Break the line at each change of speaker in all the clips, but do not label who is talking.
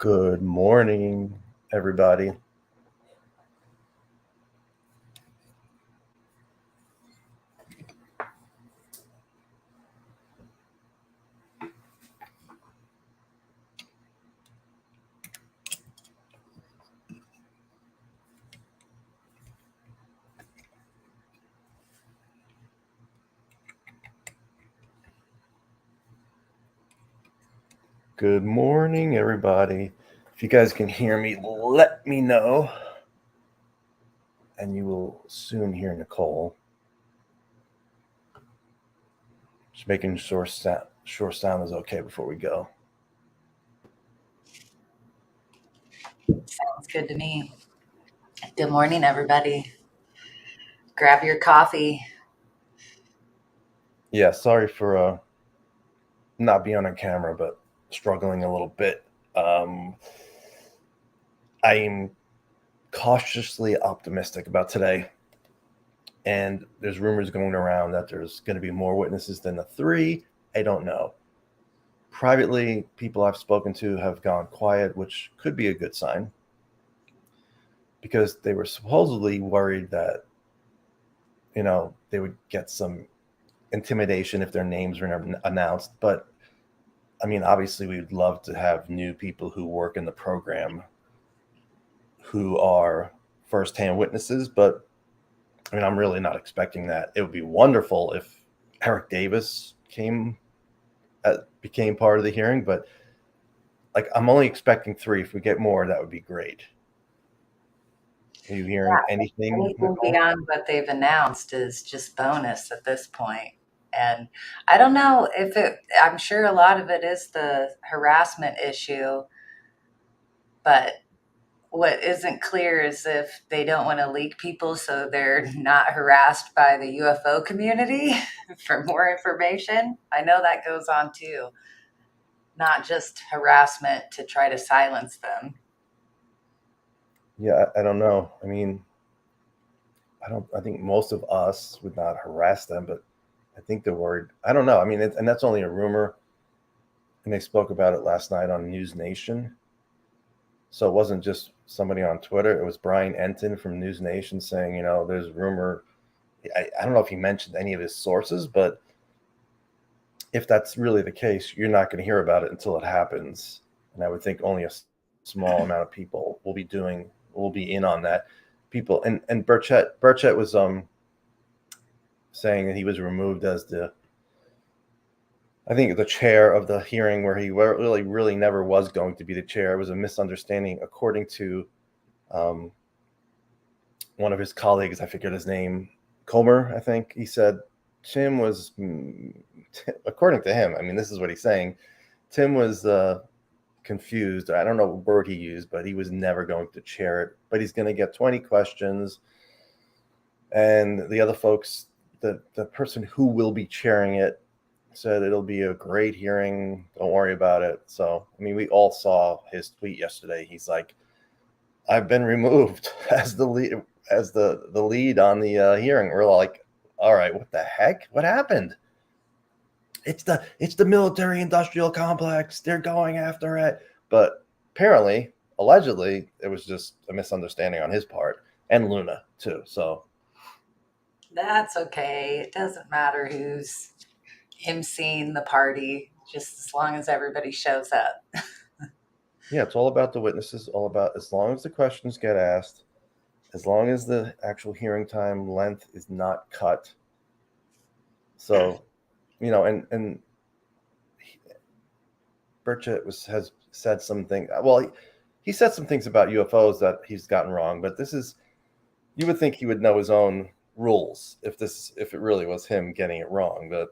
Good morning, everybody. Good morning, everybody. If you guys can hear me, let me know. And you will soon hear Nicole. Just making sure sound is okay before we go.
Sounds good to me. Good morning, everybody. Grab your coffee.
Yeah, sorry for not being on camera, but struggling a little bit. I'm cautiously optimistic about today. And there's rumors going around that there's going to be more witnesses than the 3. I don't know. Privately, people I've spoken to have gone quiet, which could be a good sign, because they were supposedly worried that, they would get some intimidation if their names were never announced. But I mean, obviously, we'd love to have new people who work in the program who are firsthand witnesses. But I mean, I'm really not expecting that. It would be wonderful if Eric Davis became part of the hearing, but I'm only expecting 3. If we get more, that would be great. Are you hearing anything?
Anything beyond what they've announced is just bonus at this point. And I don't know I'm sure a lot of it is the harassment issue, but what isn't clear is if they don't want to leak people so they're not harassed by the UFO community for more information. I know that goes on too, not just harassment to try to silence them.
Yeah, I don't know. I mean, I think most of us would not harass them, but I think they're worried. I don't know. I mean, and that's only a rumor. And they spoke about it last night on News Nation. So it wasn't just somebody on Twitter. It was Brian Enton from News Nation saying, there's rumor. I don't know if he mentioned any of his sources, but if that's really the case, you're not going to hear about it until it happens. And I would think only a small amount of people will be in on that. People and Burchett was saying that he was removed as the chair of the hearing, where he really never was going to be the chair. It was a misunderstanding, according to one of his colleagues. I forget his name, Comer, I think. He said Tim was, according to him, I mean, this is what he's saying, Tim was confused. I don't know what word he used, but he was never going to chair it. But he's going to get 20 questions. And the other folks, the person who will be chairing it, said it'll be a great hearing. Don't worry about it. So, I mean, we all saw his tweet yesterday. He's like, I've been removed as the lead on the hearing. We're all like, all right, what the heck? What happened? It's the military industrial complex. They're going after it. But apparently, allegedly, it was just a misunderstanding on his part, and Luna too. So
that's okay. It doesn't matter who's emceeing the party, just as long as everybody shows up.
Yeah, it's all about the witnesses, all about as long as the questions get asked, as long as the actual hearing time length is not cut. So, and Burchett has said something. Well, he said some things about UFOs that he's gotten wrong, but you would think he would know his own rules if it really was him getting it wrong. But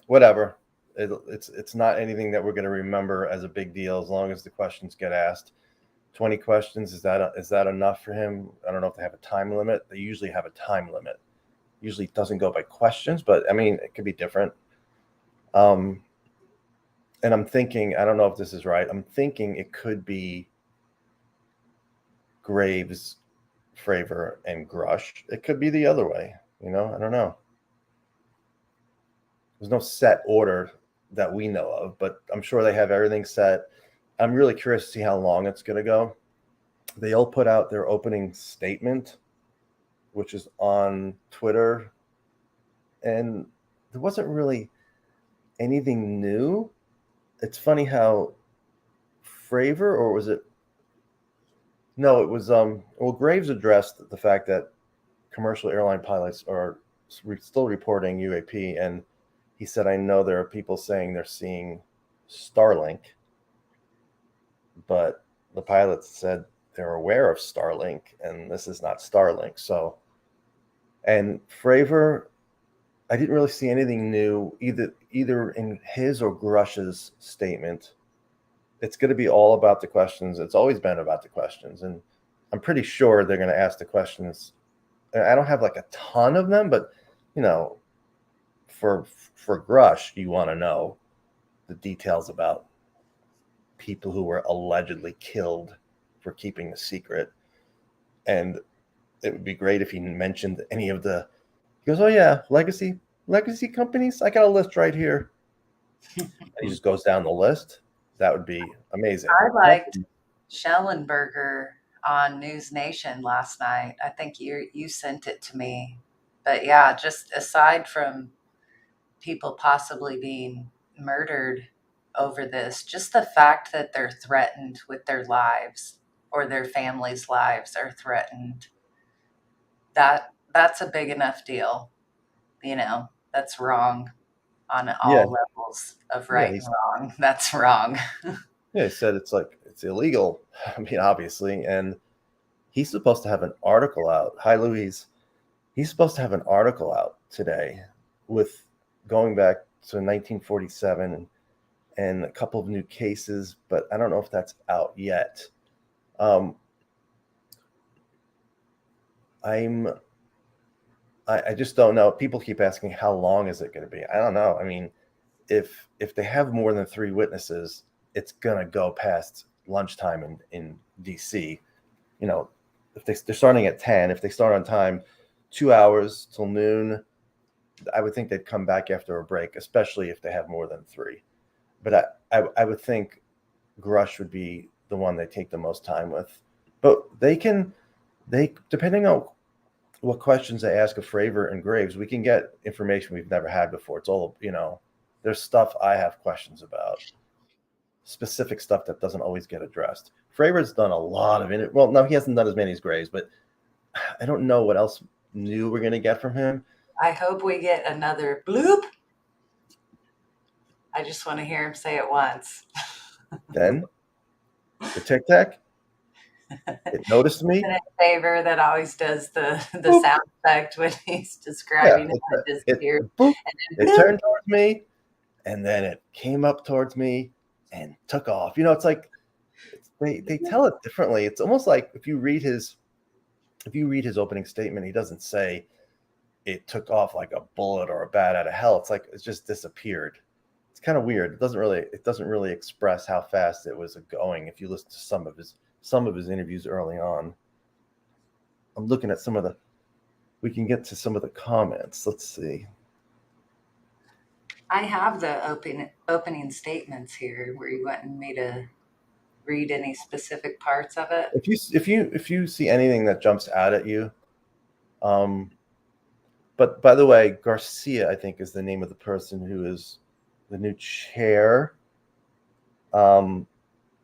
whatever, it's not anything that we're going to remember as a big deal, as long as the questions get asked. 20 questions, is that enough for him? I don't know if they have a time limit. They usually have a time limit. Usually it doesn't go by questions, but I mean, it could be different. And I'm thinking, I don't know if this is right, I'm thinking it could be Graves, Fravor, and Grush. It could be the other way. I don't know. There's no set order that we know of, but I'm sure they have everything set. I'm really curious to see how long it's going to go. They all put out their opening statement, which is on Twitter, and there wasn't really anything new. It's funny how Fravor, or was it? No, it was well, Graves addressed the fact that commercial airline pilots are still reporting UAP, and he said, I know there are people saying they're seeing Starlink, but the pilots said they're aware of Starlink, and this is not Starlink. So, and Fravor, I didn't really see anything new either in his or Grush's statement. It's going to be all about the questions. It's always been about the questions, and I'm pretty sure they're going to ask the questions. I don't have like a ton of them, but you know, for Grush, you want to know the details about people who were allegedly killed for keeping the secret. And it would be great if he mentioned any of the. He goes, "Oh yeah, legacy companies. I got a list right here." He just goes down the list. That would be amazing.
I liked Schellenberger on News Nation last night. I think you sent it to me. But yeah, just aside from people possibly being murdered over this, just the fact that they're threatened with their lives or their families' lives are threatened, that's a big enough deal. You know, that's wrong on all levels of right and wrong. That's wrong.
Yeah, he said it's illegal. I mean, obviously, and he's supposed to have an article out. Hi, Louise. He's supposed to have an article out today with going back to 1947 and a couple of new cases, but I don't know if that's out yet. I just don't know. People keep asking how long is it going to be? I don't know. I mean, if they have more than 3 witnesses, it's going to go past lunchtime in DC. You know, if they're starting at 10, if they start on time, 2 hours till noon, I would think they'd come back after a break, especially if they have more than 3. But I would think Grush would be the one they take the most time with. But they depending on what questions they ask of Fravor and Graves, we can get information we've never had before. It's all, there's stuff I have questions about, specific stuff that doesn't always get addressed. Fravor's done a lot of it. Well, no, he hasn't done as many as Graves, but I don't know what else new we're going to get from him.
I hope we get another bloop. I just want to hear him say it once.
Then the Tic Tac. It noticed me.
Fravor that always does the sound effect when he's describing how it disappeared.
It turned towards me, and then it came up towards me and took off. It's like they tell it differently. It's almost like if you read his opening statement, he doesn't say it took off like a bullet or a bat out of hell. It's like it just disappeared. It's kind of weird. It doesn't really express how fast it was going. If you listen to some of his interviews early on. I'm looking at we can get to some of the comments. Let's see.
I have the opening statements here. Were you wanting me to read any specific parts of it?
If you see anything that jumps out at you, but by the way, Garcia, I think, is the name of the person who is the new chair.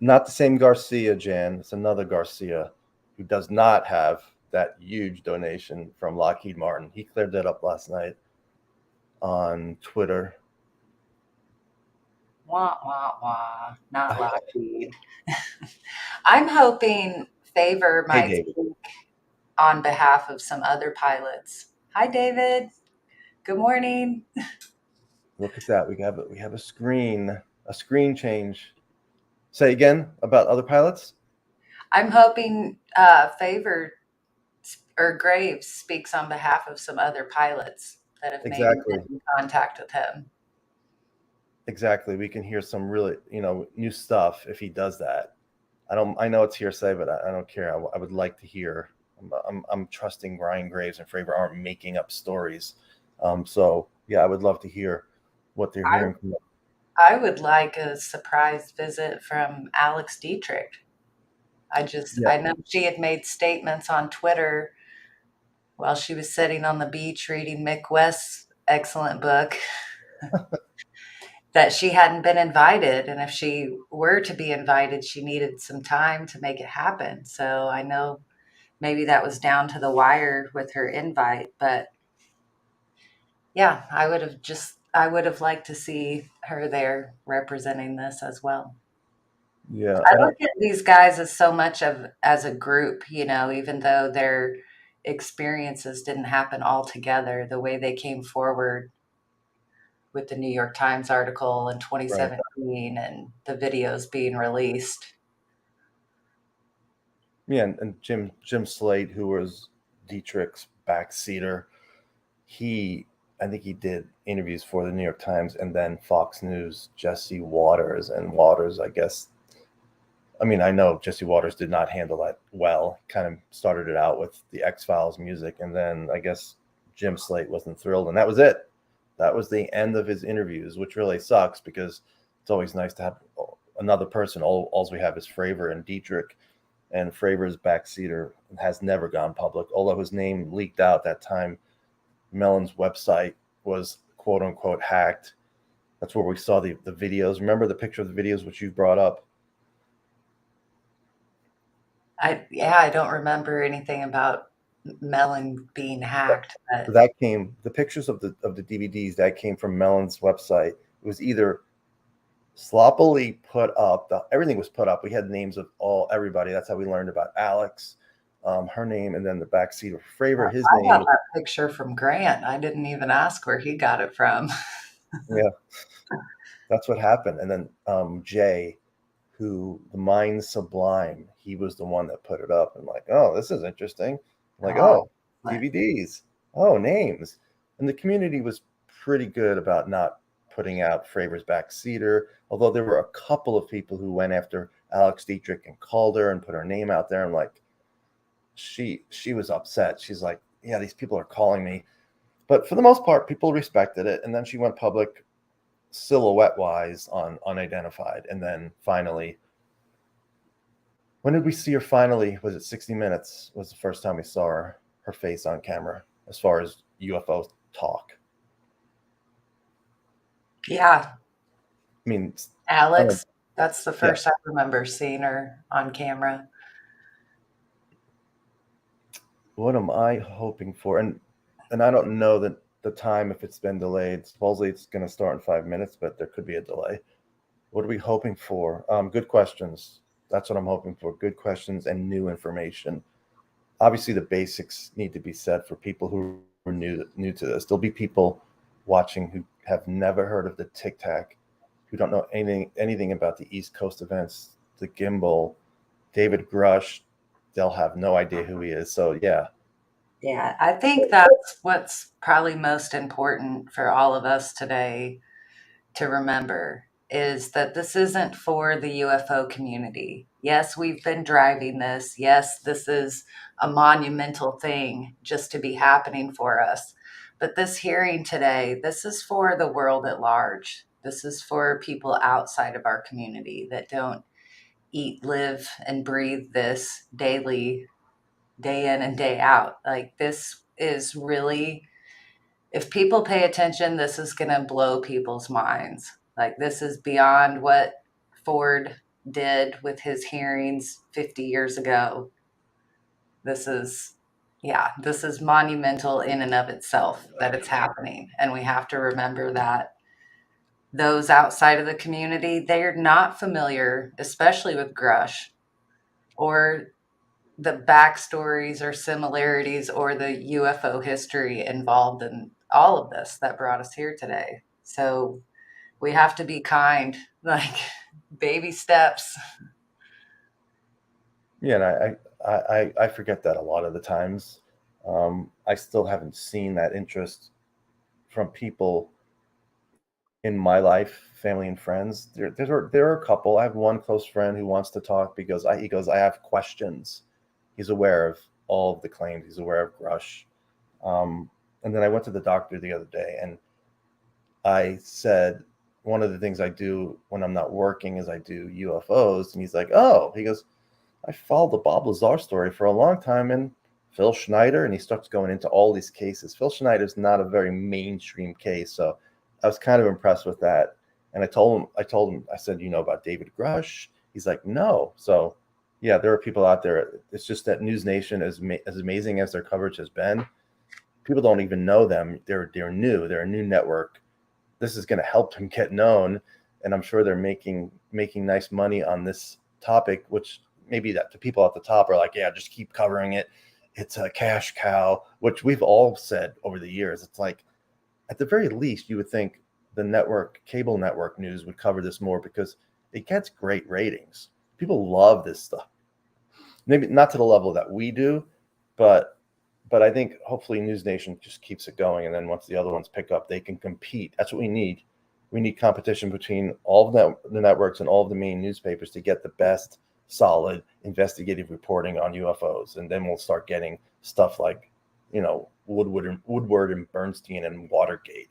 Not the same Garcia, Jan. It's another Garcia who does not have that huge donation from Lockheed Martin. He cleared that up last night on Twitter.
Wah, wah, wah. Not Lockheed. I'm hoping Fravor might speak on behalf of some other pilots. Hi, David. Good morning.
Look at that. We have a screen change. Say again about other pilots.
I'm hoping Fravor or Graves speaks on behalf of some other pilots that have made contact with him.
Exactly. We can hear some really, new stuff if he does that. I know it's hearsay, but I don't care. I would like to hear. I'm trusting Ryan Graves and Fravor aren't making up stories. So yeah, I would love to hear what they're hearing from them.
I would like a surprise visit from Alex Dietrich.
Yeah.
I know she had made statements on Twitter while she was sitting on the beach reading Mick West's excellent book that she hadn't been invited. And if she were to be invited, she needed some time to make it happen. So I know maybe that was down to the wire with her invite. But yeah, I would have liked to see her there representing this as well.
Yeah.
I
I don't.
look at these guys as so much of as a group, even though their experiences didn't happen all together, the way they came forward with the New York Times article in
Right.
2017 and the videos being released.
Yeah. And Jim Slate, who was Dietrich's backseater, I think he did interviews for the New York Times and then Fox News, Jesse Waters. And Waters, I guess, I mean, I know Jesse Waters did not handle that well. Kind of started it out with the X-Files music, and then I guess Jim Slate wasn't thrilled, and that was it. That was the end of his interviews, which really sucks because it's always nice to have another person. All we have is Fravor and Dietrich, and Fravor's backseater has never gone public, although his name leaked out that time. Mellon's website was quote unquote hacked. That's where we saw the videos. Remember the picture of the videos which you brought up?
I don't remember anything about Mellon being hacked, but
That came the pictures of the DVDs that came from Mellon's website. It was either sloppily put up. Everything was put up. We had names of everybody. That's how we learned about Alex, her name, and then the backseat of Fravor. His
I got
name.
that picture from Grant. I didn't even ask where he got it from.
Yeah, that's what happened. And then Jay, who the Mind Sublime, he was the one that put it up. And like, oh, this is interesting. I'm like,
Oh,
oh, DVDs. Oh, names. And the community was pretty good about not putting out Fravor's backseater, although there were a couple of people who went after Alex Dietrich and called her and put her name out there. And like, she was upset. She's like, yeah, these people are calling me. But for the most part, people respected it. And then she went public silhouette wise on Unidentified. And then finally, when did we see her finally? Was it 60 Minutes? Was the first time we saw her face on camera as far as UFO talk?
yeah.
I mean,
Alex, that's the
yeah.
first I remember seeing her on camera.
What am I hoping for? And I don't know that the time, if it's been delayed. Supposedly it's going to start in 5 minutes, but there could be a delay. What are we hoping for? Good questions. That's what I'm hoping for. Good questions and new information. Obviously, the basics need to be said for people who are new to this. There'll be people watching who have never heard of the Tic Tac, who don't know anything about the East Coast events, the gimbal, David Grush. They'll have no idea who he is. So yeah,
Yeah, I think that's what's probably most important for all of us today to remember is that this isn't for the UFO community. Yes, we've been driving this. Yes, this is a monumental thing just to be happening for us. But this hearing today, this is for the world at large. This is for people outside of our community that don't eat, live, and breathe this daily, day in and day out. Like, this is really, if people pay attention, this is going to blow people's minds. Like, this is beyond what Ford did with his hearings 50 years ago. This is, yeah, this is monumental in and of itself that it's happening. And we have to remember that those outside of the community, they're not familiar, especially with Grush or the backstories or similarities or the UFO history involved in all of this that brought us here today. So we have to be kind, like baby steps.
yeah. And I forget that a lot of the times. I still haven't seen that interest from people in my life, family and friends. There are a couple. I have one close friend who wants to talk because he goes, I have questions. He's aware of all of the claims. He's aware of Grush. And then I went to the doctor the other day, and I said, one of the things I do when I'm not working is I do UFOs. And he's like, oh, he goes, I followed the Bob Lazar story for a long time, and Phil Schneider, and he starts going into all these cases. Phil Schneider's not a very mainstream case, so I was kind of impressed with that. And I told him, I said, you know about David Grush? He's like, no. So yeah, there are people out there. It's just that News Nation, as amazing as their coverage has been, people don't even know them. They're new. They're a new network. This is going to help them get known, and I'm sure they're making nice money on this topic, which maybe that the people at the top are like, yeah, just keep covering it. It's a cash cow, which we've all said over the years. It's like, at the very least, you would think the cable network news would cover this more because it gets great ratings. People love this stuff. Maybe not to the level that we do, but I think hopefully News Nation just keeps it going. And then once the other ones pick up, they can compete. That's what we need. We need competition between all of the networks and all of the main newspapers to get the best solid investigative reporting on UFOs. And then we'll start getting stuff like, you know, Woodward and Bernstein and Watergate.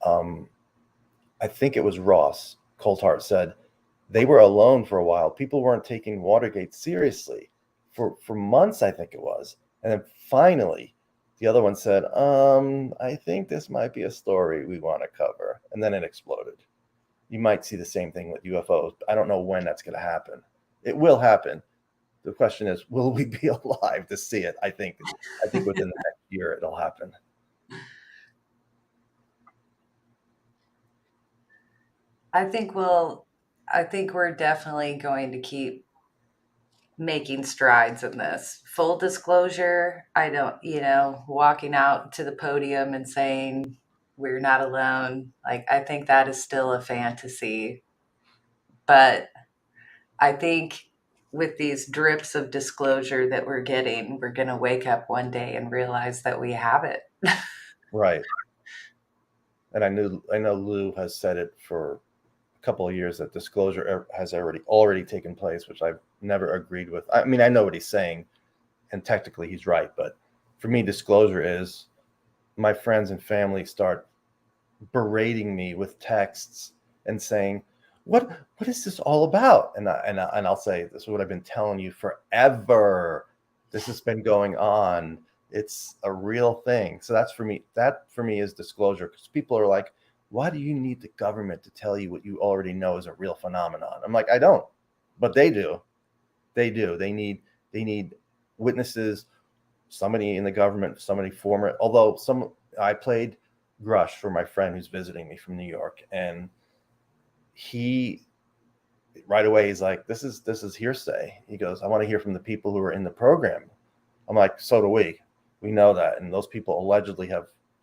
I think it was Ross Coulthart said they were alone for a while. People weren't taking Watergate seriously for months, I think it was. And then finally, the other one said, I think this might be a story we want to cover. And then it exploded. You might see the same thing with UFOs. I don't know when that's going to happen. It will happen. The question is, will we be alive to see it? I think within the next year it'll happen.
I think we're definitely going to keep making strides in this. Full disclosure, I don't, walking out to the podium and saying we're not alone. Like, I think that is still a fantasy. But I think with these drips of disclosure that we're getting, we're going to wake up one day and realize that we have it.
Right. And I know Lou has said it for a couple of years that disclosure has already taken place, which I've never agreed with. I mean, I know what he's saying, and technically he's right, but for me, disclosure is my friends and family start berating me with texts and saying, what is this all about? And I'll say, this is what I've been telling you forever. This has been going on. It's a real thing. So that for me is disclosure, because people are like, why do you need the government to tell you what you already know is a real phenomenon? I'm like, I don't, but they do. They need witnesses, somebody in the government, somebody former, although I played Grush for my friend who's visiting me from New York, and he right away he's like, this is hearsay. He goes, I want to hear from the people who are in the program. I'm like, so do we. We know that. And those people allegedly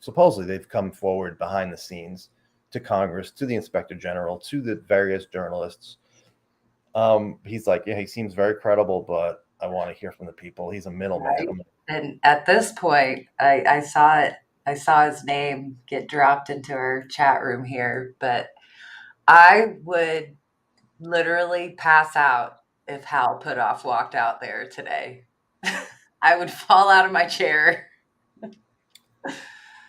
supposedly they've come forward behind the scenes to Congress, to the Inspector General, to the various journalists. He's like, yeah, he seems very credible, but I want to hear from the people. He's a middleman.
Right. And at this point, I saw it. I saw his name get dropped into our chat room here, but I would literally pass out if Hal Putoff walked out there today. I would fall out of my chair.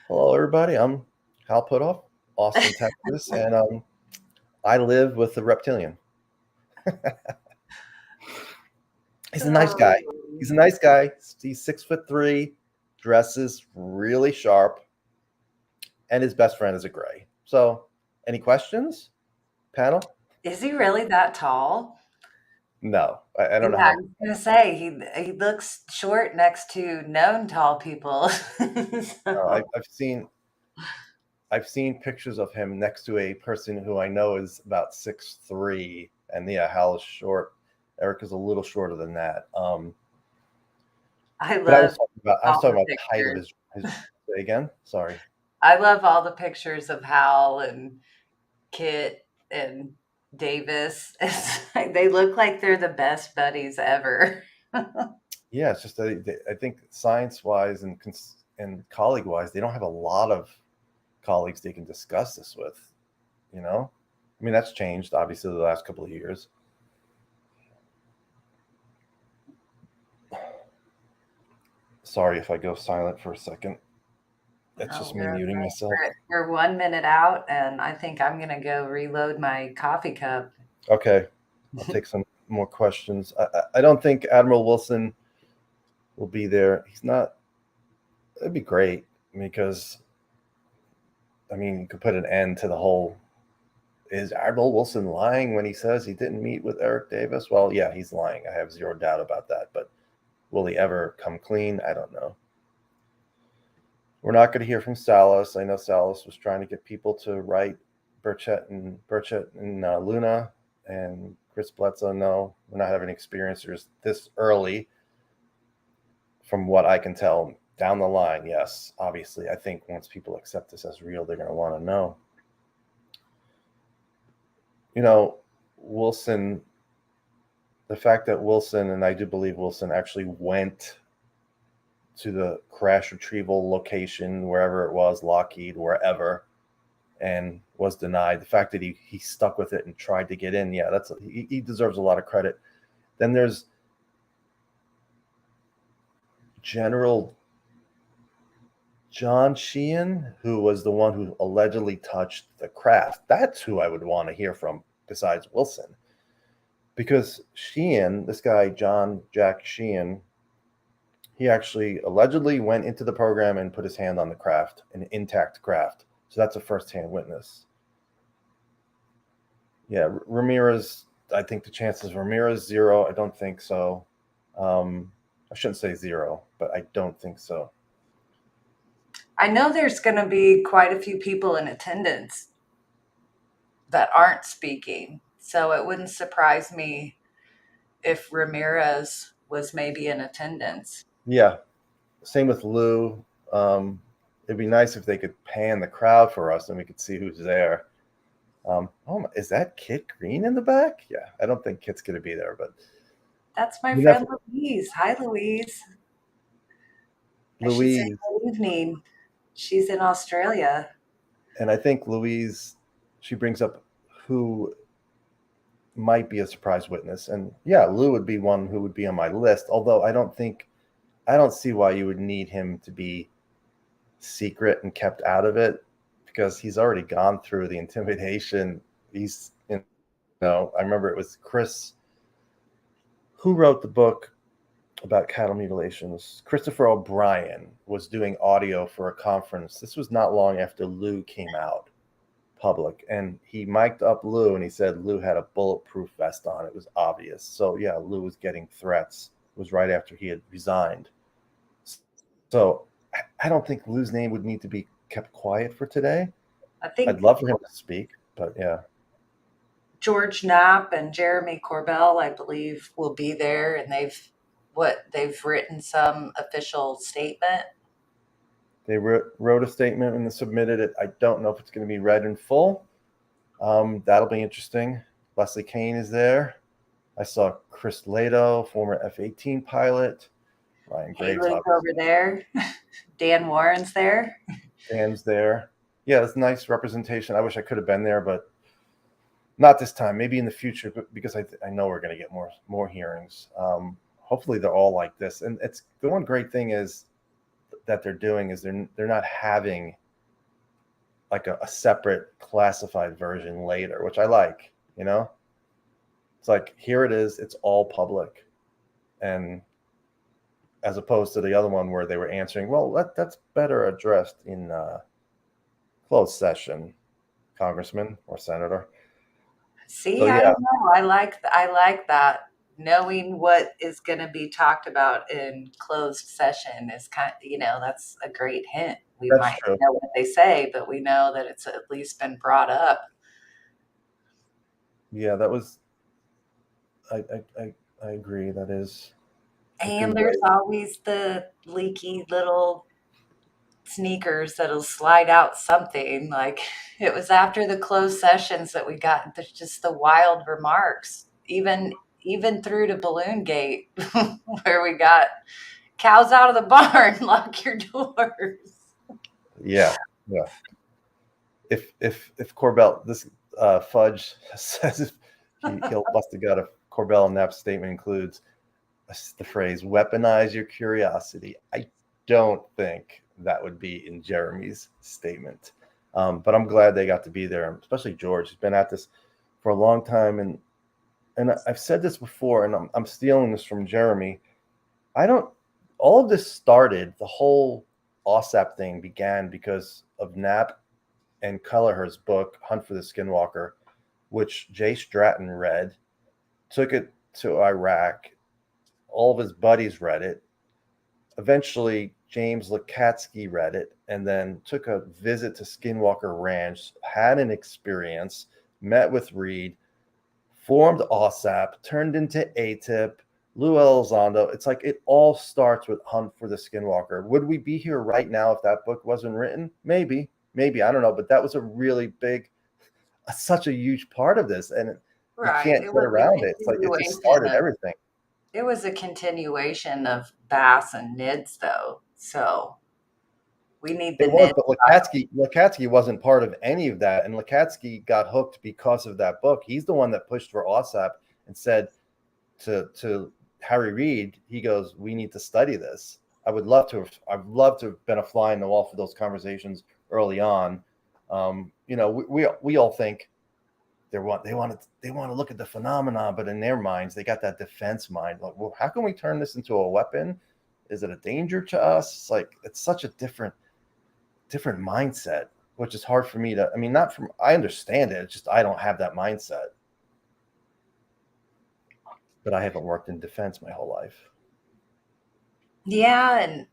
Hello, everybody. I'm Hal Putoff, Austin, Texas, and I live with the reptilian. He's a nice guy. He's a nice guy. He's 6'3", dresses really sharp, and his best friend is a gray. So, any questions, panel?
Is he really that tall?
No, I don't know
Yeah, I
how.
was gonna say he looks short next to known tall people. So,
I've seen pictures of him next to a person who I know is about 6'3", and yeah, Hal is short. Eric is a little shorter than that.
I
But I
love
was talking about
all the
the height of
pictures.
his say again. Sorry.
I love all the pictures of Hal and Kit and Davis. It's like they look like they're the best buddies ever.
Yeah, it's just I think science-wise and colleague-wise, they don't have a lot of colleagues they can discuss this with. You know, I mean, that's changed obviously the last couple of years. Sorry if I go silent for a second. That's
Oh,
just me muting myself.
we're 1 minute out, and I think I'm gonna go reload my coffee cup.
Okay, I'll take some more questions. I don't think Admiral Wilson will be there. He's not. It'd be great because, I mean, you could put an end to the whole. Is Admiral Wilson lying when he says he didn't meet with Eric Davis? Well, yeah, he's lying. I have zero doubt about that. But will he ever come clean? I don't know. We're not going to hear from Salas. I know Salas was trying to get people to write Burchett and Luna, and Chris Bledsoe. No, we're not having experiencers this early. From what I can tell, down the line, yes, obviously, I think once people accept this as real, they're going to want to know. You know, Wilson, the fact that Wilson, and I do believe Wilson actually went to the crash retrieval location, wherever it was, Lockheed, wherever, and was denied. The fact that he stuck with it and tried to get in, yeah, he deserves a lot of credit. Then there's General John Sheehan, who was the one who allegedly touched the craft. That's who I would want to hear from besides Wilson. Because Sheehan, this guy, Jack Sheehan, he actually allegedly went into the program and put his hand on the craft, an intact craft. So that's a first-hand witness. Yeah, Ramirez, I think the chances of Ramirez, 0. I don't think so. I shouldn't say 0, but I don't think so.
I know there's going to be quite a few people in attendance that aren't speaking, so it wouldn't surprise me if Ramirez was maybe in attendance.
Yeah, same with Lou. It'd be nice if they could pan the crowd for us and we could see who's there. Is that Kit Green in the back? Yeah, I don't think Kit's going to be there, but
that's my friend Louise. Hi, Louise.
Louise.
Good evening. She's in Australia.
And I think Louise, she brings up who might be a surprise witness. And yeah, Lou would be one who would be on my list, although I don't see why you would need him to be secret and kept out of it, because he's already gone through the intimidation. He's, I remember it was Chris who wrote the book about cattle mutilations. Christopher O'Brien was doing audio for a conference. This was not long after Lou came out public, and he mic'd up Lou and he said Lou had a bulletproof vest on. It was obvious. So yeah, Lou was getting threats. It was right after he had resigned. So I don't think Lou's name would need to be kept quiet for today. I'd love for him to speak, but yeah.
George Knapp and Jeremy Corbell, I believe, will be there, and they've written some official statement.
They wrote a statement and submitted it. I don't know if it's going to be read in full. That'll be interesting. Leslie Kane is there. I saw Chris Lato, former F-18 pilot. Ryan Graves
over there. Dan Warren's there.
Dan's there. Yeah, it's nice representation. I wish I could have been there, but not this time. Maybe in the future, but because I know we're going to get more hearings. Hopefully they're all like this. And it's the one great thing is that they're doing is they're not having like a separate classified version later, which I like. It's like, here it is. It's all public, and as opposed to the other one where they were answering, well, that's better addressed in closed session, Congressman or Senator.
See, so, yeah. I don't know. I like that. Knowing what is going to be talked about in closed session is that's a great hint. We might know what they say, but we know that it's at least been brought up.
Yeah, that was. I agree. That is.
And there's always the leaky little sneakers that'll slide out something. Like, it was after the closed sessions that we got just the wild remarks, even through to Balloon Gate, where we got cows out of the barn, lock your doors.
Yeah. If Corbell, this Fudge says he'll bust a gut if Corbell and Knapp's statement includes the phrase "weaponize your curiosity." I don't think that would be in Jeremy's statement. But I'm glad they got to be there, especially George. He's been at this for a long time, and I've said this before, and I'm stealing this from Jeremy. All of this started, the whole OSAP thing began because of Knapp and Kelleher's book, Hunt for the Skinwalker, which Jay Stratton read, took it to Iraq. All of his buddies read it. Eventually, James Lukatsky read it and then took a visit to Skinwalker Ranch, had an experience, met with Reed, formed OSAP, turned into ATIP, Lou Elizondo. It's like it all starts with Hunt for the Skinwalker. Would we be here right now if that book wasn't written? Maybe, I don't know. But that was a really big, such a huge part of this. And you can't get around it. It's like it just started everything.
It was a continuation of Bass and Nids, though. So we need the Nids.
But Lukatsky wasn't part of any of that. And Lukatsky got hooked because of that book. He's the one that pushed for OSAP and said to Harry Reid, he goes, we need to study this. I'd love to have been a fly in the wall for those conversations early on. We all think they want to look at the phenomenon, but in their minds, they got that defense mind. Like, well, how can we turn this into a weapon? Is it a danger to us? It's like, it's such a different mindset, which is hard for me to, I understand it. It's just, I don't have that mindset. But I haven't worked in defense my whole life.
Yeah. And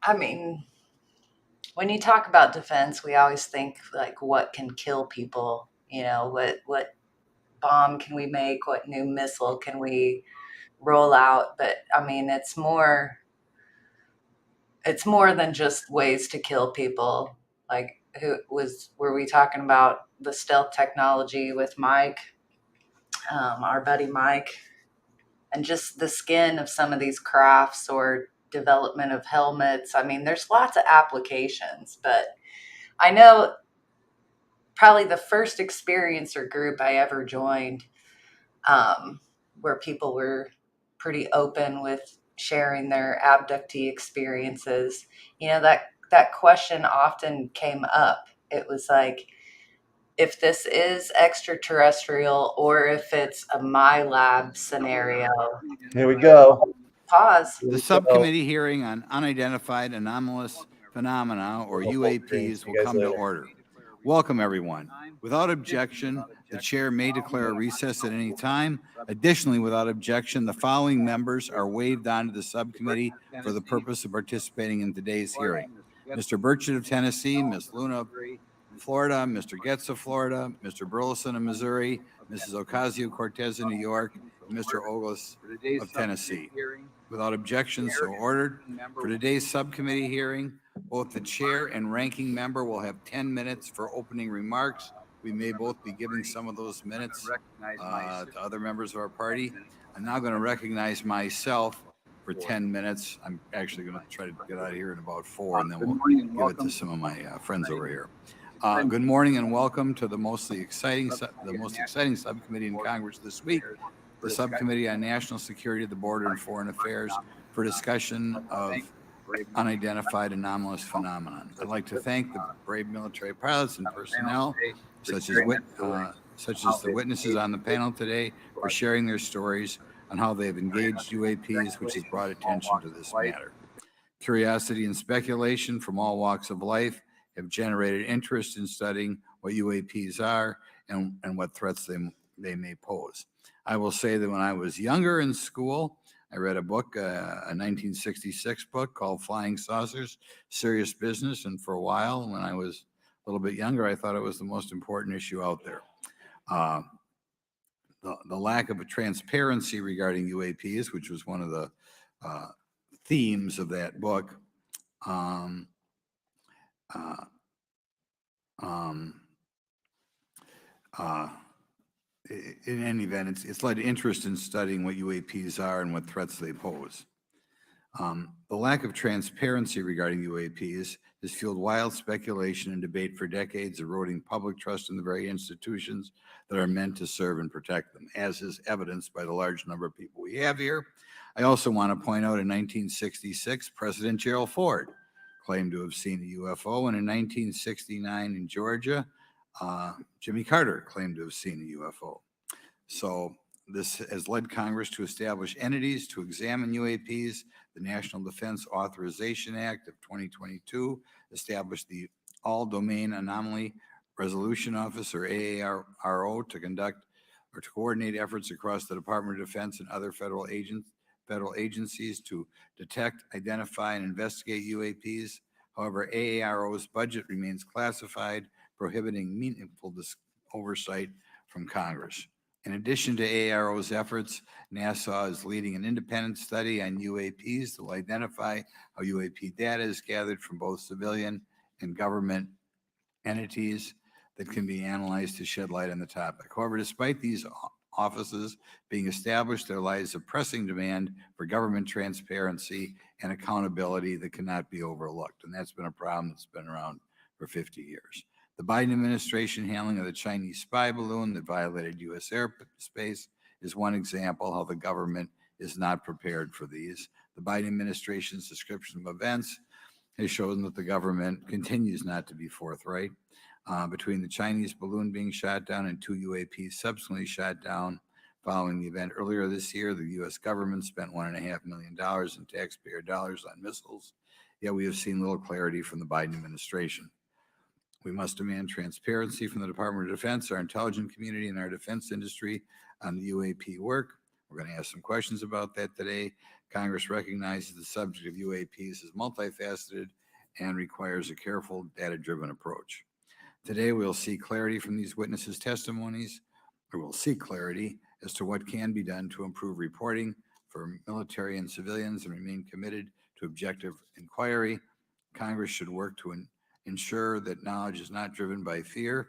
when you talk about defense, we always think like what can kill people, what bomb can we make? What new missile can we roll out? But it's more than just ways to kill people. Like were we talking about the stealth technology with Mike, our buddy Mike, and just the skin of some of these crafts or development of helmets? There's lots of applications, but I know probably the first experiencer group I ever joined, where people were pretty open with sharing their abductee experiences, that question often came up. It was like, if this is extraterrestrial or if it's a My Lab scenario.
Here we go.
Pause.
The subcommittee hearing on unidentified anomalous phenomena, or UAPs, will come to order. Welcome, everyone. Without objection, the chair may declare a recess at any time. Additionally, without objection, the following members are waived onto the subcommittee for the purpose of participating in today's hearing: Mr. Burchett of Tennessee, Ms. Luna of Florida, Mr. Getz of Florida, Mr. Burleson of Missouri, Mrs. Ocasio-Cortez of New York, and Mr. Ogles of Tennessee. Without objection, so ordered. For today's subcommittee hearing, both the chair and ranking member will have 10 minutes for opening remarks. We may both be giving some of those minutes to other members of our party. I'm now going to recognize myself for 10 minutes. I'm actually going to try to get out of here in about 4, and then we'll give it to some of my friends over here. Good morning and welcome to the most exciting subcommittee in Congress this week, the Subcommittee on National Security, the Border, and Foreign Affairs, for discussion of unidentified anomalous phenomenon. I'd like to thank the brave military pilots and personnel, such as the witnesses on the panel today, for sharing their stories on how they've engaged UAPs, which has brought attention to this matter. Curiosity and speculation from all walks of life have generated interest in studying what UAPs are and what threats they may pose. I will say that when I was younger in school, I read a book, a 1966 book called Flying Saucers, Serious Business. And for a while, when I was a little bit younger, I thought it was the most important issue out there. The lack of a transparency regarding UAPs, which was one of the themes of that book, in any event, it's led to interest in studying what UAPs are and what threats they pose. The lack of transparency regarding UAPs has fueled wild speculation and debate for decades, eroding public trust in the very institutions that are meant to serve and protect them, as is evidenced by the large number of people we have here. I also want to point out in 1966, President Gerald Ford claimed to have seen a UFO. And in 1969 in Georgia, Jimmy Carter claimed to have seen a UFO. So this has led Congress to establish entities to examine UAPs. The National Defense Authorization Act of 2022 established the All-Domain Anomaly Resolution Office, or AARO, to conduct or to coordinate efforts across the Department of Defense and other federal agencies to detect, identify, and investigate UAPs. However, AARO's budget remains classified, prohibiting meaningful oversight from Congress. In addition to AARO's efforts, NASA is leading an independent study on UAPs that will identify how UAP data is gathered from both civilian and government entities that can be analyzed to shed light on the topic. However, despite these offices being established, there lies a pressing demand for government transparency and accountability that cannot be overlooked. And that's been a problem that's been around for 50 years. The Biden administration handling of the Chinese spy balloon that violated U.S. airspace is one example how the government is not prepared for these. The Biden administration's description of events has shown that the government continues not to be forthright. Between the Chinese balloon being shot down and 2 UAPs subsequently shot down following the event earlier this year, the U.S. government spent $1.5 million in taxpayer dollars on missiles, yet we have seen little clarity from the Biden administration. We must demand transparency from the Department of Defense, our intelligence community, and our defense industry on the UAP work. We're going to ask some questions about that today. Congress recognizes the subject of UAPs is multifaceted and requires a careful, data-driven approach. Today, we'll see clarity from these witnesses' testimonies, or we'll seek clarity as to what can be done to improve reporting for military and civilians and remain committed to objective inquiry. Congress should work to ensure that knowledge is not driven by fear.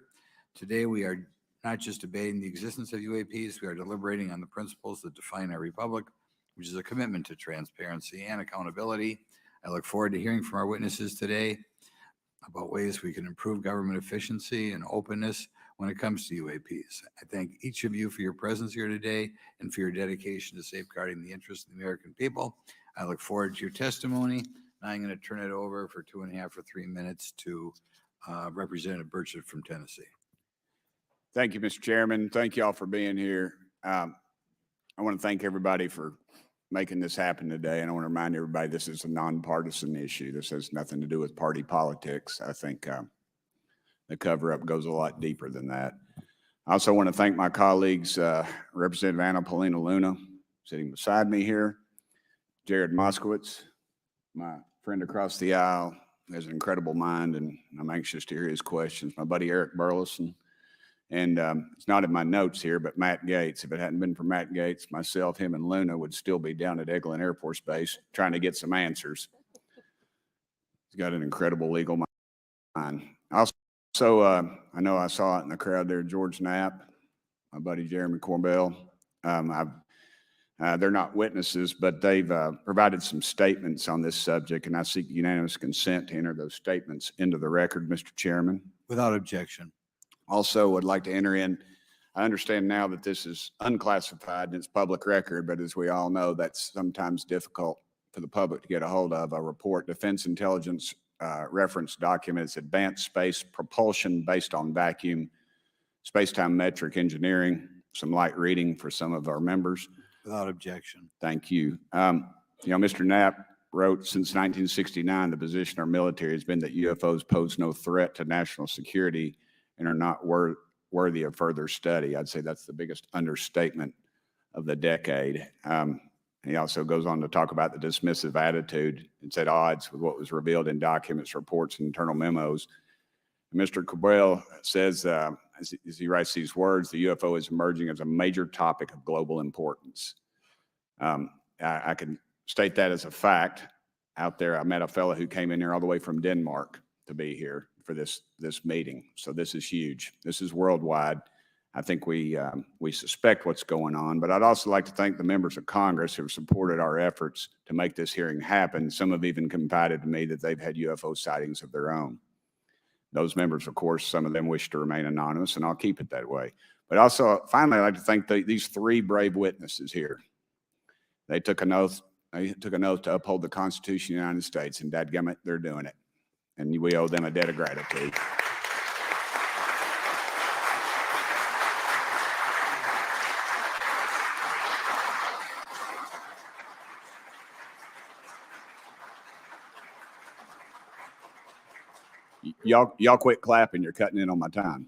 Today, we are not just debating the existence of UAPs, we are deliberating on the principles that define our republic, which is a commitment to transparency and accountability. I look forward to hearing from our witnesses today about ways we can improve government efficiency and openness when it comes to UAPs. I thank each of you for your presence here today and for your dedication to safeguarding the interests of the American people. I look forward to your testimony. Now I'm going to turn it over for 2.5 or 3 minutes to Representative Burchett from Tennessee.
Thank you, Mr. Chairman. Thank you all for being here. I want to thank everybody for making this happen today. And I want to remind everybody this is a nonpartisan issue. This has nothing to do with party politics. I think the cover-up goes a lot deeper than that. I also want to thank my colleagues, Representative Anna Paulina Luna, sitting beside me here, Jared Moskowitz, my friend across the aisle, has an incredible mind, and I'm anxious to hear his questions. My buddy Eric Burleson, and it's not in my notes here, but Matt Gates. If it hadn't been for Matt Gates, myself, him, and Luna would still be down at Eglin Air Force Base trying to get some answers. He's got an incredible legal mind. Also, I know I saw it in the crowd there, George Knapp, my buddy Jeremy Corbell. They're not witnesses, but they've provided some statements on this subject, and I seek unanimous consent to enter those statements into the record, Mr. Chairman.
Without objection.
Also, would like to enter in, I understand now that this is unclassified and it's public record, but as we all know, that's sometimes difficult for the public to get a hold of. A report, Defense Intelligence Reference Documents, Advanced Space Propulsion Based on Vacuum, Space-Time Metric Engineering, some light reading for some of our members.
Without objection.
Thank you. Mr. Knapp wrote, since 1969, the position our military has been that UFOs pose no threat to national security and are not worthy of further study. I'd say that's the biggest understatement of the decade. He also goes on to talk about the dismissive attitude. It's at odds with what was revealed in documents, reports, and internal memos. And Mr. Cabral says, as he writes these words, the UFO is emerging as a major topic of global importance. I can state that as a fact. Out there, I met a fellow who came in here all the way from Denmark to be here for this meeting. So this is huge. This is worldwide. I think we suspect what's going on, but I'd also like to thank the members of Congress who have supported our efforts to make this hearing happen. Some have even confided to me that they've had UFO sightings of their own. Those members, of course, some of them wish to remain anonymous, and I'll keep it that way. But also, finally, I'd like to thank these 3 brave witnesses here. They took an oath. They took an oath to uphold the Constitution of the United States, and dadgummit, they're doing it. and we owe them a debt of gratitude. Y'all quit clapping. You're cutting in on my time.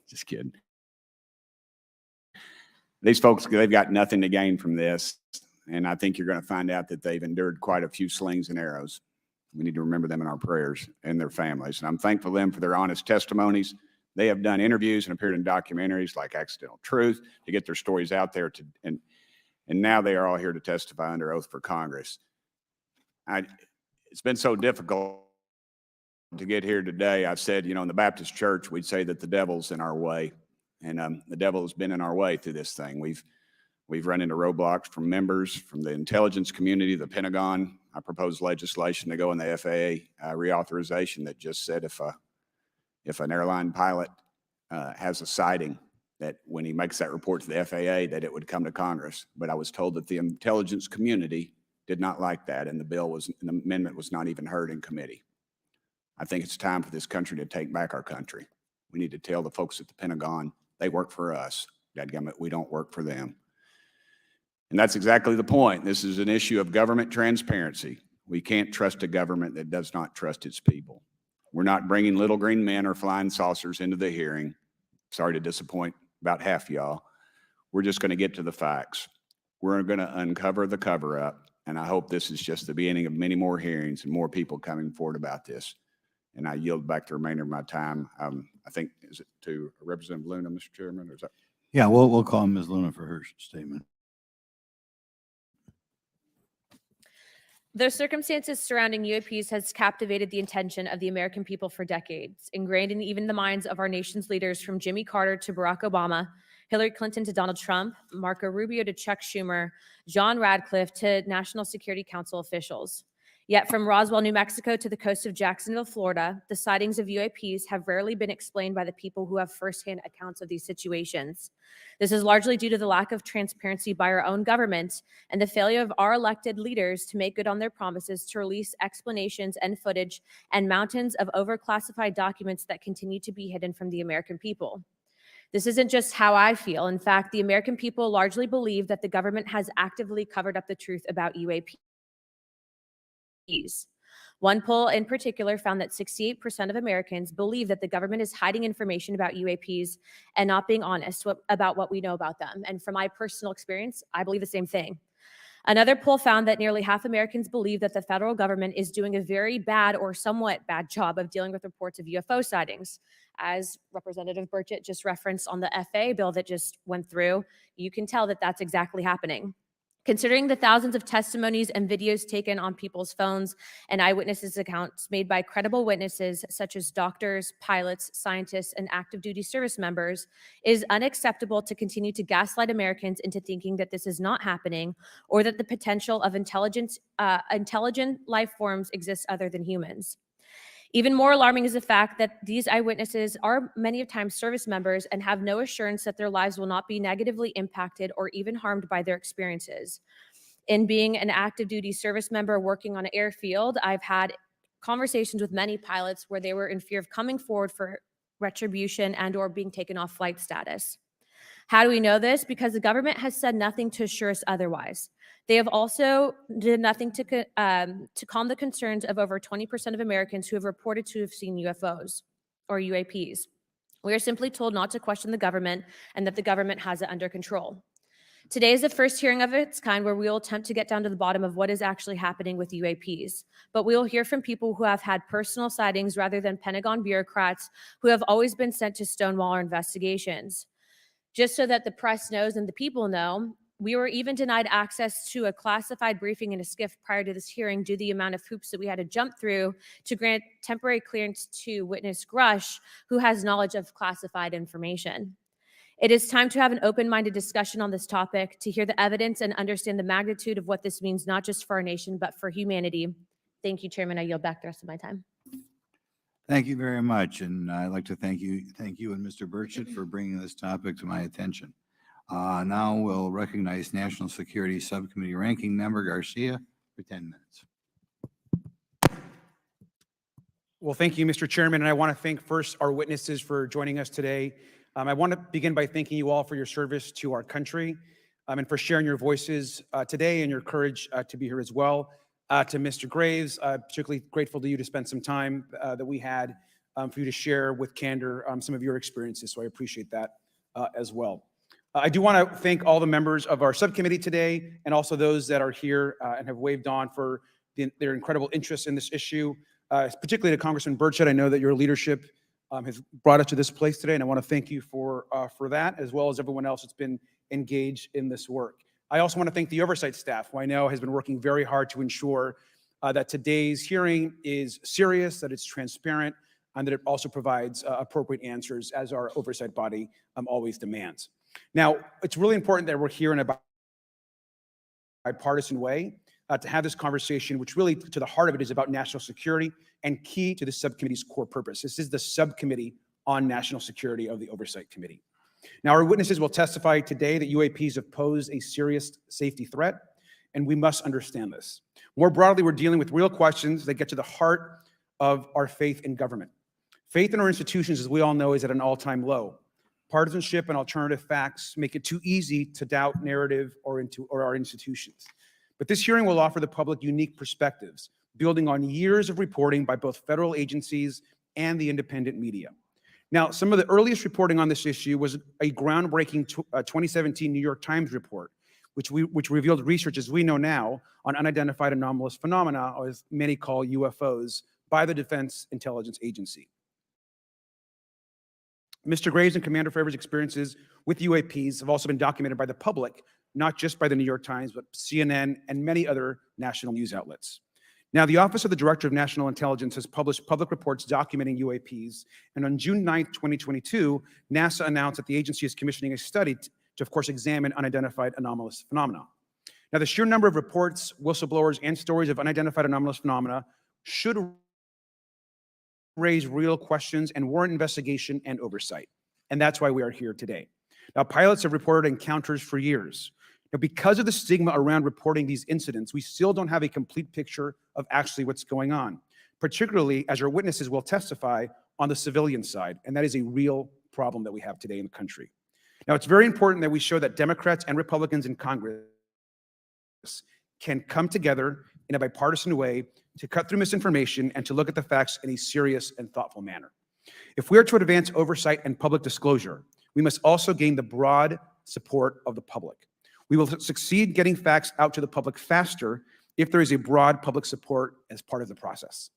Just kidding. These folks, they've got nothing to gain from this. And I think you're going to find out that they've endured quite a few slings and arrows. We need to remember them in our prayers and their families. And I'm thankful to them for their honest testimonies. They have done interviews and appeared in documentaries like Accidental Truth to get their stories out there. And now they are all here to testify under oath for Congress. It's been so difficult to get here today. I've said, in the Baptist church, we'd say that the devil's in our way. And the devil has been in our way through this thing. We've run into roadblocks from members from the intelligence community, the Pentagon. I proposed legislation to go in the FAA reauthorization that just said if an airline pilot has a sighting, that when he makes that report to the FAA, that it would come to Congress. But I was told that the intelligence community did not like that, and the amendment was not even heard in committee. I think it's time for this country to take back our country. We need to tell the folks at the Pentagon, they work for us. Dadgummit, we don't work for them. And that's exactly the point. This is an issue of government transparency. We can't trust a government that does not trust its people. We're not bringing little green men or flying saucers into the hearing. Sorry to disappoint about half y'all. We're just going to get to the facts. We're going to uncover the cover-up, and I hope this is just the beginning of many more hearings and more people coming forward about this. And I yield back the remainder of my time. I think, is it to Representative Luna, Mr. Chairman? Or is that?
Yeah, we'll call Ms. Luna for her statement.
The circumstances surrounding UAPs has captivated the attention of the American people for decades, ingrained in even the minds of our nation's leaders from Jimmy Carter to Barack Obama, Hillary Clinton to Donald Trump, Marco Rubio to Chuck Schumer, John Radcliffe to National Security Council officials. Yet from Roswell, New Mexico to the coast of Jacksonville, Florida, the sightings of UAPs have rarely been explained by the people who have firsthand accounts of these situations. This is largely due to the lack of transparency by our own government and the failure of our elected leaders to make good on their promises to release explanations and footage and mountains of overclassified documents that continue to be hidden from the American people. This isn't just how I feel. In fact, the American people largely believe that the government has actively covered up the truth about UAPs. One poll in particular found that 68% of Americans believe that the government is hiding information about UAPs and not being honest about what we know about them. And from my personal experience, I believe the same thing. Another poll found that nearly half Americans believe that the federal government is doing a very bad or somewhat bad job of dealing with reports of UFO sightings. As Representative Burchett just referenced on the FAA bill that just went through, you can tell that that's exactly happening. Considering the thousands of testimonies and videos taken on people's phones and eyewitnesses' accounts made by credible witnesses such as doctors, pilots, scientists, and active duty service members, it is unacceptable to continue to gaslight Americans into thinking that this is not happening or that the potential of intelligent life forms exists other than humans. Even more alarming is the fact that these eyewitnesses are many times service members and have no assurance that their lives will not be negatively impacted or even harmed by their experiences. In being an active duty service member working on an airfield, I've had conversations with many pilots where they were in fear of coming forward for retribution and or being taken off flight status. How do we know this? Because the government has said nothing to assure us otherwise. They have also did nothing to calm the concerns of over 20% of Americans who have reported to have seen UFOs or UAPs. We are simply told not to question the government and that the government has it under control. Today is the first hearing of its kind where we will attempt to get down to the bottom of what is actually happening with UAPs. But we will hear from people who have had personal sightings rather than Pentagon bureaucrats who have always been sent to stonewall our investigations. Just so that the press knows and the people know, we were even denied access to a classified briefing in a SCIF prior to this hearing due to the amount of hoops that we had to jump through to grant temporary clearance to witness Grush, who has knowledge of classified information. It is time to have an open-minded discussion on this topic, to hear the evidence and understand the magnitude of what this means, not just for our nation, but for humanity. Thank you, Chairman. I yield back the rest of my time.
Thank you very much. And I'd like to thank you and Mr. Burchett for bringing this topic to my attention. Now we'll recognize National Security Subcommittee Ranking Member Garcia for 10 minutes.
Well, thank you, Mr. Chairman, and I want to thank first our witnesses for joining us today. I want to begin by thanking you all for your service to our country and for sharing your voices today and your courage to be here as well. To Mr. Graves, particularly grateful to you to spend some time that we had for you to share with candor some of your experiences, so I appreciate that as well. I do want to thank all the members of our subcommittee today and also those that are here and have waved on for their incredible interest in this issue, particularly to Congressman Burchett. I know that your leadership has brought us to this place today, and I want to thank you for that, as well as everyone else that's been engaged in this work. I also want to thank the oversight staff, who I know has been working very hard to ensure that today's hearing is serious, that it's transparent, and that it also provides appropriate answers, as our oversight body always demands. Now, it's really important that we're here in a bipartisan way to have this conversation, which really, to the heart of it, is about national security and key to the subcommittee's core purpose. This is the Subcommittee on National Security of the Oversight Committee. Now, our witnesses will testify today that UAPs have posed a serious safety threat, and we must understand this. More broadly, we're dealing with real questions that get to the heart of our faith in government. Faith in our institutions, as we all know, is at an all-time low. Partisanship and alternative facts make it too easy to doubt narrative or our institutions. But this hearing will offer the public unique perspectives, building on years of reporting by both federal agencies and the independent media. Now, some of the earliest reporting on this issue was a groundbreaking 2017 New York Times report, which revealed research, as we know now, on unidentified anomalous phenomena, or as many call UFOs, by the Defense Intelligence Agency. Mr. Graves and Commander Fravor's experiences with UAPs have also been documented by the public, not just by the New York Times, but CNN and many other national news outlets. Now, the Office of the Director of National Intelligence has published public reports documenting UAPs, and on June 9, 2022, NASA announced that the agency is commissioning a study to, of course, examine unidentified anomalous phenomena. Now, the sheer number of reports, whistleblowers, and stories of unidentified anomalous phenomena should raise real questions and warrant investigation and oversight. And that's why we are here today. Now, pilots have reported encounters for years. Now, because of the stigma around reporting these incidents, we still don't have a complete picture of actually what's going on, particularly as our witnesses will testify on the civilian side. And that is a real problem that we have today in the country. Now, it's very important that we show that Democrats and Republicans in Congress can come together in a bipartisan way to cut through misinformation and to look at the facts in a serious and thoughtful manner. If we are to advance oversight and public disclosure, we must also gain the broad support of the public. We will succeed getting facts out to the public faster if there is a broad public support as part of the process.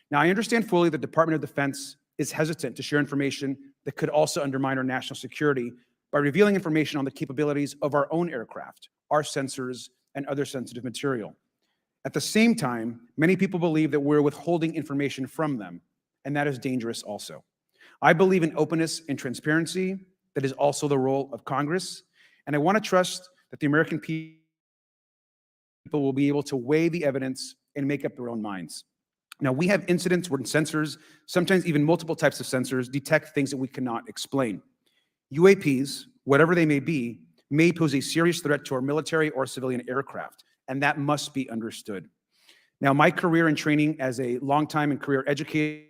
Now, I understand fully the Department of Defense is hesitant to share information that could also undermine our national security by revealing information on the capabilities of our own aircraft, our sensors, and other sensitive material. At the same time, many people believe that we're withholding information from them, and that is dangerous also. I believe in openness and transparency. That is also the role of Congress, and I want to trust that the American people will be able to weigh the evidence and make up their own minds. Now, we have incidents where sensors, sometimes even multiple types of sensors, detect things that we cannot explain. UAPs, whatever they may pose a serious threat to our military or civilian aircraft, and that must be understood. Now, my career and training as a longtime and career educator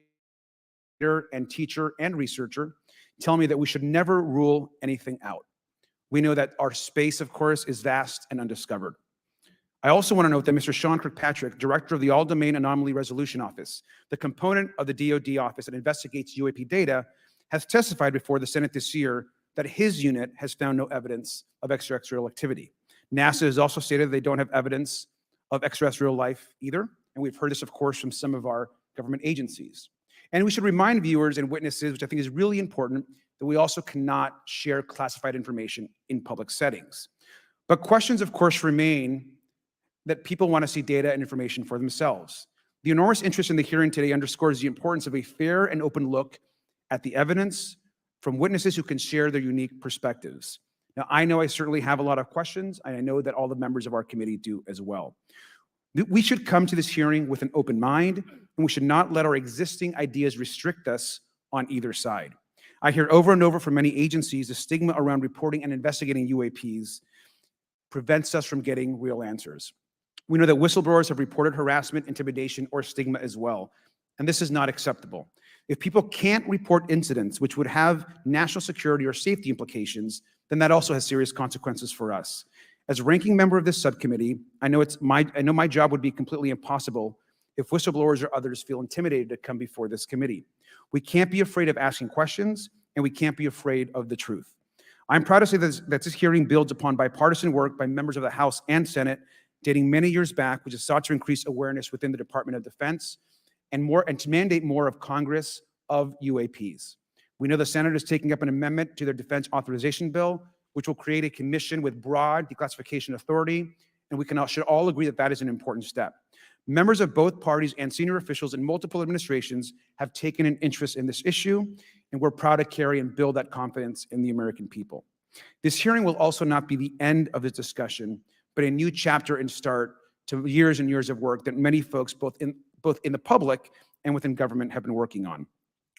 and teacher and researcher tell me that we should never rule anything out. We know that our space, of course, is vast and undiscovered. I also want to note that Mr. Sean Kirkpatrick, director of the All-Domain Anomaly Resolution Office, the component of the DoD office that investigates UAP data, has testified before the Senate this year that his unit has found no evidence of extraterrestrial activity. NASA has also stated they don't have evidence of extraterrestrial life either, and we've heard this, of course, from some of our government agencies. And we should remind viewers and witnesses, which I think is really important, that we also cannot share classified information in public settings. But questions, of course, remain that people want to see data and information for themselves. The enormous interest in the hearing today underscores the importance of a fair and open look at the evidence from witnesses who can share their unique perspectives. Now, I know I certainly have a lot of questions, and I know that all the members of our committee do as well. We should come to this hearing with an open mind, and we should not let our existing ideas restrict us on either side. I hear over and over from many agencies the stigma around reporting and investigating UAPs prevents us from getting real answers. We know that whistleblowers have reported harassment, intimidation, or stigma as well. and this is not acceptable. If people can't report incidents which would have national security or safety implications, then that also has serious consequences for us. As ranking member of this subcommittee, I know my job would be completely impossible if whistleblowers or others feel intimidated to come before this committee. We can't be afraid of asking questions, and we can't be afraid of the truth. I'm proud to say that this hearing builds upon bipartisan work by members of the House and Senate dating many years back, which has sought to increase awareness within the Department of Defense and to mandate more of Congress of UAPs. We know the Senate is taking up an amendment to their defense authorization bill, which will create a commission with broad declassification authority, and we should all agree that that is an important step. Members of both parties and senior officials in multiple administrations have taken an interest in this issue, and we're proud to carry and build that confidence in the American people. This hearing will also not be the end of this discussion, but a new chapter and start to years and years of work that many folks, both in the public and within government, have been working on.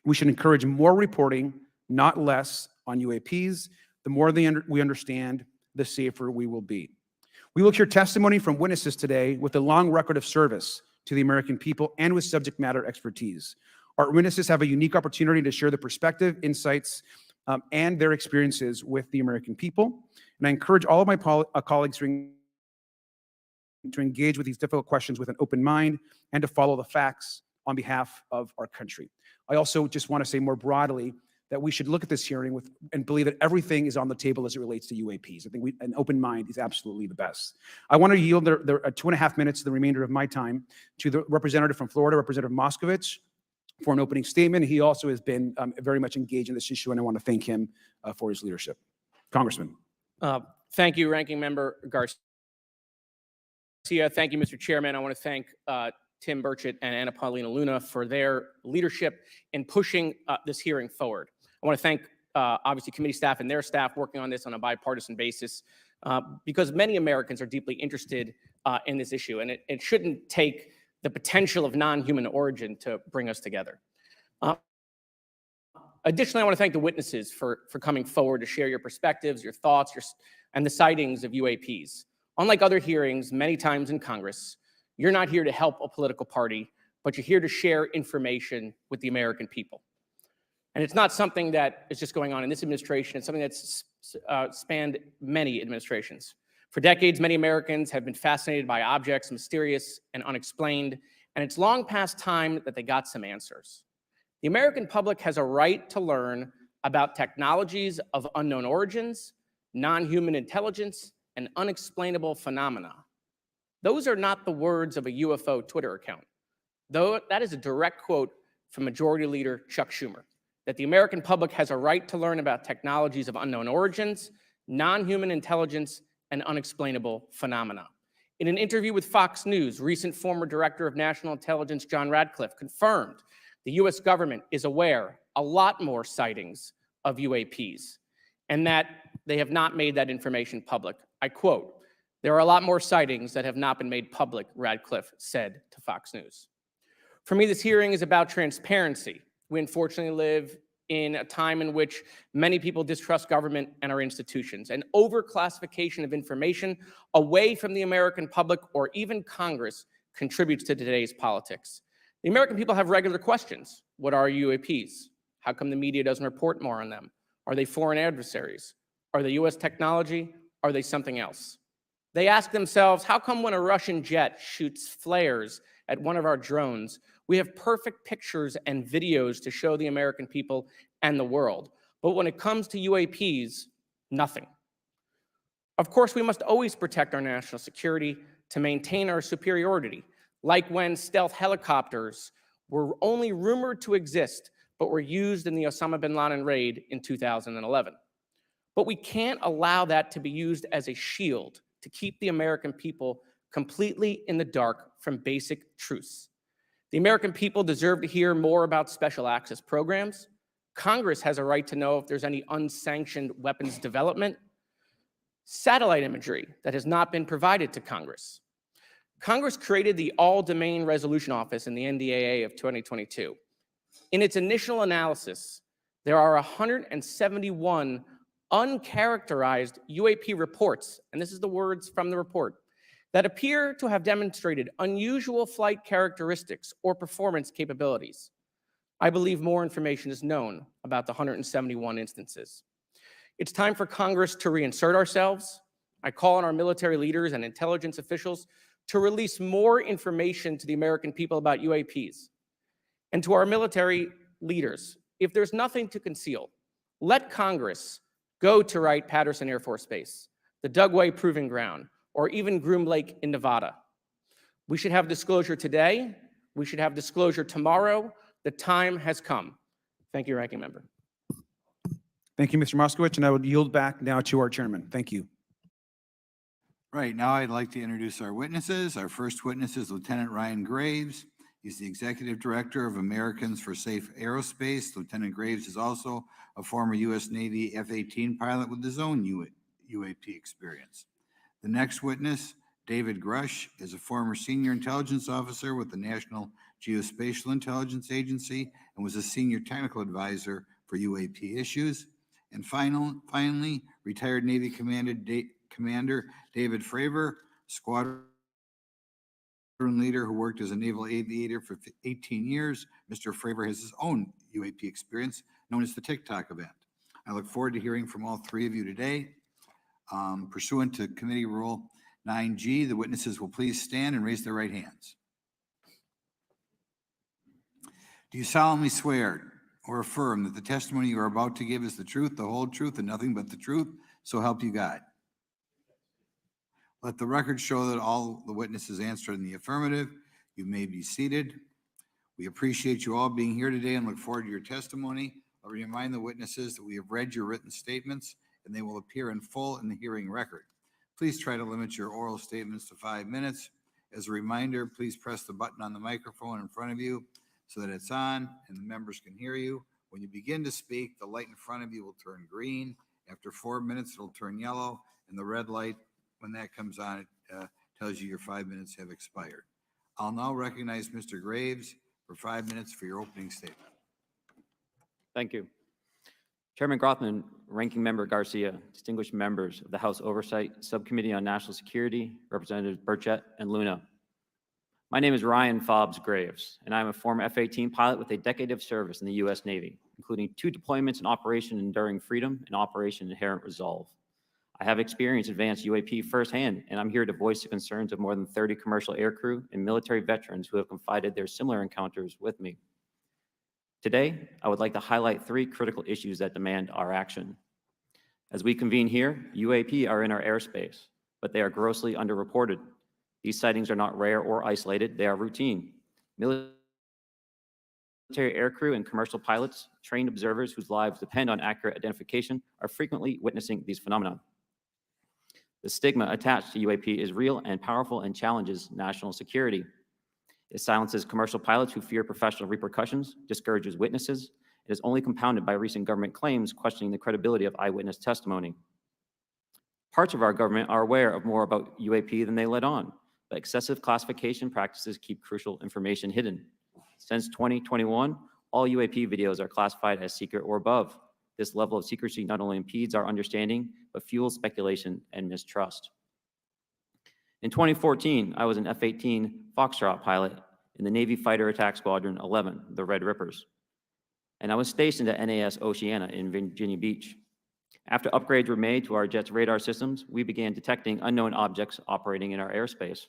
We should encourage more reporting, not less, on UAPs. The more we understand, the safer we will be. We will hear testimony from witnesses today with a long record of service to the American people and with subject matter expertise. Our witnesses have a unique opportunity to share the perspective, insights, and their experiences with the American people. And I encourage all of my colleagues to engage with these difficult questions with an open mind and to follow the facts on behalf of our country. I also just want to say more broadly that we should look at this hearing and believe that everything is on the table as it relates to UAPs. I think an open mind is absolutely the best. I want to yield 2.5 minutes, the remainder of my time, to the representative from Florida, Representative Moskowitz, for an opening statement. He also has been very much engaged in this issue, and I want to thank him for his leadership. Congressman.
Thank you, Ranking Member Garcia. Thank you, Mr. Chairman. I want to thank Tim Burchett and Anna Paulina Luna for their leadership in pushing this hearing forward. I want to thank, obviously, committee staff and their staff working on this on a bipartisan basis because many Americans are deeply interested in this issue, and it shouldn't take the potential of non-human origin to bring us together. Additionally, I want to thank the witnesses for coming forward to share your perspectives, your thoughts, and the sightings of UAPs. Unlike other hearings many times in Congress, you're not here to help a political party, but you're here to share information with the American people. And it's not something that is just going on in this administration. It's something that's spanned many administrations. For decades, many Americans have been fascinated by objects mysterious and unexplained, and it's long past time that they got some answers. The American public has a right to learn about technologies of unknown origins, non-human intelligence, and unexplainable phenomena. Those are not the words of a UFO Twitter account. Though that is a direct quote from Majority Leader Chuck Schumer, that the American public has a right to learn about technologies of unknown origins, non-human intelligence, and unexplainable phenomena. In an interview with Fox News, recent former Director of National Intelligence John Radcliffe confirmed the US government is aware a lot more sightings of UAPs and that they have not made that information public. I quote, "There are a lot more sightings that have not been made public," Radcliffe said to Fox News. For me, this hearing is about transparency. We unfortunately live in a time in which many people distrust government and our institutions, and overclassification of information away from the American public or even Congress contributes to today's politics. The American people have regular questions. What are UAPs? How come the media doesn't report more on them? Are they foreign adversaries? Are they US technology? Are they something else? They ask themselves, how come when a Russian jet shoots flares at one of our drones, we have perfect pictures and videos to show the American people and the world, but when it comes to UAPs, nothing? Of course, we must always protect our national security to maintain our superiority, like when stealth helicopters were only rumored to exist, but were used in the Osama bin Laden raid in 2011. But we can't allow that to be used as a shield to keep the American people completely in the dark from basic truths. The American people deserve to hear more about special access programs. Congress has a right to know if there's any unsanctioned weapons development, satellite imagery that has not been provided to Congress. Congress created the All-Domain Resolution Office in the NDAA of 2022. In its initial analysis, there are 171 uncharacterized UAP reports, and this is the words from the report, that appear to have demonstrated unusual flight characteristics or performance capabilities. I believe more information is known about the 171 instances. It's time for Congress to reinsert ourselves. I call on our military leaders and intelligence officials to release more information to the American people about UAPs. And to our military leaders, if there's nothing to conceal, let Congress go to Wright-Patterson Air Force Base, the Dugway Proving Ground, or even Groom Lake in Nevada. We should have disclosure today. We should have disclosure tomorrow. The time has come. Thank you, Ranking Member.
Thank you, Mr. Moskowitz, and I would yield back now to our chairman. Thank you.
Right, now I'd like to introduce our witnesses. Our first witness is Lieutenant Ryan Graves. He's the Executive Director of Americans for Safe Aerospace. Lieutenant Graves is also a former U.S. Navy F-18 pilot with his own UAP experience. The next witness, David Grush, is a former senior intelligence officer with the National Geospatial Intelligence Agency and was a senior technical advisor for UAP issues. And finally, retired Navy Commander David Fravor, squadron leader who worked as a naval aviator for 18 years. Mr. Fravor has his own UAP experience known as the Tic Tac event. I look forward to hearing from all three of you today. Pursuant to Committee Rule 9G, the witnesses will please stand and raise their right hands. Do you solemnly swear or affirm that the testimony you are about to give is the truth, the whole truth, and nothing but the truth, so help you God? Let the record show that all the witnesses answered in the affirmative. You may be seated. We appreciate you all being here today and look forward to your testimony. I'll remind the witnesses that we have read your written statements and they will appear in full in the hearing record. Please try to limit your oral statements to 5 minutes. As a reminder, please press the button on the microphone in front of you so that it's on and the members can hear you. When you begin to speak, the light in front of you will turn green. After 4 minutes, it'll turn yellow, and the red light, when that comes on, it tells you your 5 minutes have expired. I'll now recognize Mr. Graves for 5 minutes for your opening statement.
Thank you. Chairman Grothman, Ranking Member Garcia, distinguished members of the House Oversight Subcommittee on National Security, Representatives Burchett and Luna. My name is Ryan Fobbs Graves, and I'm a former F-18 pilot with a decade of service in the U.S. Navy, including 2 deployments in Operation Enduring Freedom and Operation Inherent Resolve. I have experienced advanced UAP firsthand, and I'm here to voice the concerns of more than 30 commercial aircrew and military veterans who have confided their similar encounters with me. Today, I would like to highlight 3 critical issues that demand our action. As we convene here, UAP are in our airspace, but they are grossly underreported. These sightings are not rare or isolated, they are routine. Military aircrew and commercial pilots, trained observers whose lives depend on accurate identification, are frequently witnessing these phenomena. The stigma attached to UAP is real and powerful and challenges national security. It silences commercial pilots who fear professional repercussions, discourages witnesses. It is only compounded by recent government claims questioning the credibility of eyewitness testimony. Parts of our government are aware of more about UAP than they let on, but excessive classification practices keep crucial information hidden. Since 2021, all UAP videos are classified as secret or above. This level of secrecy not only impedes our understanding, but fuels speculation and mistrust. In 2014, I was an F-18 Foxtrot pilot in the Navy Fighter Attack Squadron 11, the Red Rippers. And I was stationed at NAS Oceana in Virginia Beach. After upgrades were made to our jet's radar systems, we began detecting unknown objects operating in our airspace.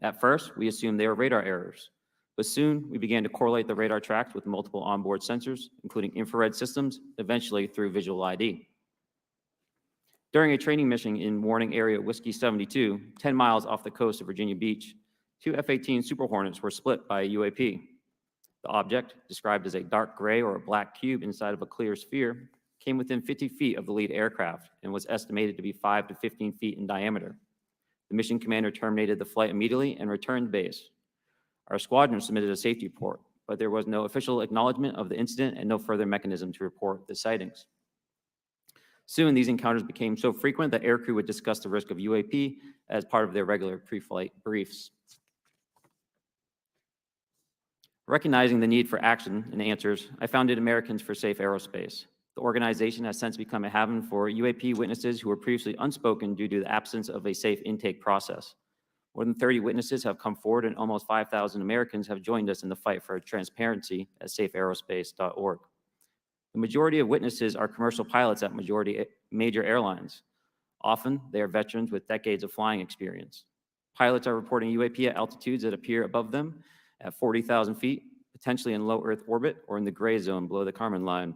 At first, we assumed they were radar errors, but soon we began to correlate the radar tracks with multiple onboard sensors, including infrared systems, eventually through visual ID. During a training mission in Warning Area Whiskey 72, 10 miles off the coast of Virginia Beach, 2 F-18 Super Hornets were split by a UAP. The object, described as a dark gray or a black cube inside of a clear sphere, came within 50 feet of the lead aircraft and was estimated to be 5 to 15 feet in diameter. The mission commander terminated the flight immediately and returned to base. Our squadron submitted a safety report, but there was no official acknowledgement of the incident and no further mechanism to report the sightings. Soon, these encounters became so frequent that aircrew would discuss the risk of UAP as part of their regular pre-flight briefs. Recognizing the need for action and answers, I founded Americans for Safe Aerospace. The organization has since become a haven for UAP witnesses who were previously unspoken due to the absence of a safe intake process. More than 30 witnesses have come forward, and almost 5,000 Americans have joined us in the fight for transparency at safeaerospace.org. The majority of witnesses are commercial pilots at major airlines. Often, they are veterans with decades of flying experience. Pilots are reporting UAP at altitudes that appear above them at 40,000 feet, potentially in low Earth orbit or in the gray zone below the Kármán line,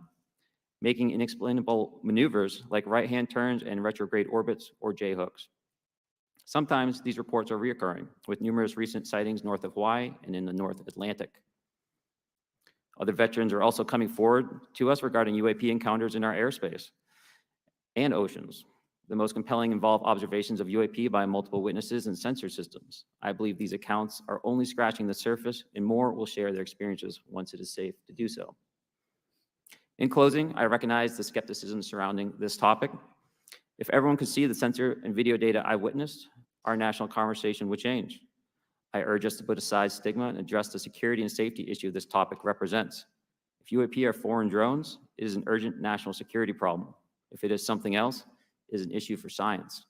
making inexplainable maneuvers like right-hand turns and retrograde orbits or J-hooks. Sometimes these reports are reoccurring, with numerous recent sightings north of Hawaii and in the North Atlantic. Other veterans are also coming forward to us regarding UAP encounters in our airspace and oceans. The most compelling involve observations of UAP by multiple witnesses and sensor systems. I believe these accounts are only scratching the surface, and more will share their experiences once it is safe to do so. In closing, I recognize the skepticism surrounding this topic. If everyone could see the sensor and video data I witnessed, our national conversation would change. I urge us to put aside stigma and address the security and safety issue this topic represents. If UAP are foreign drones, it is an urgent national security problem. If it is something else, it is an issue for science.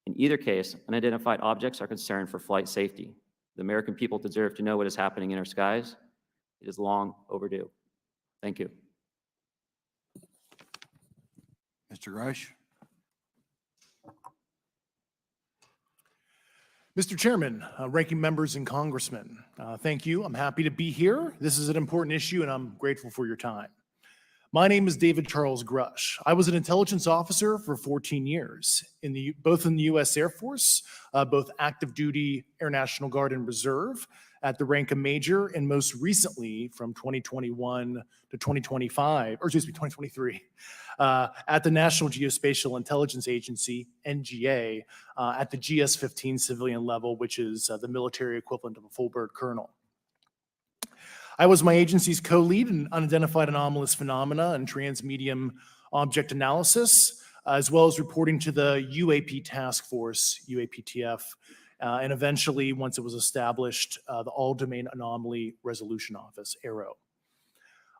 In either case, unidentified objects are concerned for flight safety. The American people deserve to know what is happening in our skies. It is long overdue. Thank you.
Mr. Grush?
Mr. Chairman, ranking members and congressmen, thank you. I'm happy to be here. This is an important issue, and I'm grateful for your time. My name is David Charles Grush. I was an intelligence officer for 14 years, both in the U.S. Air Force, both active duty, Air National Guard, and Reserve, at the rank of major, and most recently from 2021 to 2023, at the National Geospatial Intelligence Agency, NGA, at the GS-15 civilian level, which is the military equivalent of a full bird colonel. I was my agency's co-lead in unidentified anomalous phenomena and transmedium object analysis, as well as reporting to the UAP task force, UAPTF, and eventually, once it was established, the All-Domain Anomaly Resolution Office, AARO.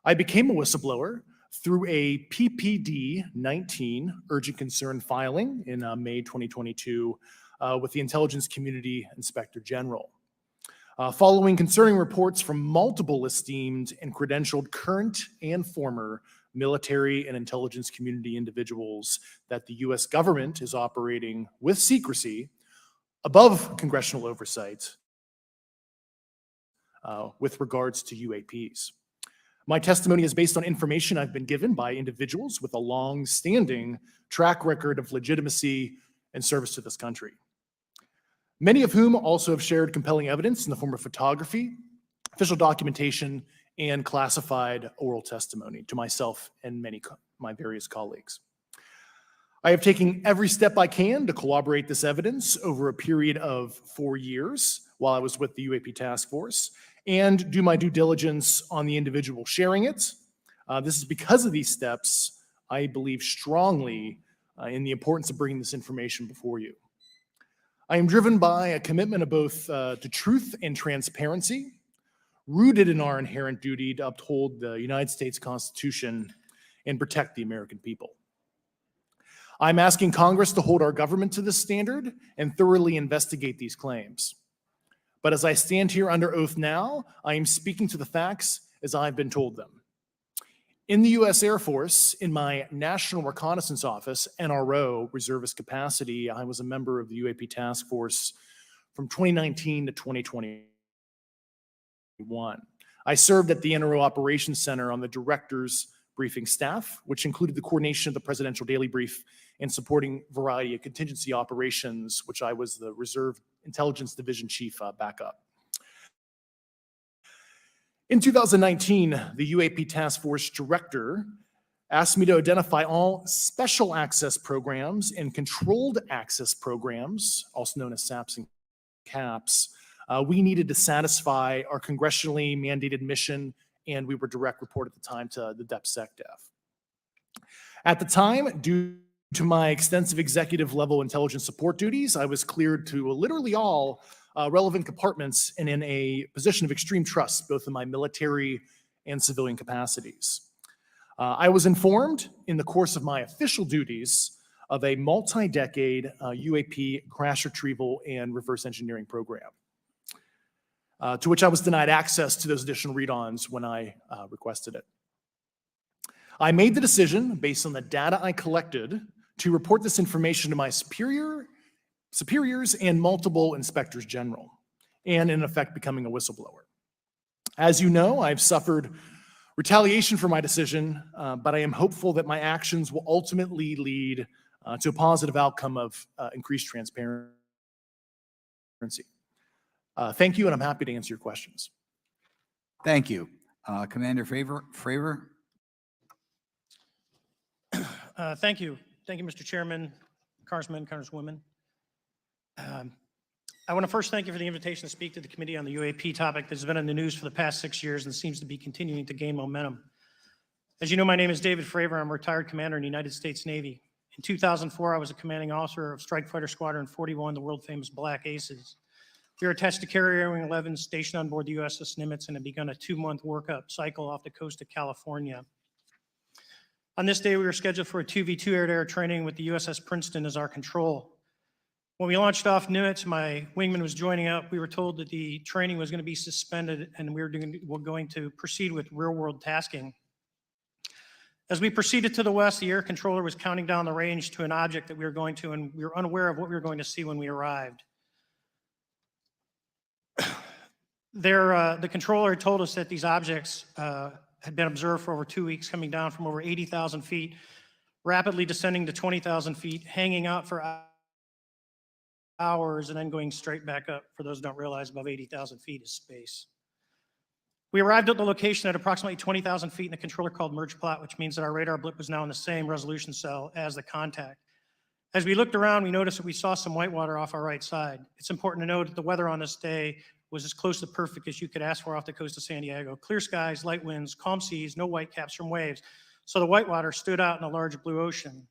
I became a whistleblower through a PPD-19 urgent concern filing in May 2022 with the Intelligence Community Inspector General. Following concerning reports from multiple esteemed and credentialed current and former military and intelligence community individuals that the U.S. government is operating with secrecy above congressional oversight with regards to UAPs. My testimony is based on information I've been given by individuals with a long-standing track record of legitimacy and service to this country, many of whom also have shared compelling evidence in the form of photography, official documentation, and classified oral testimony to myself and my various colleagues. I have taken every step I can to corroborate this evidence over a period of 4 years while I was with the UAP task force and do my due diligence on the individual sharing it. This is because of these steps, I believe strongly in the importance of bringing this information before you. I am driven by a commitment of both to truth and transparency, rooted in our inherent duty to uphold the United States Constitution and protect the American people. I'm asking Congress to hold our government to this standard and thoroughly investigate these claims. But as I stand here under oath now, I am speaking to the facts as I've been told them. In the U.S. Air Force, in my National Reconnaissance Office, NRO, reservist capacity, I was a member of the UAP task force from 2019 to 2021. I served at the NRO Operations Center on the director's briefing staff, which included the coordination of the Presidential Daily Brief and supporting variety of contingency operations, which I was the Reserve Intelligence Division Chief backup. In 2019, the UAP Task Force Director asked me to identify all special access programs and controlled access programs, also known as SAPs and CAPs, we needed to satisfy our congressionally mandated mission, and we were direct report at the time to the DepSecDef. At the time, due to my extensive executive level intelligence support duties, I was cleared to literally all relevant compartments and in a position of extreme trust, both in my military and civilian capacities. I was informed in the course of my official duties of a multi-decade UAP crash retrieval and reverse engineering program, to which I was denied access to those additional read-ons when I requested it. I made the decision, based on the data I collected, to report this information to my superiors and multiple inspectors general, and in effect becoming a whistleblower. As you know, I've suffered retaliation for my decision, but I am hopeful that my actions will ultimately lead to a positive outcome of increased transparency. Thank you, and I'm happy to answer your questions.
Thank you. Commander Fravor?
Thank you. Thank you, Mr. Chairman, Congressmen, Congresswomen. I want to first thank you for the invitation to speak to the committee on the UAP topic that's been in the news for the past 6 years and seems to be continuing to gain momentum. As you know, my name is David Fravor. I'm a retired commander in the United States Navy. In 2004, I was a commanding officer of Strike Fighter Squadron 41, the world-famous Black Aces. We were attached to Carrier Wing 11, stationed on board the USS Nimitz, and had begun a 2-month workup cycle off the coast of California. On this day, we were scheduled for a 2v2 air-to-air training with the USS Princeton as our control. When we launched off Nimitz, my wingman was joining up. We were told that the training was going to be suspended and we were going to proceed with real-world tasking. As we proceeded to the west, the air controller was counting down the range to an object that we were going to, and we were unaware of what we were going to see when we arrived. The controller had told us that these objects had been observed for over 2 weeks, coming down from over 80,000 feet, rapidly descending to 20,000 feet, hanging out for hours, and then going straight back up. For those who don't realize, above 80,000 feet is space. We arrived at the location at approximately 20,000 feet, and the controller called merge plot, which means that our radar blip was now in the same resolution cell as the contact. As we looked around, we noticed that we saw some whitewater off our right side. It's important to note that the weather on this day was as close to perfect as you could ask for off the coast of San Diego. Clear skies, light winds, calm seas, no whitecaps from waves. So the whitewater stood out in a large blue ocean.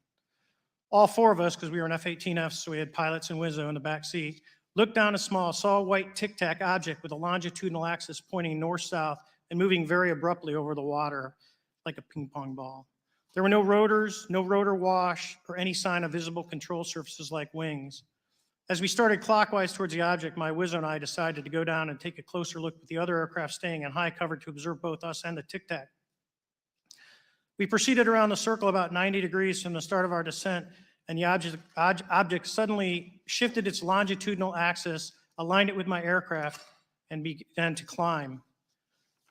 All 4 of us, because we were in F-18Fs, so we had pilots and Wizzo in the back seat, looked down a saw a white Tic Tac object with a longitudinal axis pointing north-south and moving very abruptly over the water like a ping pong ball. There were no rotors, no rotor wash, or any sign of visible control surfaces like wings. As we started clockwise towards the object, my Wizzo and I decided to go down and take a closer look with the other aircraft staying in high cover to observe both us and the Tic Tac. We proceeded around the circle about 90 degrees from the start of our descent, and the object suddenly shifted its longitudinal axis, aligned it with my aircraft, and began to climb.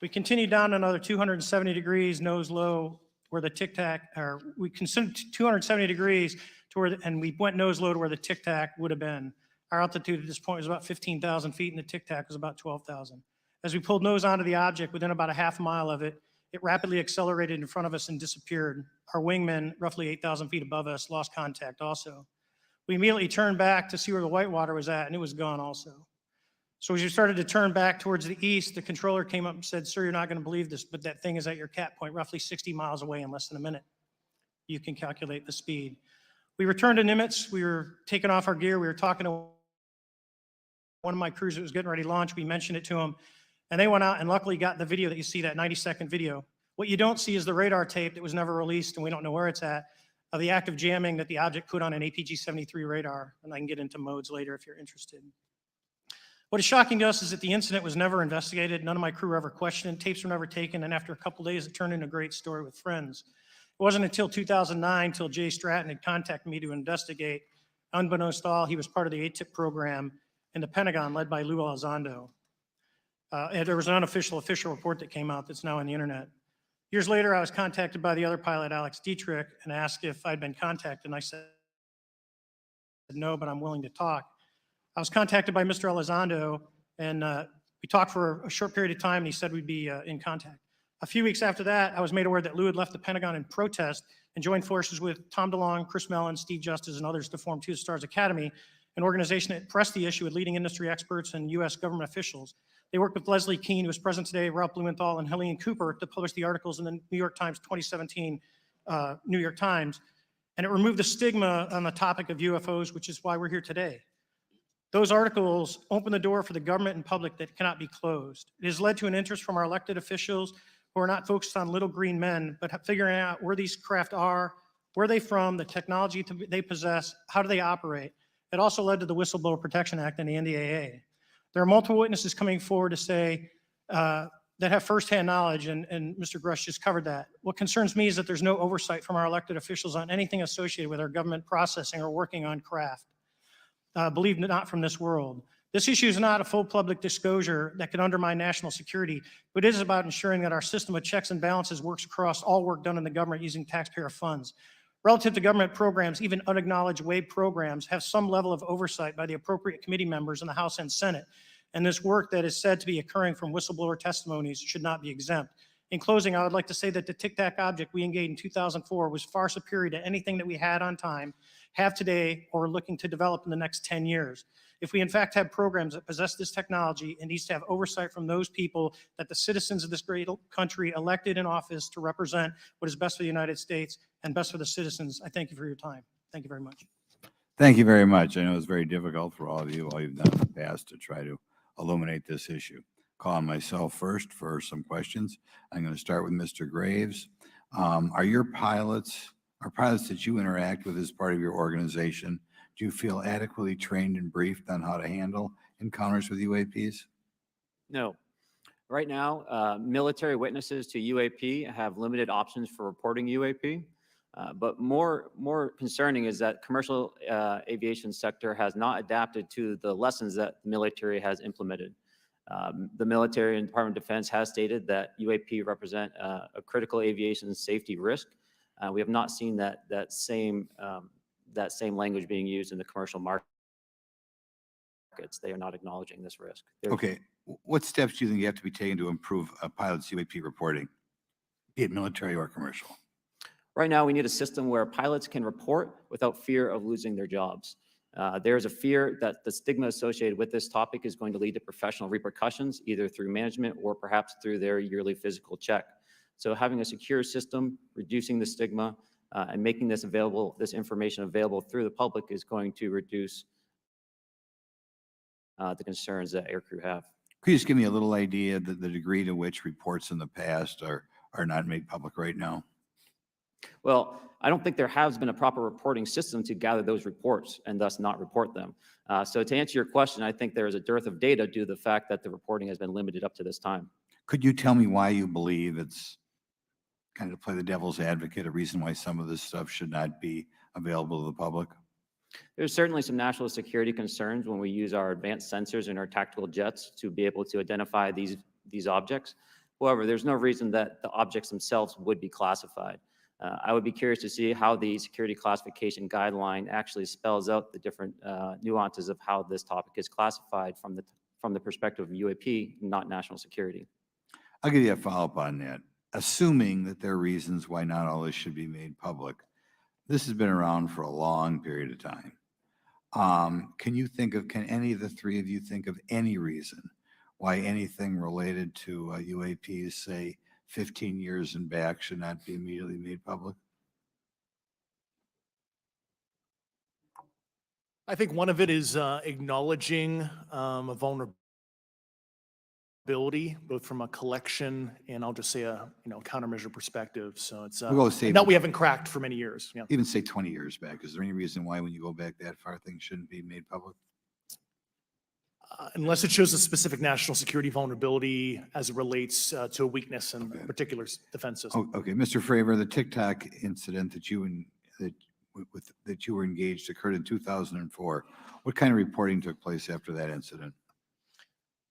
We continued down another 270 degrees, nose low, where the Tic Tac, or we considered 270 degrees to where, and we went nose low to where the Tic Tac would have been. Our altitude at this point was about 15,000 feet, and the Tic Tac was about 12,000. As we pulled nose onto the object, within about a half mile of it, it rapidly accelerated in front of us and disappeared. Our wingman, roughly 8,000 feet above us, lost contact also. We immediately turned back to see where the whitewater was at, and it was gone also. So as we started to turn back towards the east, the controller came up and said, "Sir, you're not going to believe this, but that thing is at your cap point, roughly 60 miles away in less than a minute. You can calculate the speed." We returned to Nimitz. We were taking off our gear. We were talking to one of my crews that was getting ready to launch. We mentioned it to him, and they went out and luckily got the video that you see, that 90-second video. What you don't see is the radar tape that was never released, and we don't know where it's at, of the active jamming that the object put on an APG-73 radar, and I can get into modes later if you're interested. What is shocking to us is that the incident was never investigated. None of my crew were ever questioned. Tapes were never taken, and after a couple days, it turned into a great story with friends. It wasn't until 2009 till Jay Stratton had contacted me to investigate. Unbeknownst to all, he was part of the ATIP program in the Pentagon led by Lou Elizondo. And there was an unofficial official report that came out that's now on the internet. Years later, I was contacted by the other pilot, Alex Dietrich, and asked if I'd been contacted, and I said no, but I'm willing to talk. I was contacted by Mr. Elizondo, and we talked for a short period of time, and he said we'd be in contact. A few weeks after that, I was made aware that Lou had left the Pentagon in protest and joined forces with Tom DeLonge, Chris Mellon, Steve Justice, and others to form Two Stars Academy, an organization that pressed the issue with leading industry experts and U.S. government officials. They worked with Leslie Keene, who is present today, Ralph Blumenthal, and Helene Cooper to publish the articles in the New York Times 2017 New York Times, and it removed the stigma on the topic of UFOs, which is why we're here today. Those articles open the door for the government and public that cannot be closed. It has led to an interest from our elected officials who are not focused on little green men, but figuring out where these craft are, where they from, the technology they possess, how do they operate. It also led to the Whistleblower Protection Act and the NDAA. There are multiple witnesses coming forward to say that have firsthand knowledge, and Mr. Grush just covered that. What concerns me is that there's no oversight from our elected officials on anything associated with our government processing or working on craft. Believe it, not from this world. This issue is not a full public disclosure that could undermine national security, but it is about ensuring that our system of checks and balances works across all work done in the government using taxpayer funds. Relative to government programs, even unacknowledged WAVE programs have some level of oversight by the appropriate committee members in the House and Senate. And this work that is said to be occurring from whistleblower testimonies should not be exempt. In closing, I would like to say that the Tic Tac object we engaged in 2004 was far superior to anything that we had on time, have today, or are looking to develop in the next 10 years. If we in fact have programs that possess this technology, it needs to have oversight from those people that the citizens of this great country elected in office to represent what is best for the United States and best for the citizens. I thank you for your time. Thank you very much.
Thank you very much. I know it's very difficult for all of you, all you've done in the past to try to illuminate this issue. Calling myself first for some questions. I'm going to start with Mr. Graves. Are pilots that you interact with as part of your organization, do you feel adequately trained and briefed on how to handle encounters with UAPs?
No. Right now, military witnesses to UAP have limited options for reporting UAP. But more concerning is that commercial aviation sector has not adapted to the lessons that the military has implemented. The military and Department of Defense has stated that UAP represent a critical aviation safety risk. We have not seen that same language being used in the commercial markets. They are not acknowledging this risk.
Okay, what steps do you think you have to be taken to improve a pilot's UAP reporting, be it military or commercial?
Right now, we need a system where pilots can report without fear of losing their jobs. There's a fear that the stigma associated with this topic is going to lead to professional repercussions, either through management or perhaps through their yearly physical check. So having a secure system, reducing the stigma, and making this information available through the public is going to reduce the concerns that aircrew have.
Could you just give me a little idea of the degree to which reports in the past are not made public right now?
Well, I don't think there has been a proper reporting system to gather those reports and thus not report them. So to answer your question, I think there is a dearth of data due to the fact that the reporting has been limited up to this time.
Could you tell me why you believe it's kind of to play the devil's advocate, a reason why some of this stuff should not be available to the public?
There's certainly some national security concerns when we use our advanced sensors in our tactical jets to be able to identify these objects. However, there's no reason that the objects themselves would be classified. I would be curious to see how the security classification guideline actually spells out the different nuances of how this topic is classified from the perspective of UAP, not national security.
I'll give you a follow-up on that. Assuming that there are reasons why not all this should be made public, this has been around for a long period of time. Can any of the three of you think of any reason why anything related to UAPs, say 15 years and back, should not be immediately made public?
I think one of it is acknowledging a vulnerability, both from a collection and I'll just say a countermeasure perspective. So it's that we haven't cracked for many years. Yeah.
Even say 20 years back. Is there any reason why when you go back that far things shouldn't be made public?
Unless it shows a specific national security vulnerability as it relates to a weakness in a particular defense system.
Okay, Mr. Fravor, the Tic Tac incident that you were engaged occurred in 2004. What kind of reporting took place after that incident?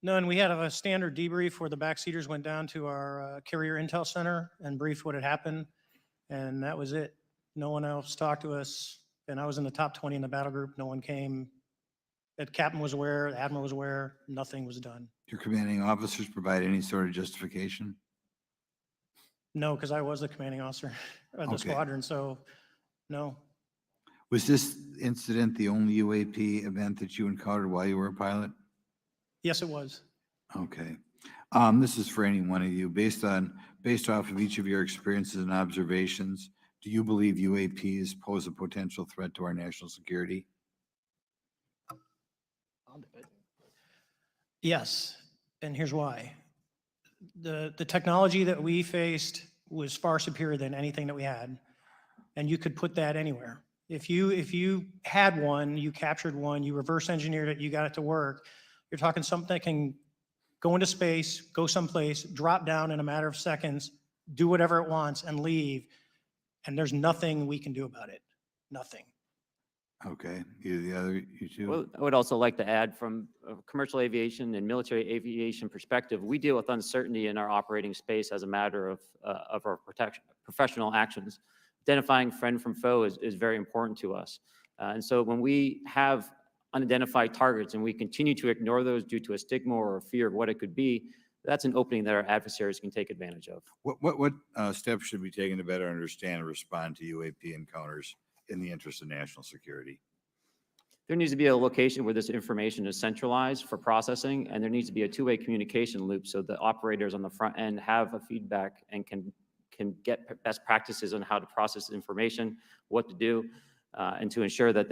None. We had a standard debrief where the backseaters went down to our carrier intel center and briefed what had happened, and that was it. No one else talked to us, and I was in the top 20 in the battle group. No one came. The captain was aware, the admiral was aware, nothing was done.
Your commanding officers provide any sort of justification?
No, because I was the commanding officer of the squadron, so no.
Was this incident the only UAP event that you encountered while you were a pilot?
Yes, it was.
Okay. This is for any one of you. Based off of each of your experiences and observations, do you believe UAPs pose a potential threat to our national security?
Yes, and here's why. the technology that we faced was far superior than anything that we had. And you could put that anywhere. If you had one, you captured one, you reverse engineered it, you got it to work, you're talking something that can go into space, go someplace, drop down in a matter of seconds, do whatever it wants and leave. And there's nothing we can do about it. Nothing.
Okay, you two?
Well, I would also like to add from a commercial aviation and military aviation perspective, we deal with uncertainty in our operating space as a matter of our professional actions. Identifying friend from foe is very important to us. And so when we have unidentified targets and we continue to ignore those due to a stigma or a fear of what it could be, that's an opening that our adversaries can take advantage of.
What steps should be taken to better understand and respond to UAP encounters in the interest of national security?
There needs to be a location where this information is centralized for processing, and there needs to be a two-way communication loop so the operators on the front end have a feedback and can get best practices on how to process information, what to do, and to ensure that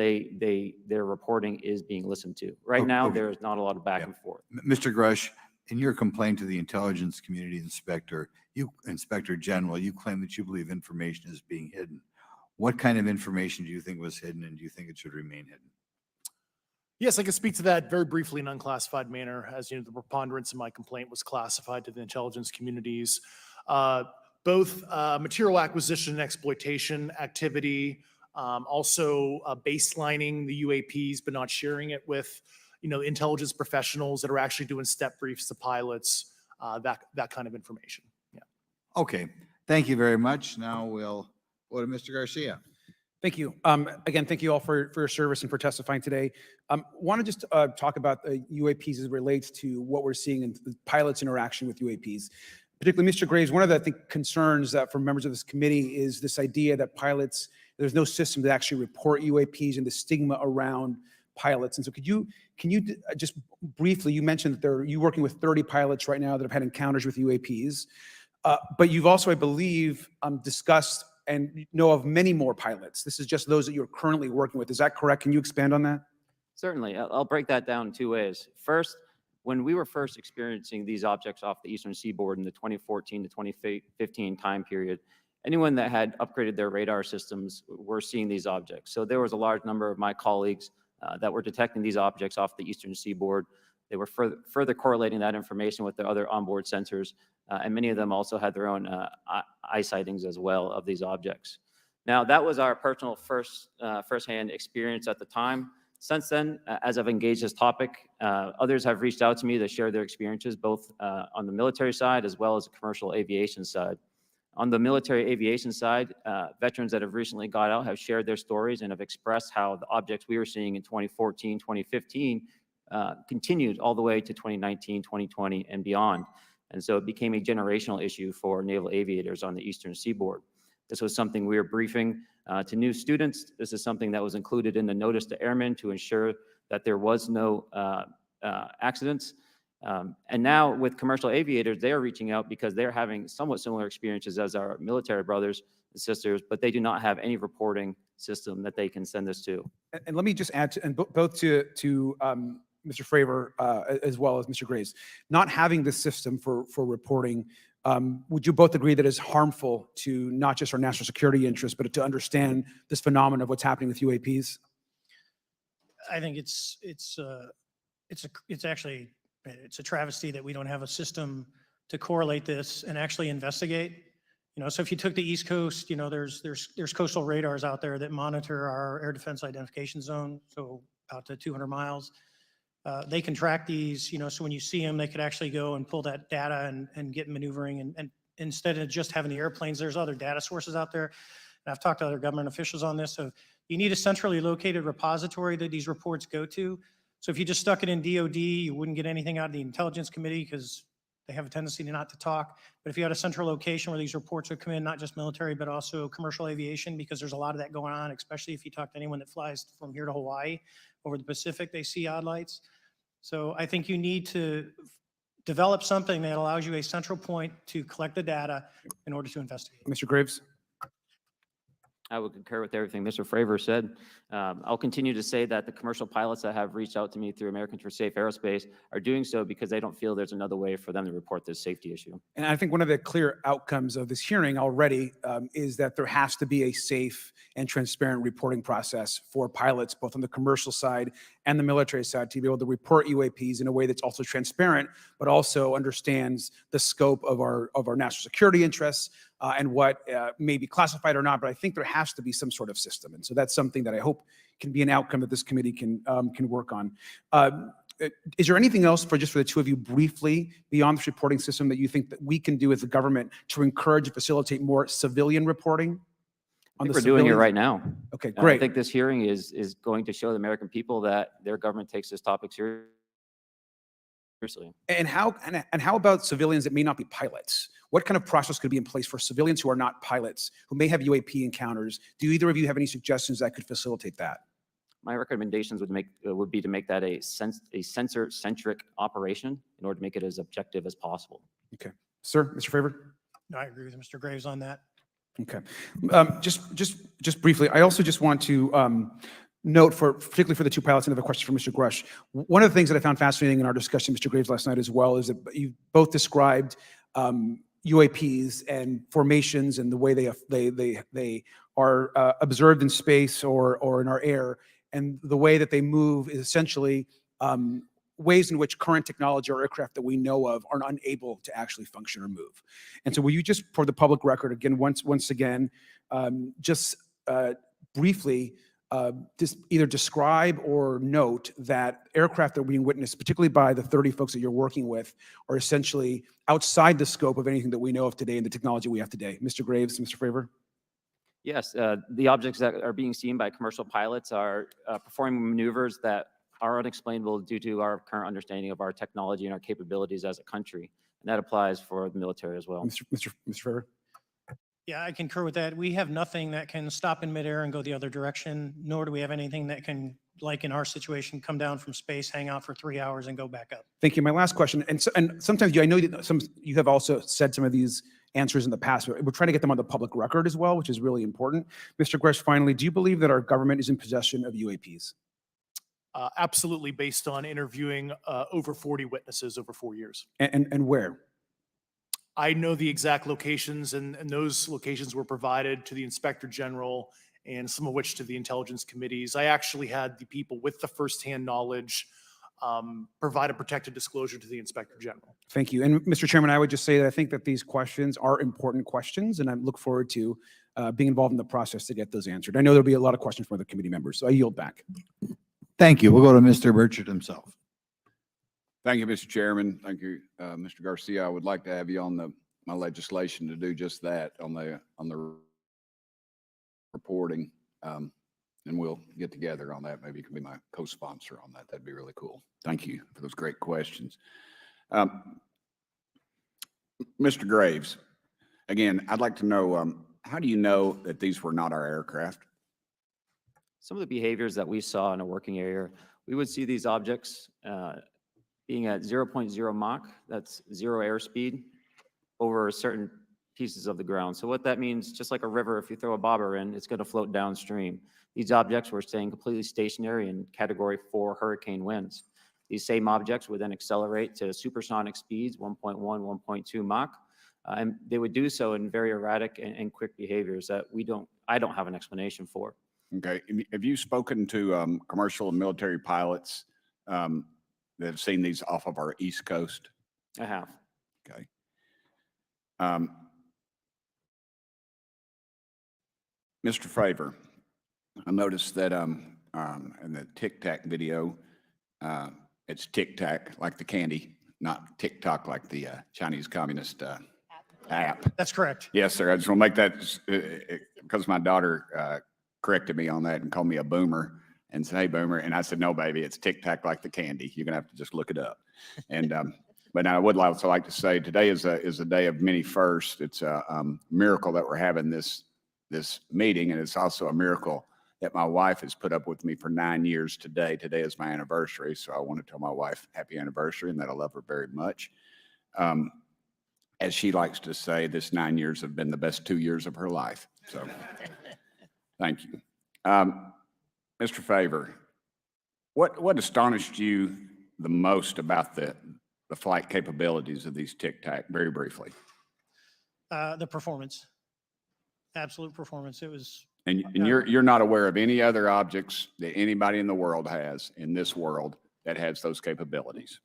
their reporting is being listened to. Right now, there is not a lot of back and forth.
Mr. Grush, in your complaint to the Intelligence Community Inspector General, you claim that you believe information is being hidden. What kind of information do you think was hidden, and do you think it should remain hidden?
Yes, I can speak to that very briefly in unclassified manner. As you know, the preponderance of my complaint was classified to the intelligence communities. Both material acquisition and exploitation activity, also baselining the UAPs, but not sharing it with, intelligence professionals that are actually doing step briefs to pilots, that kind of information. Yeah.
Okay, thank you very much. Now we'll go to Mr. Garcia.
Thank you. Again, thank you all for your service and for testifying today. Want to just talk about the UAPs as it relates to what we're seeing in the pilots' interaction with UAPs. Particularly, Mr. Graves, one of the, I think, concerns that for members of this committee is this idea that pilots, there's no system to actually report UAPs and the stigma around pilots. And so can you just briefly, you mentioned that you're working with 30 pilots right now that have had encounters with UAPs, but you've also, I believe, discussed and know of many more pilots. This is just those that you're currently working with. Is that correct? Can you expand on that?
Certainly. I'll break that down in two ways. First, when we were first experiencing these objects off the eastern seaboard in the 2014 to 2015 time period, anyone that had upgraded their radar systems were seeing these objects. So there was a large number of my colleagues that were detecting these objects off the eastern seaboard. They were further correlating that information with their other onboard sensors, and many of them also had their own eye sightings as well of these objects. Now, that was our personal firsthand experience at the time. Since then, as I've engaged this topic, others have reached out to me to share their experiences, both on the military side as well as the commercial aviation side. On the military aviation side, veterans that have recently got out have shared their stories and have expressed how the objects we were seeing in 2014, 2015 continued all the way to 2019, 2020, and beyond. And so it became a generational issue for naval aviators on the eastern seaboard. This was something we were briefing to new students. This is something that was included in the notice to airmen to ensure that there was no accidents. And now with commercial aviators, they are reaching out because they're having somewhat similar experiences as our military brothers and sisters, but they do not have any reporting system that they can send this to.
And let me just add to, and both to Mr. Fravor as well as Mr. Graves, not having this system for reporting, would you both agree that is harmful to not just our national security interests, but to understand this phenomenon of what's happening with UAPs?
I think it's a travesty that we don't have a system to correlate this and actually investigate. So if you took the East Coast, there's coastal radars out there that monitor our air defense identification zone, so out to 200 miles. They can track these, so when you see them, they could actually go and pull that data and get maneuvering. And instead of just having the airplanes, there's other data sources out there. And I've talked to other government officials on this. So you need a centrally located repository that these reports go to. So if you just stuck it in DOD, you wouldn't get anything out of the Intelligence Committee because they have a tendency not to talk. But if you had a central location where these reports would come in, not just military, but also commercial aviation, because there's a lot of that going on, especially if you talk to anyone that flies from here to Hawaii over the Pacific, they see odd lights. So I think you need to develop something that allows you a central point to collect the data in order to investigate.
Mr. Graves?
I would concur with everything Mr. Fravor said. I'll continue to say that the commercial pilots that have reached out to me through Americans for Safe Aerospace are doing so because they don't feel there's another way for them to report this safety issue.
And I think one of the clear outcomes of this hearing already is that there has to be a safe and transparent reporting process for pilots, both on the commercial side and the military side, to be able to report UAPs in a way that's also transparent, but also understands the scope of our national security interests and what may be classified or not. But I think there has to be some sort of system, and so that's something that I hope can be an outcome that this committee can work on. Is there anything else for the two of you briefly beyond this reporting system that you think that we can do as a government to encourage and facilitate more civilian reporting?
We're doing it right now.
Okay, great.
I think this hearing is going to show the American people that their government takes this topic seriously.
And how about civilians that may not be pilots? What kind of process could be in place for civilians who are not pilots, who may have UAP encounters? Do either of you have any suggestions that could facilitate that?
My recommendations would be to make that a sensor-centric operation in order to make it as objective as possible.
Okay, sir, Mr. Fravor?
No, I agree with Mr. Graves on that.
Okay, just briefly, I also just want to note, particularly for the two pilots, and I have a question for Mr. Grush. One of the things that I found fascinating in our discussion, Mr. Graves, last night as well, is that you both described UAPs and formations and the way they are observed in space or in our air, and the way that they move is essentially ways in which current technology or aircraft that we know of are unable to actually function or move. And so will you just, for the public record, again, once again, briefly, just either describe or note that aircraft that are being witnessed, particularly by the 30 folks that you're working with, are essentially outside the scope of anything that we know of today and the technology we have today. Mr. Graves, Mr. Fravor?
Yes, the objects that are being seen by commercial pilots are performing maneuvers that are unexplainable due to our current understanding of our technology and our capabilities as a country. And that applies for the military as well.
Mr. Fravor?
Yeah, I concur with that. We have nothing that can stop in midair and go the other direction, nor do we have anything that can, like in our situation, come down from space, hang out for 3 hours and go back up.
Thank you. My last question, and sometimes I know that you have also said some of these answers in the past, but we're trying to get them on the public record as well, which is really important. Mr. Grush, finally, do you believe that our government is in possession of UAPs?
Absolutely, based on interviewing over 40 witnesses over 4 years.
And where?
I know the exact locations, and those locations were provided to the Inspector General, and some of which to the intelligence committees. I actually had the people with the firsthand knowledge provide a protected disclosure to the Inspector General.
Thank you. And Mr. Chairman, I would just say that I think that these questions are important questions, and I look forward to being involved in the process to get those answered. I know there'll be a lot of questions from the committee members, so I yield back.
Thank you. We'll go to Mr. Burchett himself.
Thank you, Mr. Chairman. Thank you, Mr. Garcia. I would like to have you on my legislation to do just that on the reporting, and we'll get together on that. Maybe you can be my co-sponsor on that. That'd be really cool. Thank you for those great questions. Mr. Graves, again, I'd like to know, how do you know that these were not our aircraft?
Some of the behaviors that we saw in a working area, we would see these objects being at 0.0 Mach, that's 0 airspeed, over certain pieces of the ground. So what that means, just like a river, if you throw a bobber in, it's going to float downstream. These objects were staying completely stationary in Category 4 hurricane winds. These same objects would then accelerate to supersonic speeds, 1.1, 1.2 Mach, and they would do so in very erratic and quick behaviors that I don't have an explanation for.
Okay. Have you spoken to commercial and military pilots that have seen these off of our East Coast?
I have.
Okay. Mr. Fravor, I noticed that in the Tic Tac video, it's Tic Tac like the candy, not Tic Tac like the Chinese Communist app.
That's correct.
Yes, sir. I just want to make that because my daughter corrected me on that and called me a boomer and said, "Hey, boomer." And I said, "No, baby, it's Tic Tac like the candy. You're going to have to just look it up." And but I would also like to say today is a day of many firsts. It's a miracle that we're having this meeting, and it's also a miracle that my wife has put up with me for 9 years today. Today is my anniversary, so I want to tell my wife happy anniversary and that I love her very much. As she likes to say, this 9 years have been the best 2 years of her life. So Thank you. Mr. Fravor, what astonished you the most about the flight capabilities of these Tic Tac, very briefly?
The performance, absolute performance. It was,
And you're not aware of any other objects that anybody in the world has, in this world, that has those capabilities?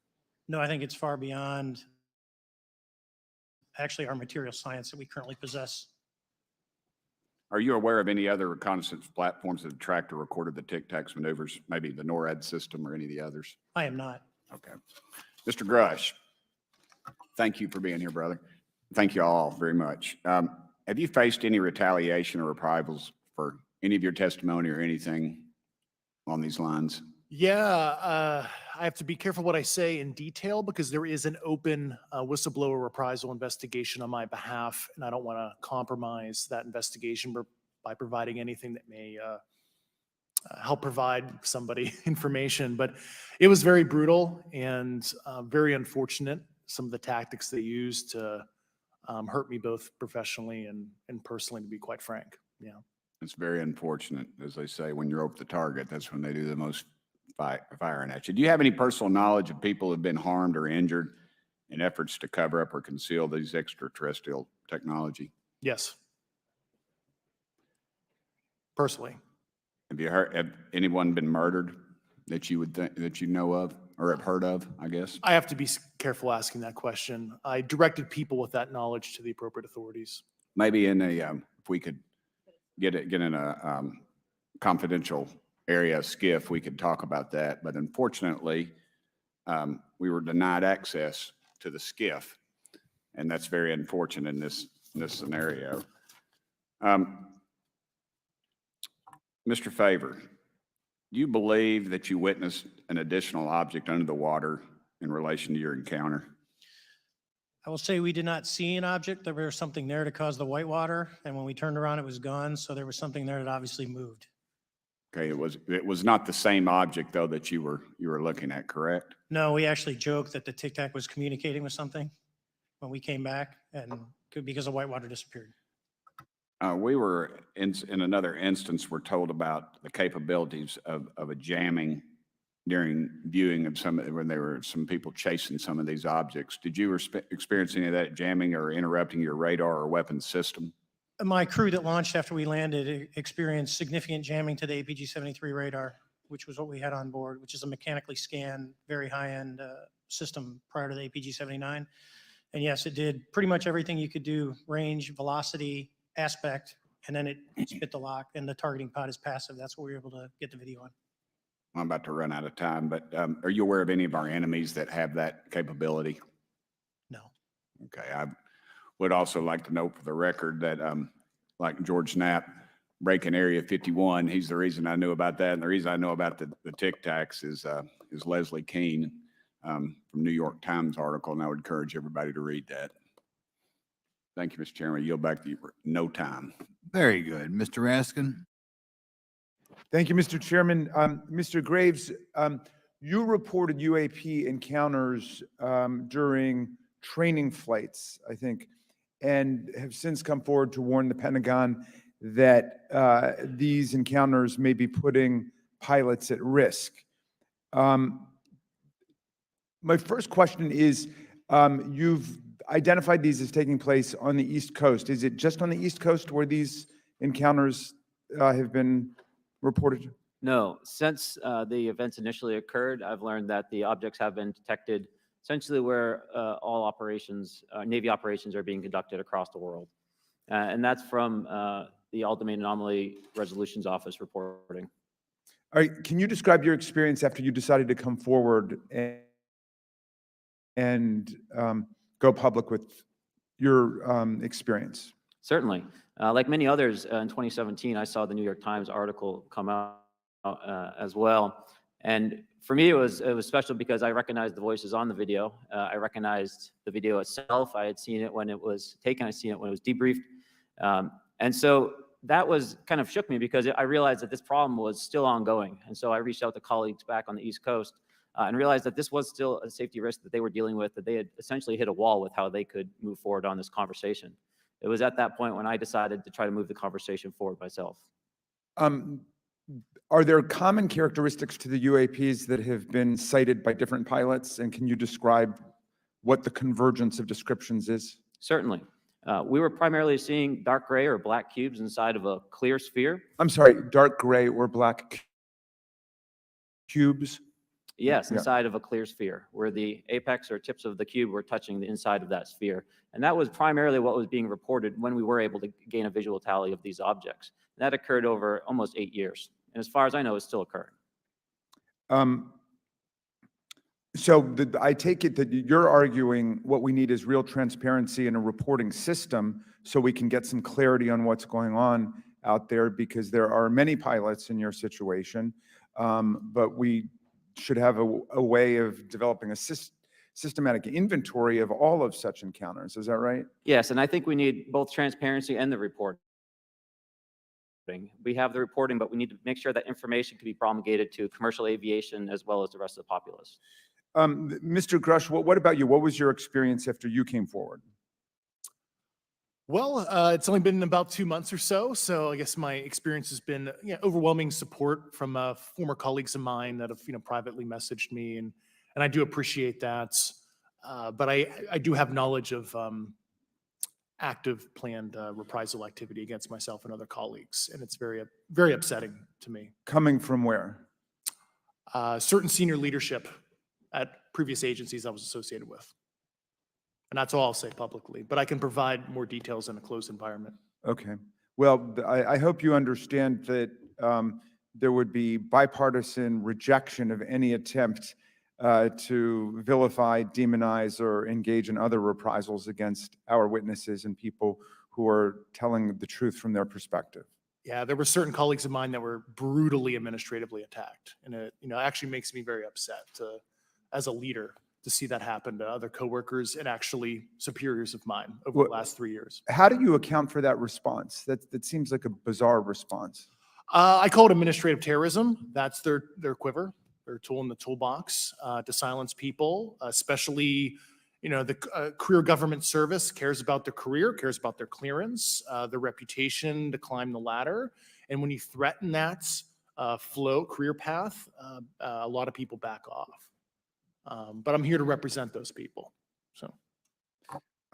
no, I think it's far beyond actually our material science that we currently possess.
Are you aware of any other reconnaissance platforms that have tracked or recorded the Tic Tac's maneuvers, maybe the NORAD system or any of the others?
I am not.
Okay. Mr. Grush, thank you for being here, brother. Thank you all very much. Have you faced any retaliation or reprisals for any of your testimony or anything on these lines?
Yeah, I have to be careful what I say in detail because there is an open whistleblower reprisal investigation on my behalf, and I don't want to compromise that investigation by providing anything that may help provide somebody information. But it was very brutal and very unfortunate, some of the tactics they used to hurt me both professionally and personally, to be quite frank. Yeah.
It's very unfortunate, as they say, when you're over the target, that's when they do the most firing at you. Do you have any personal knowledge of people who have been harmed or injured in efforts to cover up or conceal these extraterrestrial technology?
Yes. Personally.
Have anyone been murdered that you would think, that you know of or have heard of, I guess?
I have to be careful asking that question. I directed people with that knowledge to the appropriate authorities.
Maybe in a, if we could get in a confidential area, SCIF, we could talk about that. But unfortunately, we were denied access to the SCIF, and that's very unfortunate in this scenario. Mr. Fravor, do you believe that you witnessed an additional object under the water in relation to your encounter?
I will say we did not see an object. There was something there to cause the whitewater, and when we turned around, it was gone. So there was something there that obviously moved.
Okay, it was not the same object though that you were looking at, correct?
No, we actually joked that the Tic Tac was communicating with something when we came back, and because the whitewater disappeared.
We were in another instance, we're told about the capabilities of a jamming during viewing of when there were some people chasing some of these objects. Did you experience any of that jamming or interrupting your radar or weapons system?
My crew that launched after we landed experienced significant jamming to the APG-73 radar, which was what we had on board, which is a mechanically scanned, very high-end system prior to the APG-79. And yes, it did pretty much everything you could do: range, velocity, aspect, and then it spit the lock, and the targeting pod is passive. That's what we were able to get the video on.
I'm about to run out of time, but are you aware of any of our enemies that have that capability?
No.
Okay, I would also like to note for the record that like George Knapp breaking Area 51, he's the reason I knew about that. And the reason I know about the Tic Tacs is Leslie Keene from New York Times article, and I would encourage everybody to read that. Thank you, Mr. Chairman. I yield back to you for no time.
Very good. Mr. Raskin?
Thank you, Mr. Chairman. Mr. Graves, you reported UAP encounters during training flights, I think, and have since come forward to warn the Pentagon that these encounters may be putting pilots at risk. My first question is, you've identified these as taking place on the East Coast. Is it just on the East Coast where these encounters have been reported?
No, since the events initially occurred, I've learned that the objects have been detected essentially where all operations, Navy operations are being conducted across the world. And that's from the All-Domain Anomaly Resolutions Office reporting.
All right, can you describe your experience after you decided to come forward and go public with your experience?
Certainly. Like many others, in 2017, I saw the New York Times article come out as well. And for me, it was special because I recognized the voices on the video. I recognized the video itself. I had seen it when it was taken. I seen it when it was debriefed. And so that was kind of shook me because I realized that this problem was still ongoing. And so I reached out to colleagues back on the East Coast and realized that this was still a safety risk that they were dealing with, that they had essentially hit a wall with how they could move forward on this conversation. It was at that point when I decided to try to move the conversation forward myself.
Are there common characteristics to the UAPs that have been cited by different pilots? And can you describe what the convergence of descriptions is?
Certainly. We were primarily seeing dark gray or black cubes inside of a clear sphere.
I'm sorry, dark gray or black cubes?
Yes,
Yeah.
inside of a clear sphere, where the apex or tips of the cube were touching the inside of that sphere. And that was primarily what was being reported when we were able to gain a visual tally of these objects. And that occurred over almost 8 years. And as far as I know, it's still occurring.
I take it that you're arguing what we need is real transparency in a reporting system so we can get some clarity on what's going on out there, because there are many pilots in your situation, but we should have a way of developing a systematic inventory of all of such encounters. Is that right?
Yes, and I think we need both transparency and the reporting. We have the reporting, but we need to make sure that information can be promulgated to commercial aviation as well as the rest of the populace.
Mr. Grush, what about you? What was your experience after you came forward?
Well, it's only been about 2 months or so. So I guess my experience has been overwhelming support from former colleagues of mine that have privately messaged me, and I do appreciate that. But I do have knowledge of active planned reprisal activity against myself and other colleagues, and it's very, very upsetting to me.
Coming from where?
Certain senior leadership at previous agencies I was associated with. And that's all I'll say publicly, but I can provide more details in a closed environment.
Okay. Well, I hope you understand that there would be bipartisan rejection of any attempt to vilify, demonize, or engage in other reprisals against our witnesses and people who are telling the truth from their perspective.
Yeah, there were certain colleagues of mine that were brutally administratively attacked, and it actually makes me very upset as a leader to see that happen to other coworkers and actually superiors of mine over the last 3 years.
How do you account for that response? That seems like a bizarre response.
I call it administrative terrorism. That's their quiver, their tool in the toolbox to silence people, especially the career government service cares about their career, cares about their clearance, their reputation to climb the ladder. And when you threaten that career path, a lot of people back off. But I'm here to represent those people. So,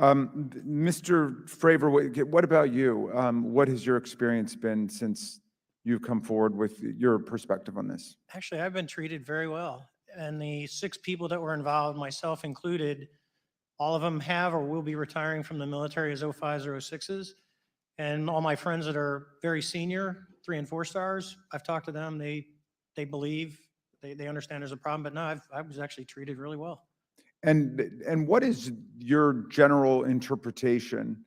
Mr. Fravor, what about you? What has your experience been since you've come forward with your perspective on this?
Actually, I've been treated very well. And the 6 people that were involved, myself included, all of them have or will be retiring from the military as 05s or 06s. And all my friends that are very senior, 3 and 4 stars, I've talked to them. They believe, they understand there's a problem, but no, I was actually treated really well.
And what is your general interpretation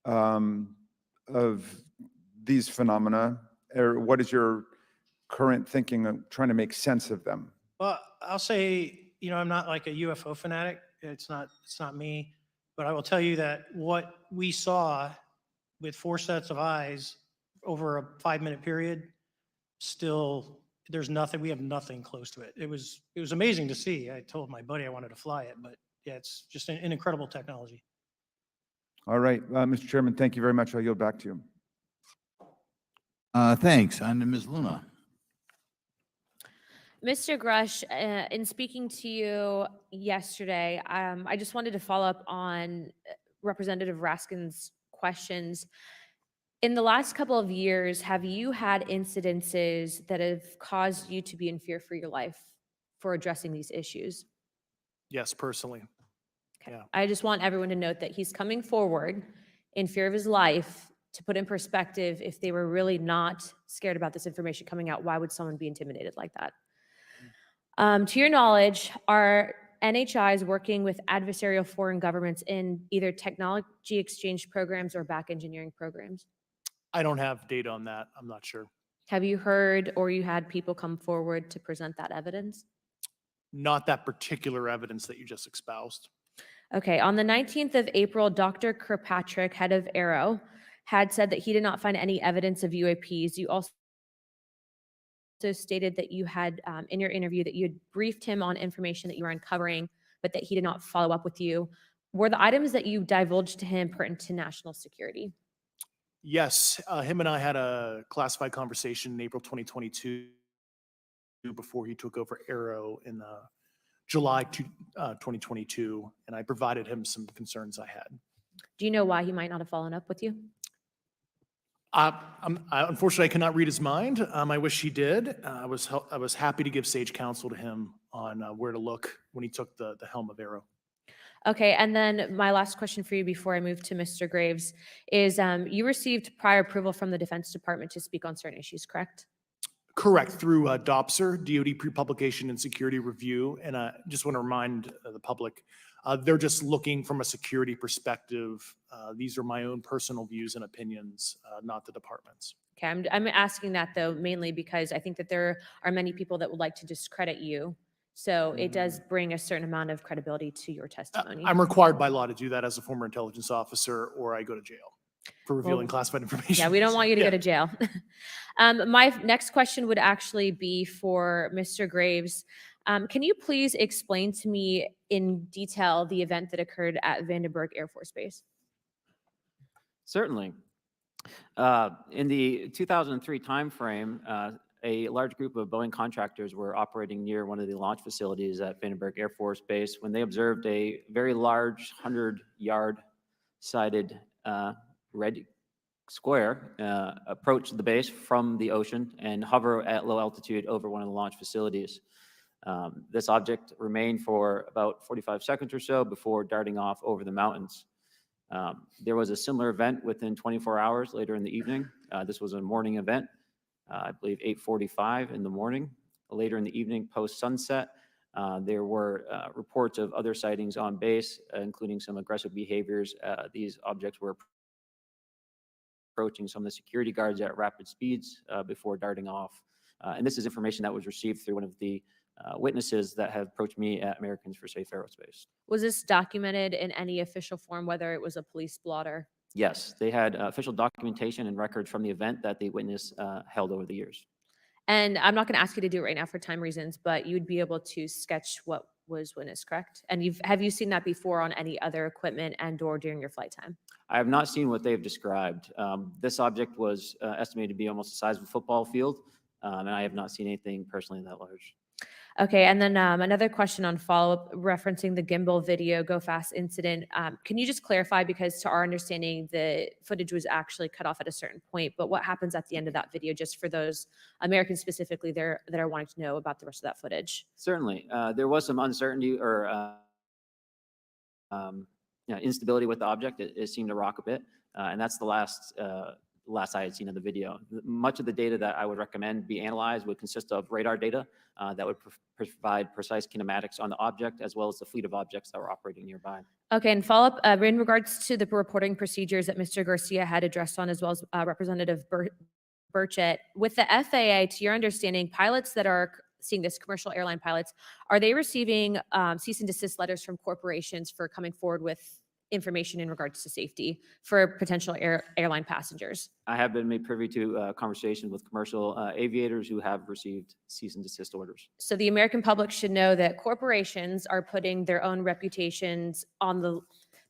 of these phenomena, or what is your current thinking of trying to make sense of them?
Well, I'll say, I'm not like a UFO fanatic. It's not me, but I will tell you that what we saw with 4 sets of eyes over a 5-minute period, still, we have nothing close to it. It was amazing to see. I told my buddy I wanted to fly it, but yeah, it's just an incredible technology.
All right, Mr. Chairman, thank you very much. I'll yield back to you.
Thanks. On to Ms. Luna.
Mr. Grush, in speaking to you yesterday, I just wanted to follow up on Representative Raskin's questions. In the last couple of years, have you had incidences that have caused you to be in fear for your life for addressing these issues?
Yes, personally.
Okay.
Yeah.
I just want everyone to note that he's coming forward in fear of his life. To put in perspective, if they were really not scared about this information coming out, why would someone be intimidated like that? To your knowledge, are NHIs working with adversarial foreign governments in either technology exchange programs or back engineering programs?
I don't have data on that. I'm not sure.
Have you heard or you had people come forward to present that evidence?
Not that particular evidence that you just espoused.
Okay, on the 19th of April, Dr. Kirkpatrick, head of AARO, had said that he did not find any evidence of UAPs. You also stated that you had, in your interview, that you had briefed him on information that you were uncovering, but that he did not follow up with you. Were the items that you divulged to him pertinent to national security?
Yes, him and I had a classified conversation in April 2022 before he took over AARO in July 2022, and I provided him some concerns I had.
Do you know why he might not have followed up with you?
Unfortunately, I cannot read his mind. I wish he did. I was happy to give sage counsel to him on where to look when he took the helm of AARO.
Okay, and then my last question for you before I move to Mr. Graves is you received prior approval from the Defense Department to speak on certain issues, correct?
Correct, through DOPSR, DoD Pre-Publication and Security Review. And I just want to remind the public, they're just looking from a security perspective. These are my own personal views and opinions, not the department's.
Okay, I'm asking that though mainly because I think that there are many people that would like to discredit you. So it does bring a certain amount of credibility to your testimony.
I'm required by law to do that as a former intelligence officer, or I go to jail for revealing classified information.
Yeah, we don't want you to go to jail. My next question would actually be for Mr. Graves. Can you please explain to me in detail the event that occurred at Vandenberg Air Force Base?
Certainly. In the 2003 timeframe, a large group of Boeing contractors were operating near one of the launch facilities at Vandenberg Air Force Base when they observed a very large 100-yard sided red square approach the base from the ocean and hover at low altitude over one of the launch facilities. This object remained for about 45 seconds or so before darting off over the mountains. There was a similar event within 24 hours later in the evening. This was a morning event, I believe 8:45 in the morning. Later in the evening, post-sunset, there were reports of other sightings on base, including some aggressive behaviors. These objects were approaching some of the security guards at rapid speeds before darting off. And this is information that was received through one of the witnesses that have approached me at Americans for Safe Aerospace.
Was this documented in any official form, whether it was a police blotter?
Yes, they had official documentation and records from the event that the witness held over the years.
And I'm not going to ask you to do it right now for time reasons, but you'd be able to sketch what was witnessed, correct? And have you seen that before on any other equipment and/or during your flight time?
I have not seen what they've described. This object was estimated to be almost the size of a football field, and I have not seen anything personally that large.
Okay, and then another question on follow-up referencing the gimbal video go fast incident. Can you just clarify, because to our understanding, the footage was actually cut off at a certain point, but what happens at the end of that video, just for those Americans specifically there that are wanting to know about the rest of that footage?
Certainly. There was some uncertainty or instability with the object. It seemed to rock a bit, and that's the last I had seen of the video. Much of the data that I would recommend be analyzed would consist of radar data that would provide precise kinematics on the object, as well as the fleet of objects that were operating nearby.
Okay, and follow-up in regards to the reporting procedures that Mr. Garcia had addressed on, as well as Representative Burchett, with the FAA, to your understanding, pilots that are seeing this, commercial airline pilots, are they receiving cease and desist letters from corporations for coming forward with information in regards to safety for potential airline passengers?
I have been made privy to conversations with commercial aviators who have received cease and desist orders.
So the American public should know that corporations are putting their own reputations on the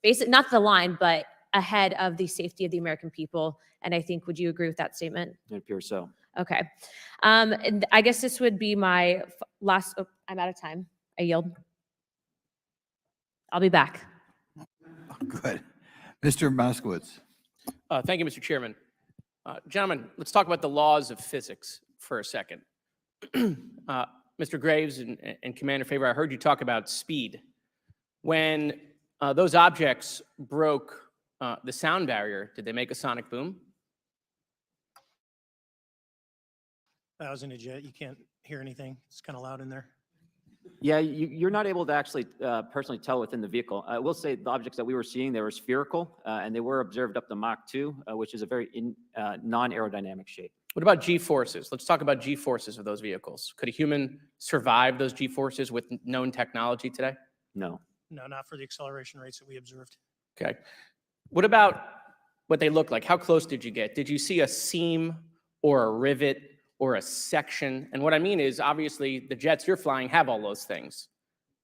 basic, not the line, but ahead of the safety of the American people. And I think, would you agree with that statement?
It appears so.
Okay. And I guess this would be my last, I'm out of time. I yield. I'll be back.
Good. Mr. Moskowitz.
Thank you, Mr. Chairman. Gentlemen, let's talk about the laws of physics for a second. Mr. Graves and Commander Fravor, I heard you talk about speed. When those objects broke the sound barrier, did they make a sonic boom?
I was in a jet. You can't hear anything. It's kind of loud in there.
Yeah, you're not able to actually personally tell within the vehicle. I will say the objects that we were seeing, they were spherical, and they were observed up to Mach 2, which is a very non-aerodynamic shape.
What about G-forces? Let's talk about G-forces of those vehicles. Could a human survive those G-forces with known technology today?
No.
No, not for the acceleration rates that we observed.
Okay. What about what they look like? How close did you get? Did you see a seam or a rivet or a section? And what I mean is, obviously, the jets you're flying have all those things.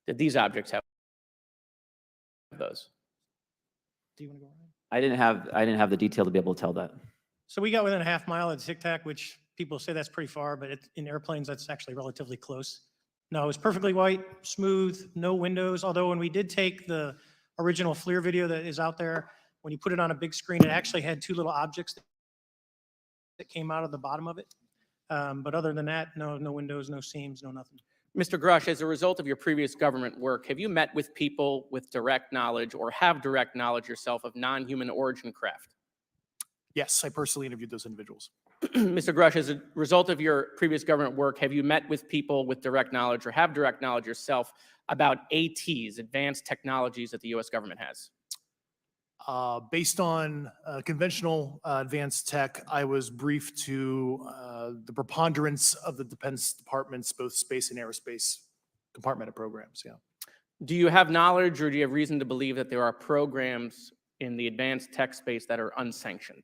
Did these objects have those?
Do you want to go ahead?
I didn't have the detail to be able to tell that.
So we got within a half mile of Tic Tac, which people say that's pretty far, but in airplanes, that's actually relatively close. No, it was perfectly white, smooth, no windows. Although when we did take the original FLIR video that is out there, when you put it on a big screen, it actually had two little objects that came out of the bottom of it. But other than that, no windows, no seams, no nothing.
Mr. Grush, as a result of your previous government work, have you met with people with direct knowledge or have direct knowledge yourself of non-human origin craft?
Yes, I personally interviewed those individuals.
Mr. Grush, as a result of your previous government work, have you met with people with direct knowledge or have direct knowledge yourself about ATs, advanced technologies that the U.S. government has?
Based on conventional advanced tech, I was briefed to the preponderance of the Defense Department's both space and aerospace compartmented programs, yeah.
Do you have knowledge or do you have reason to believe that there are programs in the advanced tech space that are unsanctioned?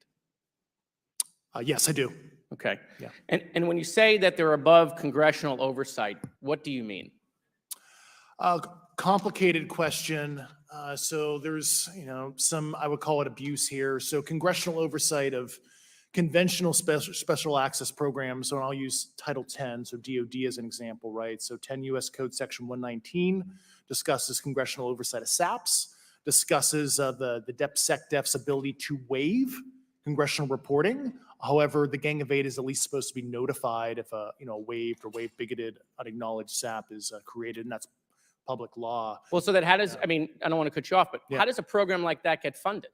Yes, I do.
Okay.
Yeah.
And when you say that they're above congressional oversight, what do you mean?
Complicated question. So there's, some, I would call it abuse here. So congressional oversight of conventional special access programs. So I'll use Title 10, so DOD as an example, right? So 10 U.S. Code Section 119 discusses congressional oversight of SAPs, discusses the DepSecDef's ability to waive congressional reporting. However, the Gang of Eight is at least supposed to be notified if a waived or waive bigoted unacknowledged SAP is created, and that's public law.
Well, so that how does, I mean, I don't want to cut you off, but how does a program like that get funded?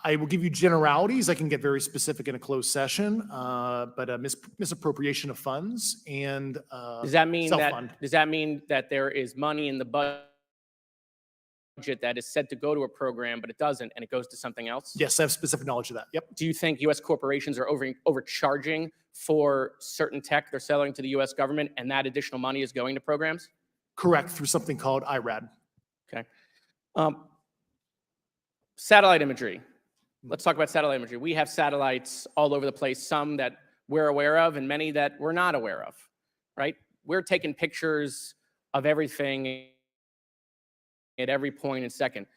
I will give you generalities. I can get very specific in a closed session, but misappropriation of funds and
Does that mean
self-fund.
that there is money in the budget that is said to go to a program, but it doesn't, and it goes to something else?
Yes, I have specific knowledge of that. Yep.
Do you think U.S. corporations are overcharging for certain tech they're selling to the U.S. government, and that additional money is going to programs?
Correct, through something called IRAD.
Okay. Satellite imagery. Let's talk about satellite imagery. We have satellites all over the place, some that we're aware of and many that we're not aware of, right? We're taking pictures of everything at every point and second.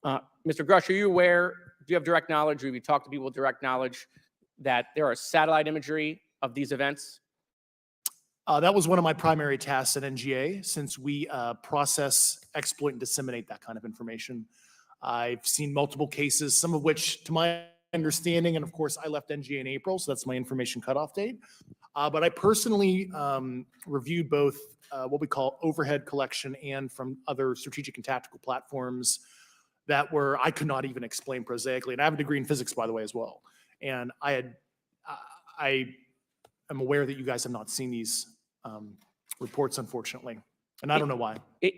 Mr. Grush, are you aware, do you have direct knowledge, or have you talked to people with direct knowledge that there are satellite imagery of these events?
That was one of my primary tasks at NGA, since we process, exploit, and disseminate that kind of information. I've seen multiple cases, some of which, to my understanding, and of course, I left NGA in April, so that's my information cutoff date. But I personally reviewed both what we call overhead collection and from other strategic and tactical platforms that I could not even explain prosaically. And I have a degree in physics, by the way, as well. And I am aware that you guys have not seen these reports, unfortunately. And I don't know why.
Do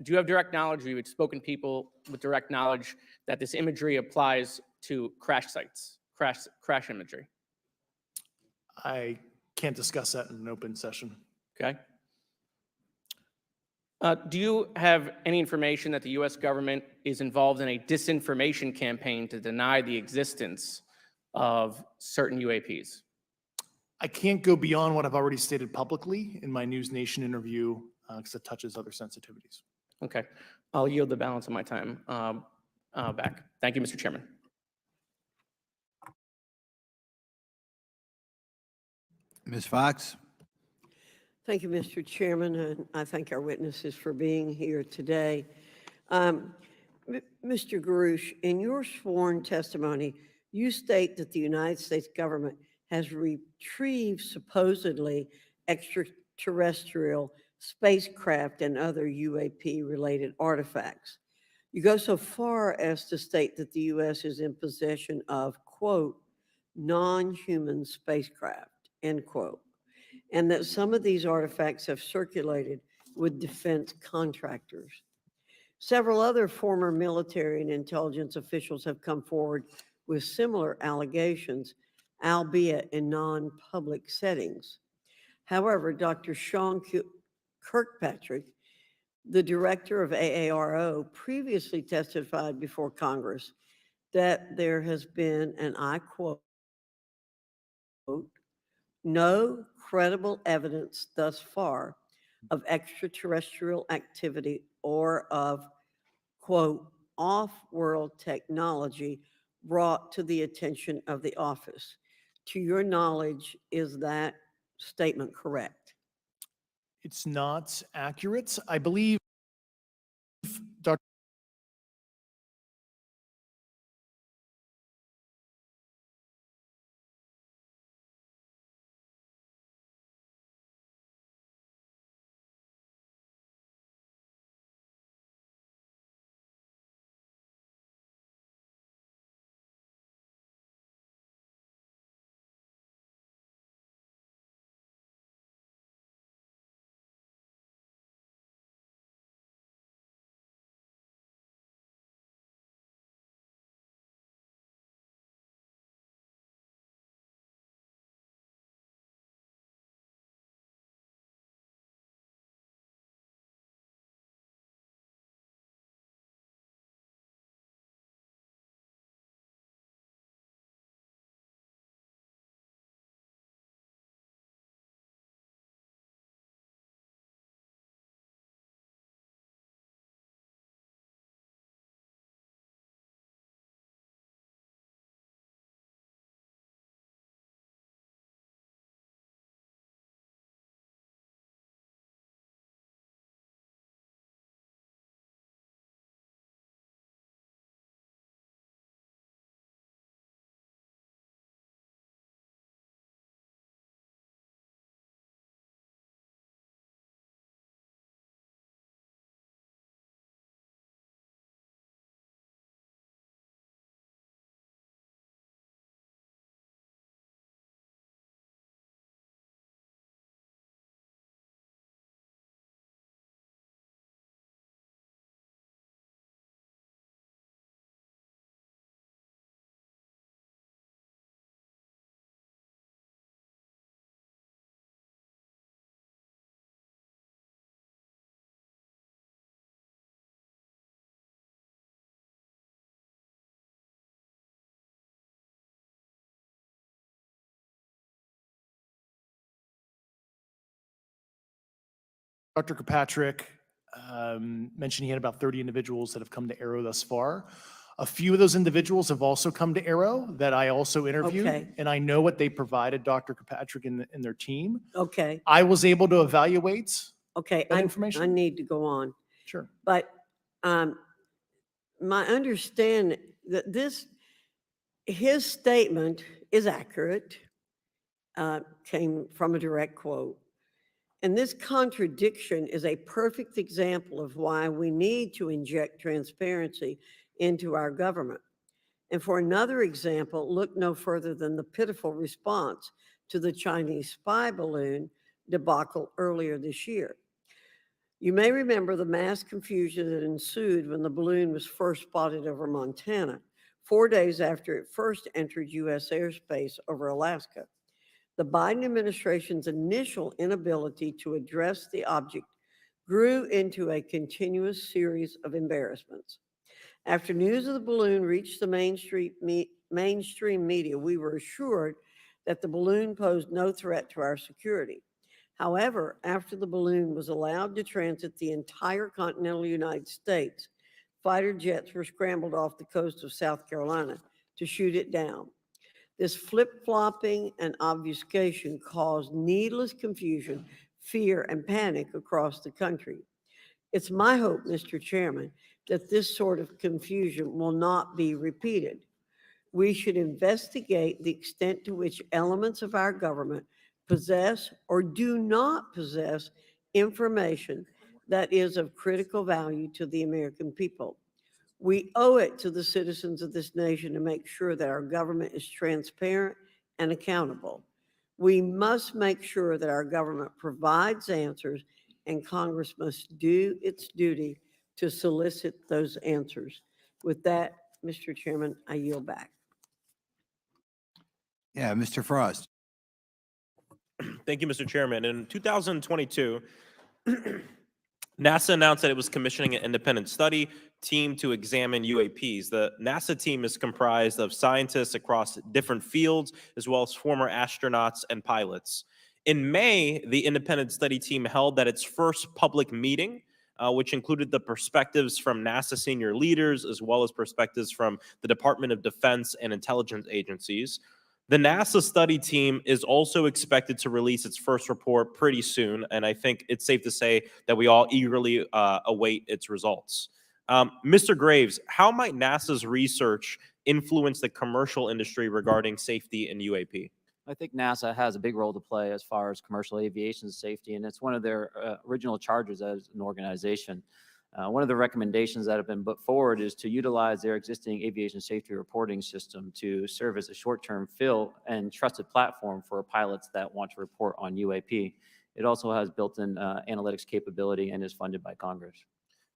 you have direct knowledge, or you had spoken to people with direct knowledge that this imagery applies to crash sites, crash imagery?
I can't discuss that in an open session.
Okay. Do you have any information that the U.S. government is involved in a disinformation campaign to deny the existence of certain UAPs?
I can't go beyond what I've already stated publicly in my News Nation interview because it touches other sensitivities.
Okay. I'll yield the balance of my time back. Thank you, Mr. Chairman.
Ms. Fox?
Thank you, Mr. Chairman, and I thank our witnesses for being here today. Mr. Grush, in your sworn testimony, you state that the United States government has retrieved supposedly extraterrestrial spacecraft and other UAP-related artifacts. You go so far as to state that the U.S. is in possession of, quote, non-human spacecraft, end quote, and that some of these artifacts have circulated with defense contractors. Several other former military and intelligence officials have come forward with similar allegations, albeit in non-public settings. However, Dr. Sean Kirkpatrick, the director of AARO, previously testified before Congress that there has been, and I quote, no credible evidence thus far of extraterrestrial activity or of, quote, off-world technology brought to the attention of the office. To your knowledge, is that statement correct?
It's not accurate. I believe Dr. Kirkpatrick mentioned he had about 30 individuals that have come to AARO thus far. A few of those individuals have also come to AARO that I also interviewed,
Okay.
and I know what they provided Dr. Kirkpatrick and their team.
Okay,
I was able to evaluate
okay,
that
I
information.
need to go on.
Sure.
But my understanding that his statement is accurate, came from a direct quote. And this contradiction is a perfect example of why we need to inject transparency into our government. And for another example, look no further than the pitiful response to the Chinese spy balloon debacle earlier this year. You may remember the mass confusion that ensued when the balloon was first spotted over Montana, 4 days after it first entered U.S. airspace over Alaska. The Biden administration's initial inability to address the object grew into a continuous series of embarrassments. After news of the balloon reached the mainstream media, we were assured that the balloon posed no threat to our security. However, after the balloon was allowed to transit the entire continental United States, fighter jets were scrambled off the coast of South Carolina to shoot it down. This flip-flopping and obfuscation caused needless confusion, fear, and panic across the country. It's my hope, Mr. Chairman, that this sort of confusion will not be repeated. We should investigate the extent to which elements of our government possess or do not possess information that is of critical value to the American people. We owe it to the citizens of this nation to make sure that our government is transparent and accountable. We must make sure that our government provides answers, and Congress must do its duty to solicit those answers. With that, Mr. Chairman, I yield back.
Yeah, Mr. Frost.
Thank you, Mr. Chairman. In 2022, NASA announced that it was commissioning an independent study team to examine UAPs. The NASA team is comprised of scientists across different fields, as well as former astronauts and pilots. In May, the independent study team held its first public meeting which included the perspectives from NASA senior leaders, as well as perspectives from the Department of Defense and intelligence agencies. The NASA study team is also expected to release its first report pretty soon, and I think it's safe to say that we all eagerly await its results. Mr. Graves, how might NASA's research influence the commercial industry regarding safety in UAP?
I think NASA has a big role to play as far as commercial aviation safety, and it's one of their original charges as an organization. One of the recommendations that have been put forward is to utilize their existing aviation safety reporting system to serve as a short-term fill and trusted platform for pilots that want to report on UAP. It also has built-in analytics capability and is funded by Congress.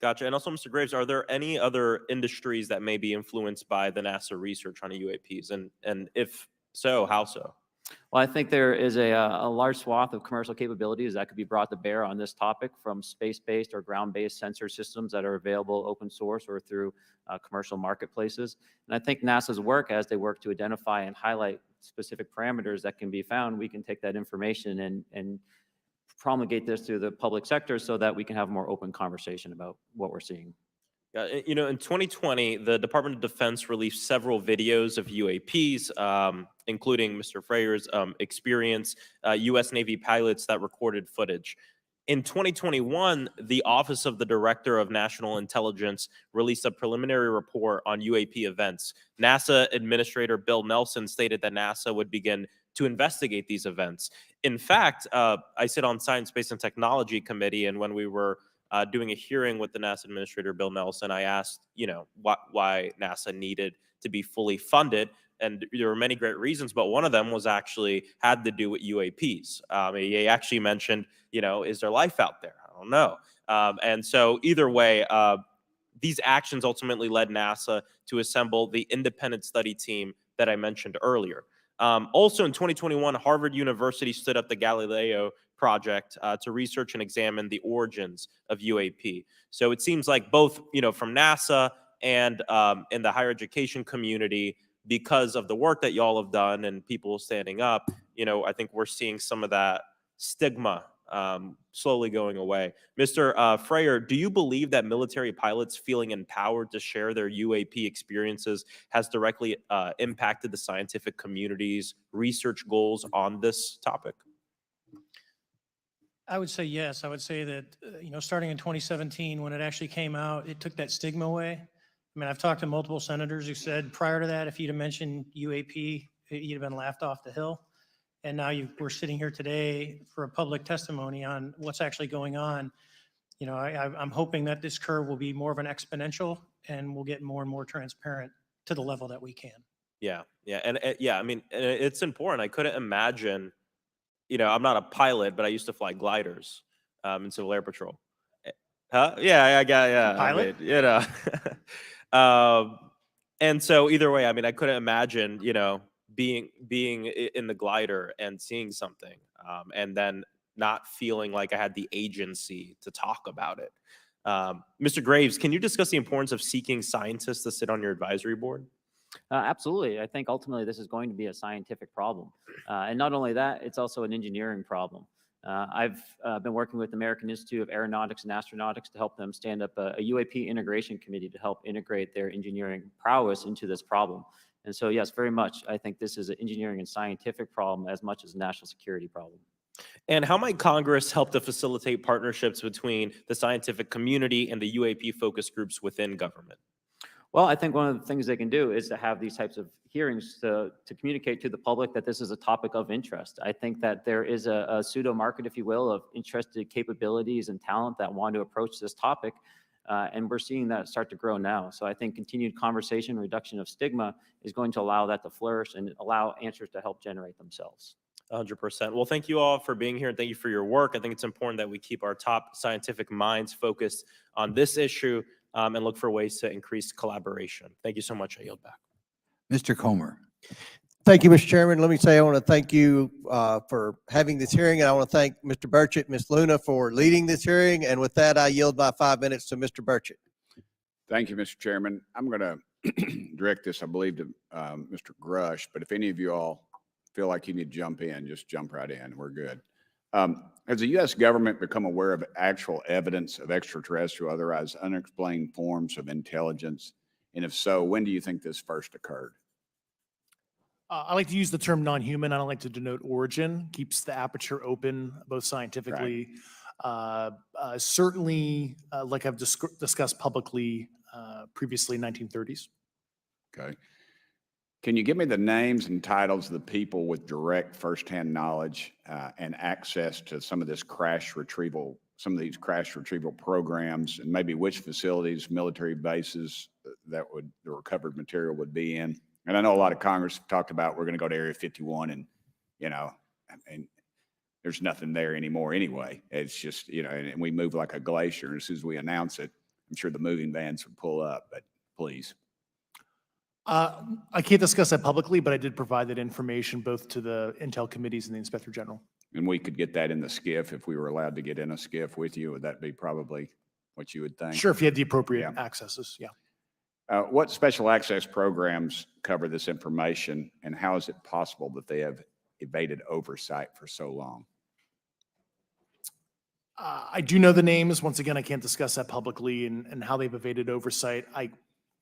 Gotcha. And also, Mr. Graves, are there any other industries that may be influenced by the NASA research on UAPs? And if so, how so?
Well, I think there is a large swath of commercial capabilities that could be brought to bear on this topic, from space-based or ground-based sensor systems that are available open source or through commercial marketplaces. And I think NASA's work, as they work to identify and highlight specific parameters that can be found, we can take that information and promulgate this through the public sector so that we can have a more open conversation about what we're seeing.
You know, in 2020, the Department of Defense released several videos of UAPs, including Mr. Fravor's experience, U.S. Navy pilots that recorded footage. In 2021, the Office of the Director of National Intelligence released a preliminary report on UAP events. NASA Administrator Bill Nelson stated that NASA would begin to investigate these events. In fact, I sit on Science, Space, and Technology Committee, and when we were doing a hearing with the NASA Administrator Bill Nelson, I asked, you know, why NASA needed to be fully funded. And there were many great reasons, but one of them was actually had to do with UAPs. He actually mentioned, you know, is there life out there? I don't know. And so either way, these actions ultimately led NASA to assemble the independent study team that I mentioned earlier. Also in 2021, Harvard University stood up the Galileo project to research and examine the origins of UAP. So it seems like both, you know, from NASA and in the higher education community, because of the work that y'all have done and people standing up, you know, I think we're seeing some of that stigma slowly going away. Mr. Fravor, do you believe that military pilots feeling empowered to share their UAP experiences has directly impacted the scientific community's research goals on this topic?
I would say yes. I would say that, you know, starting in 2017, when it actually came out, it took that stigma away. I mean, I've talked to multiple senators who said prior to that, if you'd have mentioned UAP, you'd have been laughed off the hill. And now we're sitting here today for a public testimony on what's actually going on. You know, I'm hoping that this curve will be more of an exponential and we'll get more and more transparent to the level that we can.
Yeah, yeah, and yeah, I mean, it's important. I couldn't imagine, you know, I'm not a pilot, but I used to fly gliders in Civil Air Patrol. Huh? Yeah, I got, yeah.
Pilot?
I mean, you know. And so either way, I mean, I couldn't imagine, you know, being in the glider and seeing something and then not feeling like I had the agency to talk about it. Mr. Graves, can you discuss the importance of seeking scientists to sit on your advisory board?
Absolutely. I think ultimately this is going to be a scientific problem. And not only that, it's also an engineering problem. I've been working with the American Institute of Aeronautics and Astronautics to help them stand up a UAP integration committee to help integrate their engineering prowess into this problem. And so, yes, very much, I think this is an engineering and scientific problem as much as a national security problem.
And how might Congress help to facilitate partnerships between the scientific community and the UAP focus groups within government?
Well, I think one of the things they can do is to have these types of hearings to communicate to the public that this is a topic of interest. I think that there is a pseudo market, if you will, of interested capabilities and talent that want to approach this topic. And we're seeing that start to grow now. So I think continued conversation, reduction of stigma is going to allow that to flourish and allow answers to help generate themselves.
100%. Well, thank you all for being here and thank you for your work. I think it's important that we keep our top scientific minds focused on this issue and look for ways to increase collaboration. Thank you so much. I yield back.
Mr. Comer.
Thank you, Mr. Chairman. Let me say I want to thank you for having this hearing, and I want to thank Mr. Burchett, Ms. Luna for leading this hearing. And with that, I yield my 5 minutes to Mr. Burchett.
Thank you, Mr. Chairman. I'm going to direct this, I believe, to Mr. Grush, but if any of you all feel like you need to jump in, just jump right in. We're good. Has the U.S. government become aware of actual evidence of extraterrestrial, otherwise unexplained forms of intelligence? And if so, when do you think this first occurred?
I like to use the term non-human. I don't like to denote origin. Keeps the aperture open, both scientifically. Certainly, like I've discussed publicly previously, 1930s.
Okay. Can you give me the names and titles of the people with direct firsthand knowledge and access to some of these crash retrieval programs, and maybe which facilities, military bases that the recovered material would be in? And I know a lot of Congress have talked about we're going to go to Area 51, and and there's nothing there anymore anyway. It's just and we move like a glacier. And as soon as we announce it, I'm sure the moving vans would pull up. But please.
I can't discuss that publicly, but I did provide that information both to the Intel committees and the Inspector General.
And we could get that in the skiff if we were allowed to get in a skiff with you. Would that be probably what you would think?
Sure, if you had the appropriate accesses, yeah.
What special access programs cover this information, and how is it possible that they have evaded oversight for so long?
I do know the names. Once again, I can't discuss that publicly and how they've evaded oversight.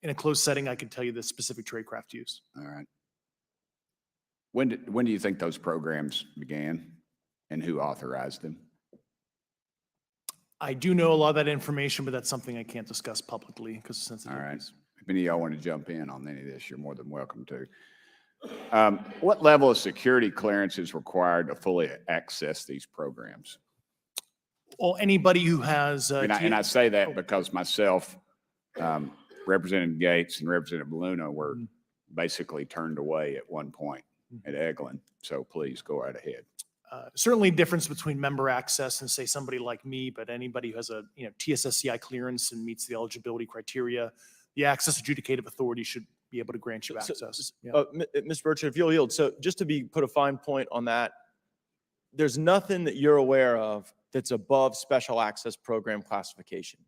In a closed setting, I could tell you the specific tradecraft used.
All right. When do you think those programs began, and who authorized them?
I do know a lot of that information, but that's something I can't discuss publicly because of sensitivities.
All right. If any of y'all want to jump in on any of this, you're more than welcome to. What level of security clearance is required to fully access these programs?
Well, anybody who has...
and I say that because myself, Representative Gates and Representative Luna were basically turned away at one point at Eglin. So please go right ahead.
Certainly difference between member access and say somebody like me, but anybody who has a TSSCI clearance and meets the eligibility criteria, the access adjudicative authority should be able to grant you access.
Mr. Burchett, if you'll yield. So just to put a fine point on that, there's nothing that you're aware of that's above special access program classification.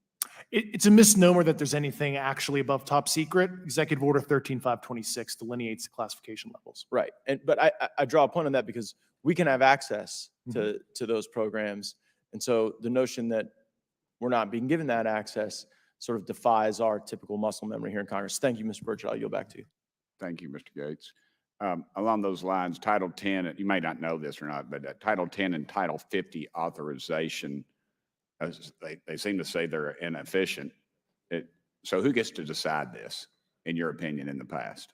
It's a misnomer that there's anything actually above top secret. Executive Order 13526 delineates the classification levels.
Right. But I draw a point on that because we can have access to those programs. And so the notion that we're not being given that access sort of defies our typical muscle memory here in Congress. Thank you, Mr. Burchett. I'll yield back to you.
Thank you, Mr. Gates. Along those lines, Title 10, you may not know this or not, but Title 10 and Title 50 authorization, they seem to say they're inefficient. So who gets to decide this, in your opinion, in the past?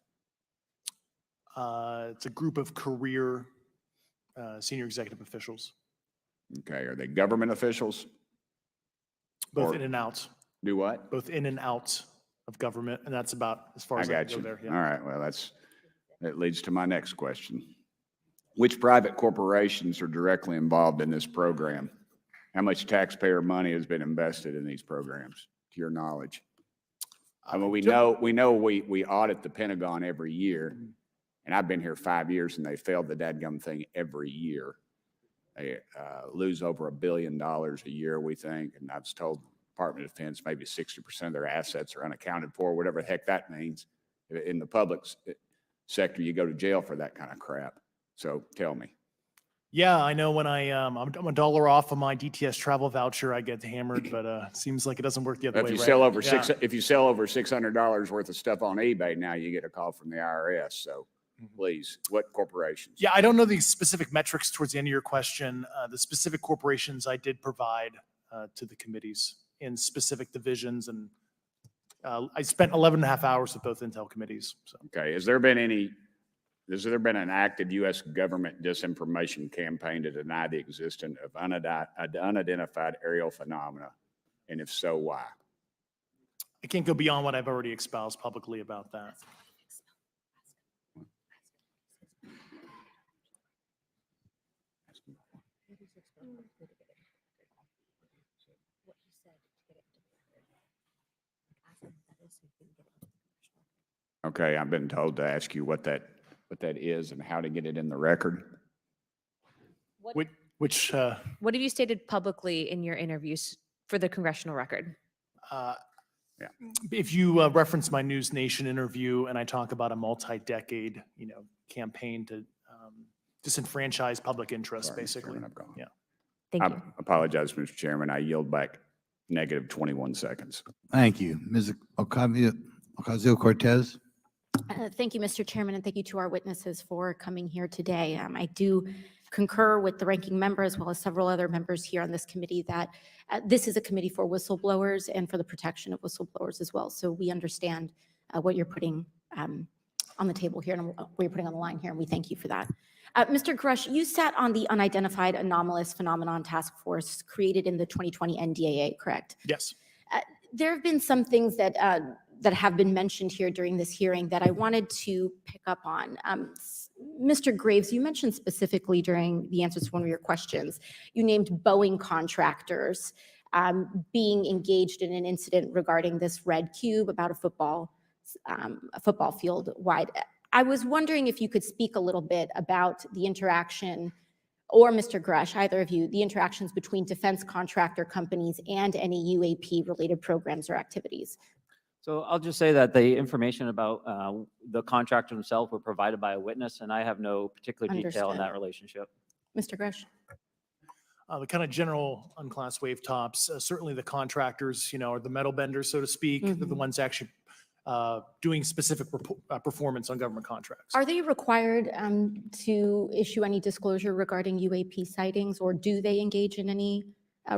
It's a group of career senior executive officials.
Okay, are they government officials?
Both in and out.
Do what?
Both in and out of government, and that's about as far as I can go there. Yeah.
All right, well, that leads to my next question. Which private corporations are directly involved in this program? How much taxpayer money has been invested in these programs, to your knowledge? I mean, we know we audit the Pentagon every year, and I've been here 5 years, and they failed the dadgum thing every year. They lose over $1 billion a year, we think, and I was told the Department of Defense maybe 60% of their assets are unaccounted for, whatever the heck that means. In the public sector, you go to jail for that kind of crap. So tell me.
Yeah, I know when I'm $1 off of my DTS travel voucher, I get hammered, but it seems like it doesn't work the other way.
If you sell over if you sell over $600 worth of stuff on eBay, now you get a call from the IRS. So please, what corporations?
Yeah, I don't know the specific metrics towards the end of your question. The specific corporations I did provide to the committees in specific divisions, and I spent 11 and a half hours with both Intel committees. So.
Okay, has there been an active U.S. government disinformation campaign to deny the existence of unidentified aerial phenomena? And if so, why?
I can't go beyond what I've already espoused publicly about that.
Okay, I've been told to ask you what that is and how to get it in the record.
What
have you stated publicly in your interviews for the congressional record?
If you reference my News Nation interview, and I talk about a multi-decade, campaign to disenfranchise public interest, basically.
Yeah.
Thank
I
you.
apologize, Mr. Chairman. I yield back negative 21 seconds.
Thank you. Ms. Ocasio-Cortez?
Thank you, Mr. Chairman, and thank you to our witnesses for coming here today. I do concur with the ranking member as well as several other members here on this committee that this is a committee for whistleblowers and for the protection of whistleblowers as well. So we understand what you're putting on the table here and what you're putting on the line here, and we thank you for that. Mr. Grush, you sat on the Unidentified Anomalous Phenomenon Task Force created in the 2020 NDAA, correct?
Yes.
There have been some things that that have been mentioned here during this hearing that I wanted to pick up on. Mr. Graves, you mentioned specifically during the answers to one of your questions, you named Boeing contractors being engaged in an incident regarding this red cube about a football field wide. I was wondering if you could speak a little bit about the interaction, or Mr. Grush, either of you, the interactions between defense contractor companies and any UAP related programs or activities.
So I'll just say that the information about the contractor himself were provided by a witness, and I have no particular detail in that relationship.
Mr. Grush.
The kind of general unclassed wave tops, certainly the contractors, are the metal benders, so to speak. They're the ones actually doing specific performance on government contracts.
Are they required to issue any disclosure regarding UAP sightings, or do they engage in any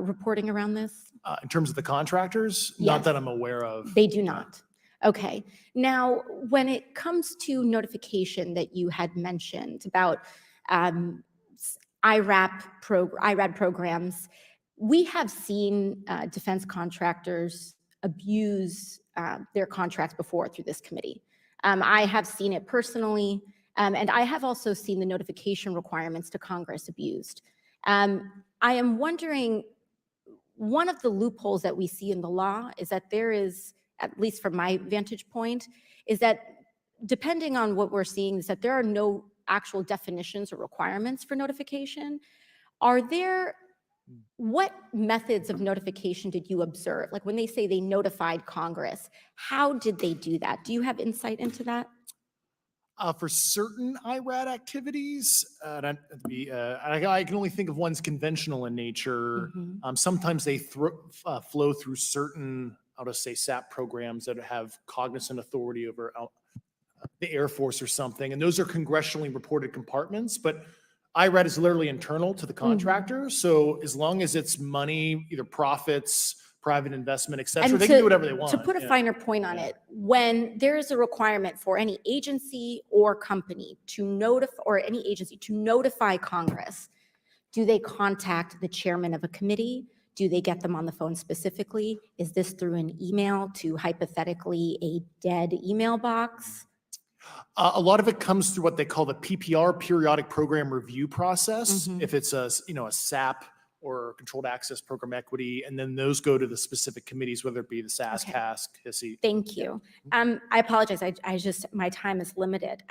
reporting around this?
In terms of the contractors,
Yes.
not that I'm aware of.
They do not. Okay. Now, when it comes to notification that you had mentioned about IRAD programs, we have seen defense contractors abuse their contracts before through this committee. I have seen it personally, and I have also seen the notification requirements to Congress abused. I am wondering, one of the loopholes that we see in the law is that there is, at least from my vantage point, is that depending on what we're seeing, is that there are no actual definitions or requirements for notification. What methods of notification did you observe? Like when they say they notified Congress, how did they do that? Do you have insight into that?
For certain IRAD activities, I can only think of ones conventional in nature. Sometimes they flow through certain, I'll just say SAP programs that have cognizant authority over the Air Force or something. And those are congressionally reported compartments, but IRAD is literally internal to the contractor. So as long as it's money, either profits, private investment, et cetera, they can do whatever they want.
To put a finer point on it, when there is a requirement for any agency or company to notify, or any agency to notify Congress, do they contact the chairman of a committee? Do they get them on the phone specifically? Is this through an email to hypothetically a dead email box?
A lot of it comes through what they call the PPR, Periodic Program Review Process. If it's a SAP or Controlled Access Program Equity, and then those go to the specific committees, whether it be the SAS, CASC, HISI.
Thank you. I apologize. I just, my time is limited.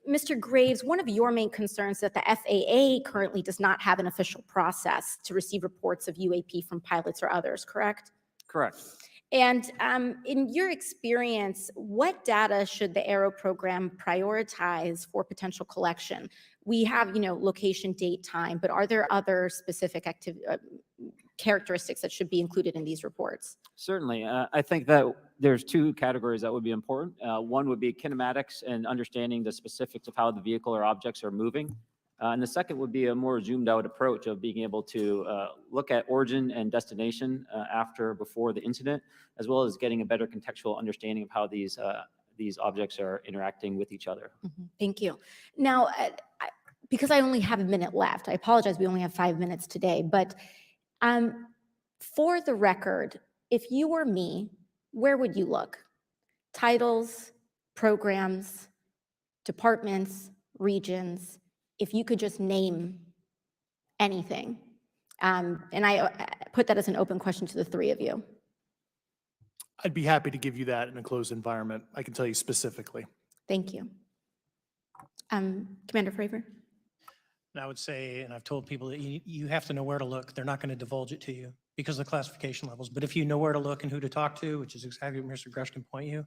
Mr. Graves, one of your main concerns is that the FAA currently does not have an official process to receive reports of UAP from pilots or others, correct?
Correct.
And in your experience, what data should the AARO program prioritize for potential collection? We have, location, date, time, but are there other specific characteristics that should be included in these reports?
Certainly. I think that there's two categories that would be important. One would be kinematics and understanding the specifics of how the vehicle or objects are moving. And the second would be a more zoomed out approach of being able to look at origin and destination before the incident, as well as getting a better contextual understanding of how these objects are interacting with each other.
Thank you. Now, because I only have a minute left, I apologize, we only have 5 minutes today, but for the record, if you were me, where would you look? Titles, programs, departments, regions, if you could just name anything. And I put that as an open question to the three of you.
I'd be happy to give you that in a closed environment. I can tell you specifically.
Thank you. Commander Fravor?
And I would say, and I've told people that you have to know where to look. They're not going to divulge it to you because of the classification levels. But if you know where to look and who to talk to, which is exactly what Mr. Grush can point you,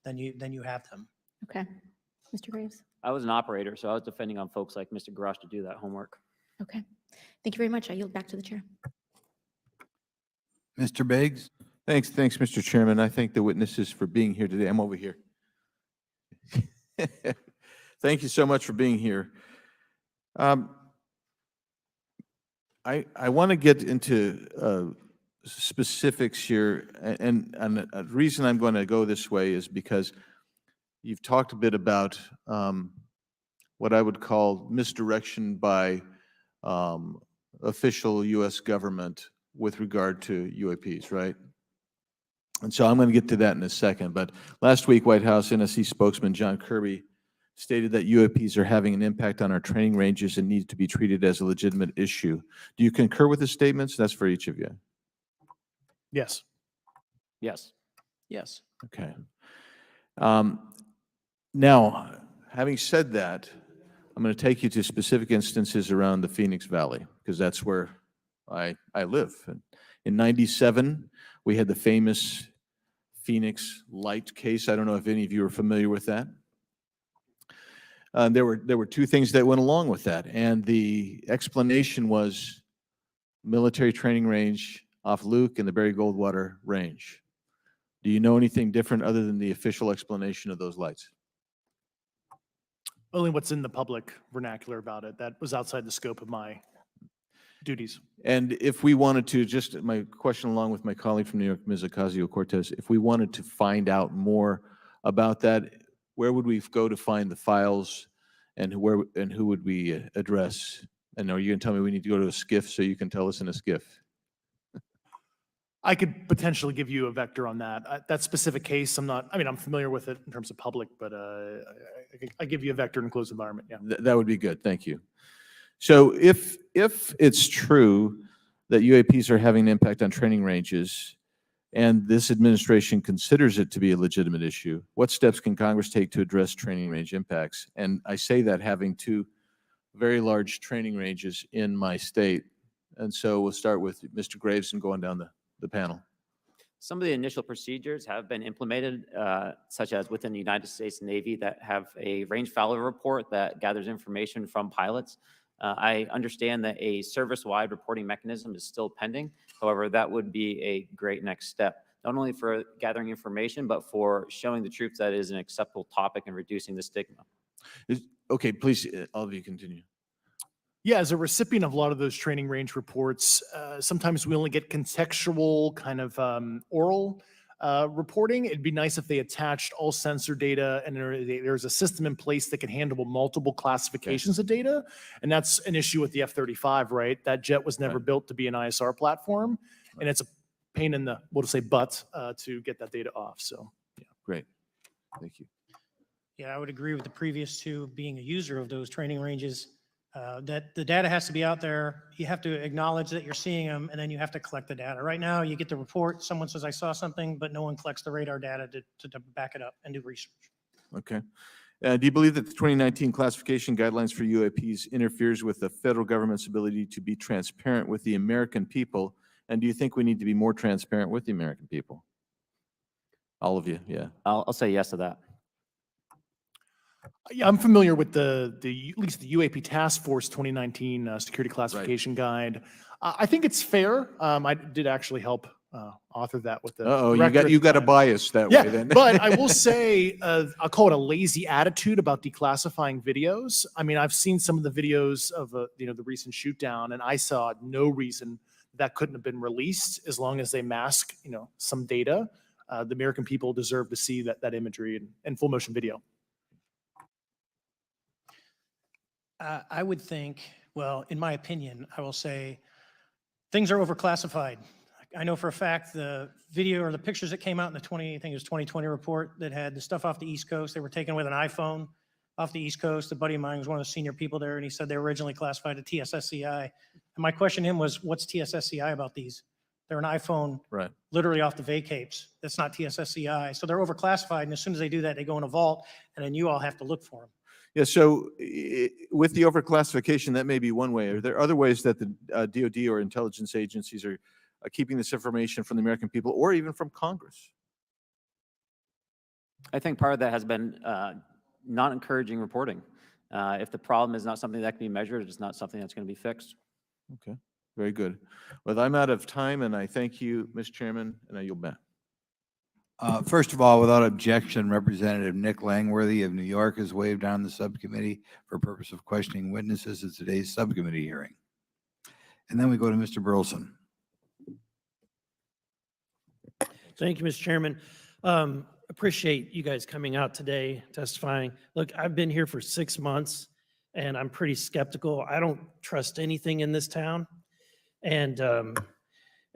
then you have them.
Okay. Mr. Graves?
I was an operator, so I was depending on folks like Mr. Grush to do that homework.
Okay. Thank you very much. I yield back to the chair.
Mr. Biggs?
Thanks, Mr. Chairman. I thank the witnesses for being here today. I'm over here. Thank you so much for being here. I want to get into specifics here, and the reason I'm going to go this way is because you've talked a bit about what I would call misdirection by official U.S. government with regard to UAPs, right? And so I'm going to get to that in a second. But last week, White House NSC spokesman John Kirby stated that UAPs are having an impact on our training ranges and need to be treated as a legitimate issue. Do you concur with the statements? That's for each of you.
Yes.
Yes. Yes.
Okay. Now, having said that, I'm going to take you to specific instances around the Phoenix Valley, because that's where I live. In '97, we had the famous Phoenix Light case. I don't know if any of you are familiar with that. There were two things that went along with that, and the explanation was military training range off Luke and the Barry Goldwater Range. Do you know anything different other than the official explanation of those lights?
Only what's in the public vernacular about it. That was outside the scope of my duties.
And if we wanted to, just my question along with my colleague from New York, Ms. Ocasio-Cortez, if we wanted to find out more about that, where would we go to find the files, and who would we address? And are you going to tell me we need to go to a SCIF so you can tell us in a SCIF?
I could potentially give you a vector on that. That specific case, I'm familiar with it in terms of public, but I give you a vector in closed environment, yeah.
That would be good, thank you. So if it's true that UAPs are having an impact on training ranges, and this administration considers it to be a legitimate issue, what steps can Congress take to address training range impacts? And I say that having two very large training ranges in my state. And so we'll start with Mr. Graves and going down the panel.
Some of the initial procedures have been implemented, such as within the United States Navy, that have a range failure report that gathers information from pilots. I understand that a service-wide reporting mechanism is still pending. However, that would be a great next step, not only for gathering information, but for showing the troops that it is an acceptable topic and reducing the stigma.
Okay, please, all of you continue.
Yeah, as a recipient of a lot of those training range reports, sometimes we only get contextual kind of oral reporting. It'd be nice if they attached all sensor data and there's a system in place that can handle multiple classifications of data. And that's an issue with the F-35, right? That jet was never built to be an ISR platform. And it's a pain in the, we'll just say butt, to get that data off. So, yeah.
Great, thank you.
Yeah, I would agree with the previous two, being a user of those training ranges, that the data has to be out there. You have to acknowledge that you're seeing them, and then you have to collect the data. Right now, you get the report, someone says, I saw something, but no one collects the radar data to back it up and do research.
Okay. Do you believe that the 2019 classification guidelines for UAPs interferes with the federal government's ability to be transparent with the American people? And do you think we need to be more transparent with the American people? All of you, yeah.
I'll say yes to that.
Yeah, I'm familiar with at least the UAP Task Force 2019 Security Classification Guide. I think it's fair. I did actually help author that with the.
You got a bias that way then.
But I will say, I'll call it a lazy attitude about declassifying videos. I mean, I've seen some of the videos of the recent shoot down, and I saw no reason that couldn't have been released as long as they mask some data. The American people deserve to see that imagery and full motion video.
I would think, well, in my opinion, I will say things are overclassified. I know for a fact the video or the pictures that came out in the 2020 report that had the stuff off the East Coast, they were taken with an iPhone off the East Coast. A buddy of mine was one of the senior people there, and he said they were originally classified at TSSCI. And my question to him was, what's TSSCI about these? They're an iPhone literally off the vacapes. That's not TSSCI. So they're overclassified, and as soon as they do that, they go in a vault, and then you all have to look for them.
Yeah, so with the overclassification, that may be one way. Are there other ways that the DoD or intelligence agencies are keeping this information from the American people or even from Congress?
I think part of that has been not encouraging reporting. If the problem is not something that can be measured, it's not something that's going to be fixed.
Okay, very good. Well, I'm out of time, and I thank you, Mr. Chairman, and I yield back.
First of all, without objection, Representative Nick Langworthy of New York has waived down the subcommittee for purpose of questioning witnesses at today's subcommittee hearing. And then we go to Mr. Burleson.
Thank you, Mr. Chairman. Appreciate you guys coming out today, testifying. Look, I've been here for 6 months and I'm pretty skeptical. I don't trust anything in this town. And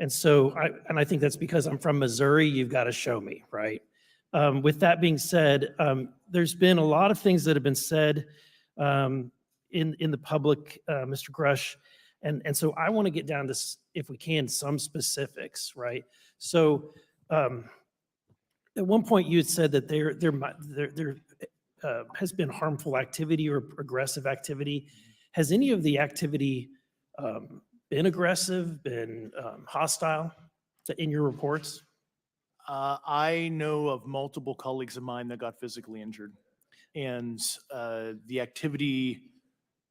so I think that's because I'm from Missouri. You've got to show me, right? With that being said, there's been a lot of things that have been said in the public, Mr. Grush. And so I want to get down to, if we can, some specifics, right? So at one point you had said that there has been harmful activity or aggressive activity. Has any of the activity been aggressive, been hostile in your reports?
I know of multiple colleagues of mine that got physically injured, and the activity.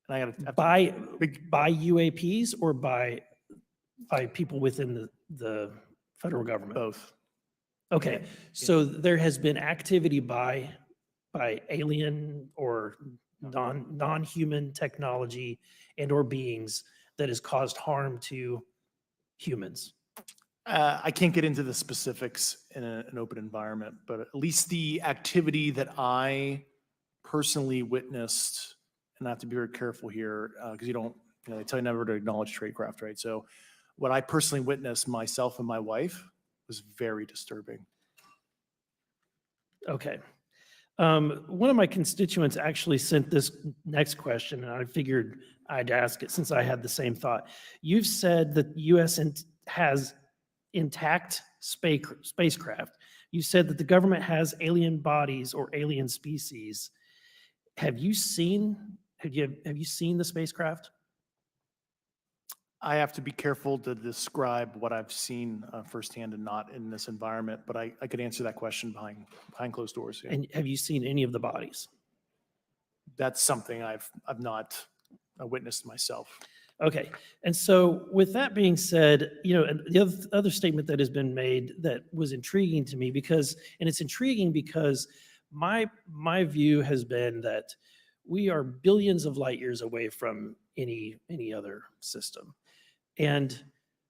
And I got
by UAPs or by people within the federal government?
Both.
Okay, so there has been activity by alien or non-human technology and or beings that has caused harm to humans.
I can't get into the specifics in an open environment, but at least the activity that I personally witnessed, and I have to be very careful here because they tell you never to acknowledge tradecraft, right? So what I personally witnessed, myself and my wife, was very disturbing.
Okay. One of my constituents actually sent this next question, and I figured I'd ask it since I had the same thought. You've said that the U.S. has intact spacecraft. You said that the government has alien bodies or alien species. Have you seen the spacecraft?
I have to be careful to describe what I've seen firsthand and not in this environment, but I could answer that question behind closed doors. Yeah.
And have you seen any of the bodies?
That's something I've not witnessed myself.
Okay, and so with that being said, the other statement that has been made that was intriguing to me it's intriguing because my view has been that we are billions of light years away from any other system. And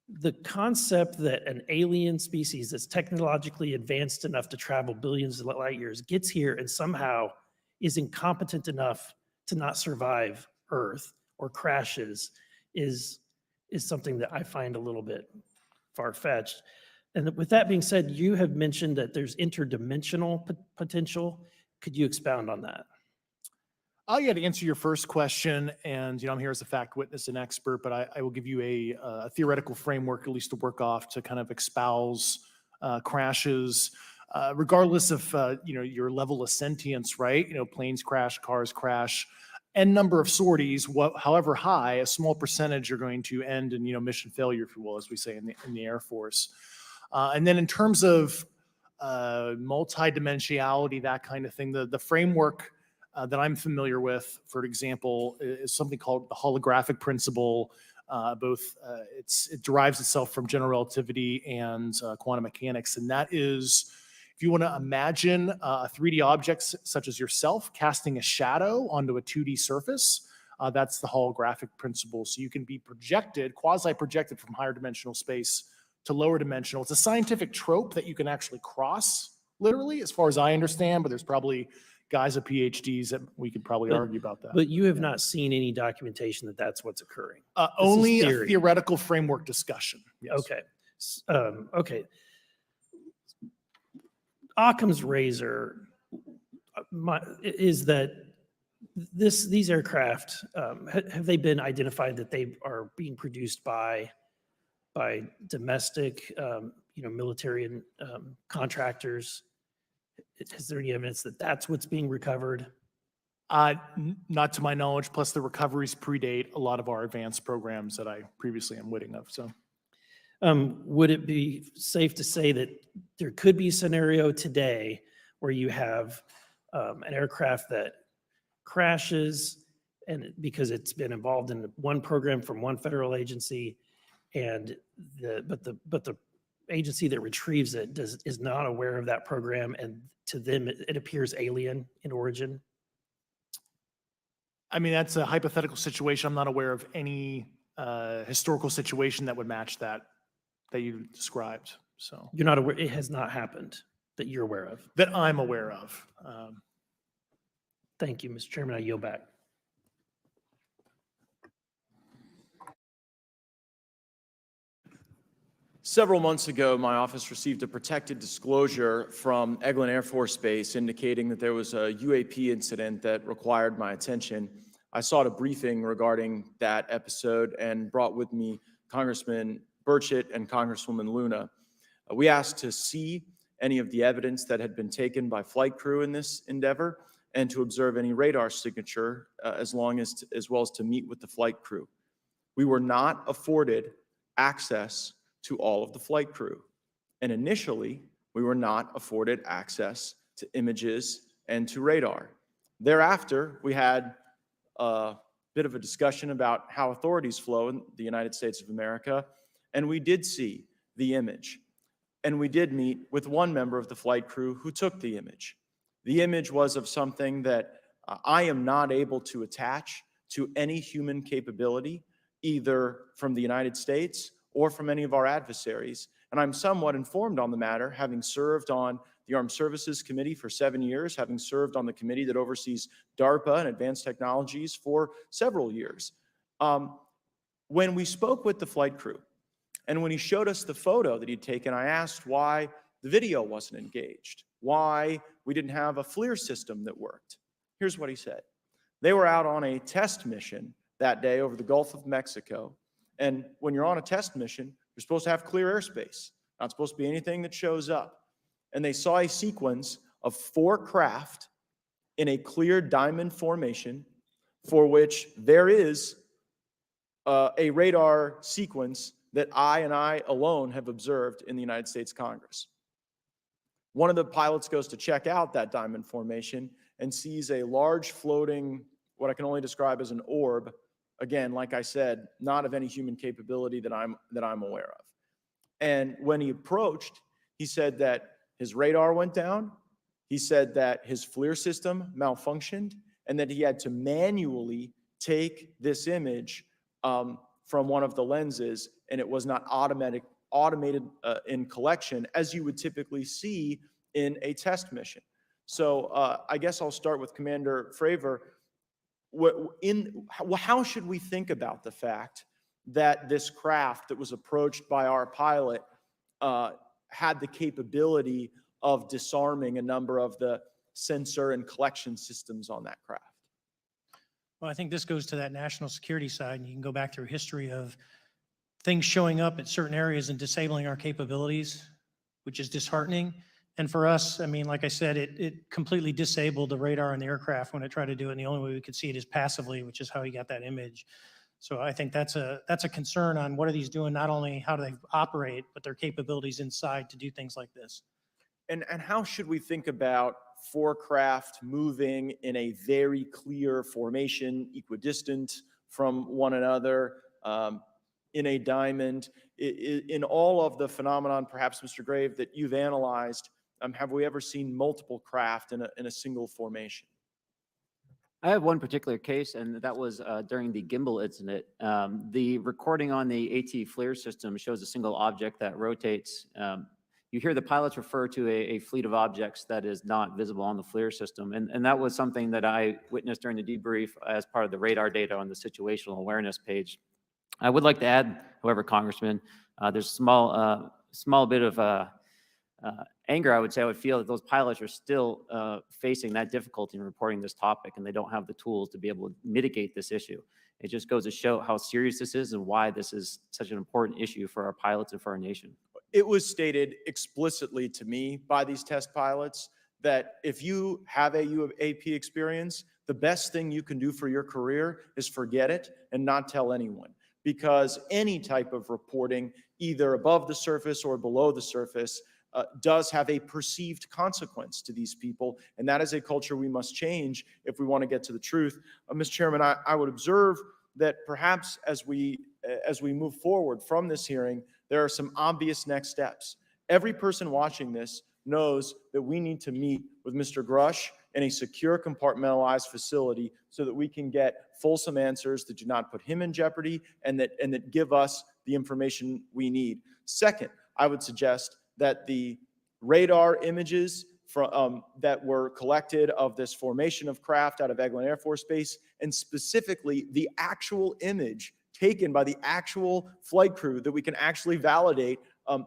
the concept that an alien species that's technologically advanced enough to travel billions of light years gets here and somehow is incompetent enough to not survive Earth or crashes is something that I find a little bit far-fetched. And with that being said, you have mentioned that there's interdimensional potential. Could you expound on that?
Yeah, to answer your first question, and I'm here as a fact witness and expert, but I will give you a theoretical framework, at least to work off, to kind of espouse crashes, regardless of your level of sentience, right? Planes crash, cars crash, n number of sorties, however high, a small percentage are going to end in mission failure, if you will, as we say in the Air Force. And then in terms of multidimensionality, that kind of thing, the framework that I'm familiar with, for example, is something called the holographic principle. It derives itself from general relativity and quantum mechanics, and that is, if you want to imagine a 3D object such as yourself casting a shadow onto a 2D surface, that's the holographic principle. So you can be projected, quasi-projected from higher dimensional space to lower dimensional. It's a scientific trope that you can actually cross, literally, as far as I understand, but there's probably guys with PhDs that we could probably argue about that.
But you have not seen any documentation that that's what's occurring?
Only a theoretical framework discussion. Yes.
Okay. Okay. Occam's razor is that these aircraft, have they been identified that they are being produced by domestic, military and contractors? Is there any evidence that that's what's being recovered?
Not to my knowledge, plus the recoveries predate a lot of our advanced programs that I previously am witting of. So,
would it be safe to say that there could be a scenario today where you have an aircraft that crashes And because it's been involved in one program from one federal agency, and but the agency that retrieves it is not aware of that program, and to them it appears alien in origin.
I mean, that's a hypothetical situation. I'm not aware of any historical situation that would match that you described. So
You're not aware, it has not happened that you're aware of.
that I'm aware of.
Thank you, Mr. Chairman. I yield back.
Several months ago, my office received a protected disclosure from Eglin Air Force Base indicating that there was a UAP incident that required my attention. I sought a briefing regarding that episode and brought with me Congressman Burchett and Congresswoman Luna. We asked to see any of the evidence that had been taken by flight crew in this endeavor and to observe any radar signature as well as to meet with the flight crew. We were not afforded access to all of the flight crew. And initially, we were not afforded access to images and to radar. Thereafter, we had a bit of a discussion about how authorities flow in the United States of America, and we did see the image. And we did meet with one member of the flight crew who took the image. The image was of something that I am not able to attach to any human capability, either from the United States or from any of our adversaries. And I'm somewhat informed on the matter, having served on the Armed Services Committee for 7 years, having served on the committee that oversees DARPA and advanced technologies for several years. When we spoke with the flight crew, and when he showed us the photo that he'd taken, I asked why the video wasn't engaged, why we didn't have a FLIR system that worked. Here's what he said. They were out on a test mission that day over the Gulf of Mexico. And when you're on a test mission, you're supposed to have clear airspace. Not supposed to be anything that shows up. And they saw a sequence of 4 craft in a clear diamond formation for which there is a radar sequence that I alone have observed in the United States Congress. One of the pilots goes to check out that diamond formation and sees a large floating, what I can only describe as an orb. Again, like I said, not of any human capability that I'm aware of. And when he approached, he said that his radar went down. He said that his FLIR system malfunctioned and that he had to manually take this image from one of the lenses, and it was not automated in collection as you would typically see in a test mission. So I guess I'll start with Commander Fravor. How should we think about the fact that this craft that was approached by our pilot had the capability of disarming a number of the sensor and collection systems on that craft?
Well, I think this goes to that national security side, and you can go back through history of things showing up at certain areas and disabling our capabilities, which is disheartening. And for us, I mean, like I said, it completely disabled the radar on the aircraft when it tried to do it. And the only way we could see it is passively, which is how he got that image. So I think that's a concern on what are these doing, not only how do they operate, but their capabilities inside to do things like this.
And how should we think about 4 craft moving in a very clear formation, equidistant from one another, in a diamond, in all of the phenomenon, perhaps, Mr. Grave, that you've analyzed? Have we ever seen multiple craft in a single formation?
I have one particular case, and that was during the gimbal incident. The recording on the AT FLIR system shows a single object that rotates. You hear the pilots refer to a fleet of objects that is not visible on the FLIR system. And that was something that I witnessed during the debrief as part of the radar data on the situational awareness page. I would like to add, however, Congressman, there's a small bit of anger, I would say. I would feel that those pilots are still facing that difficulty in reporting this topic, and they don't have the tools to be able to mitigate this issue. It just goes to show how serious this is and why this is such an important issue for our pilots and for our nation.
It was stated explicitly to me by these test pilots that if you have a UAP experience, the best thing you can do for your career is forget it and not tell anyone. Because any type of reporting, either above the surface or below the surface, does have a perceived consequence to these people. And that is a culture we must change if we want to get to the truth. Mr. Chairman, I would observe that perhaps as we move forward from this hearing, there are some obvious next steps. Every person watching this knows that we need to meet with Mr. Grush in a secure, compartmentalized facility so that we can get fulsome answers that do not put him in jeopardy and that give us the information we need. Second, I would suggest that the radar images that were collected of this formation of craft out of Eglin Air Force Base, and specifically the actual image taken by the actual flight crew that we can actually validate,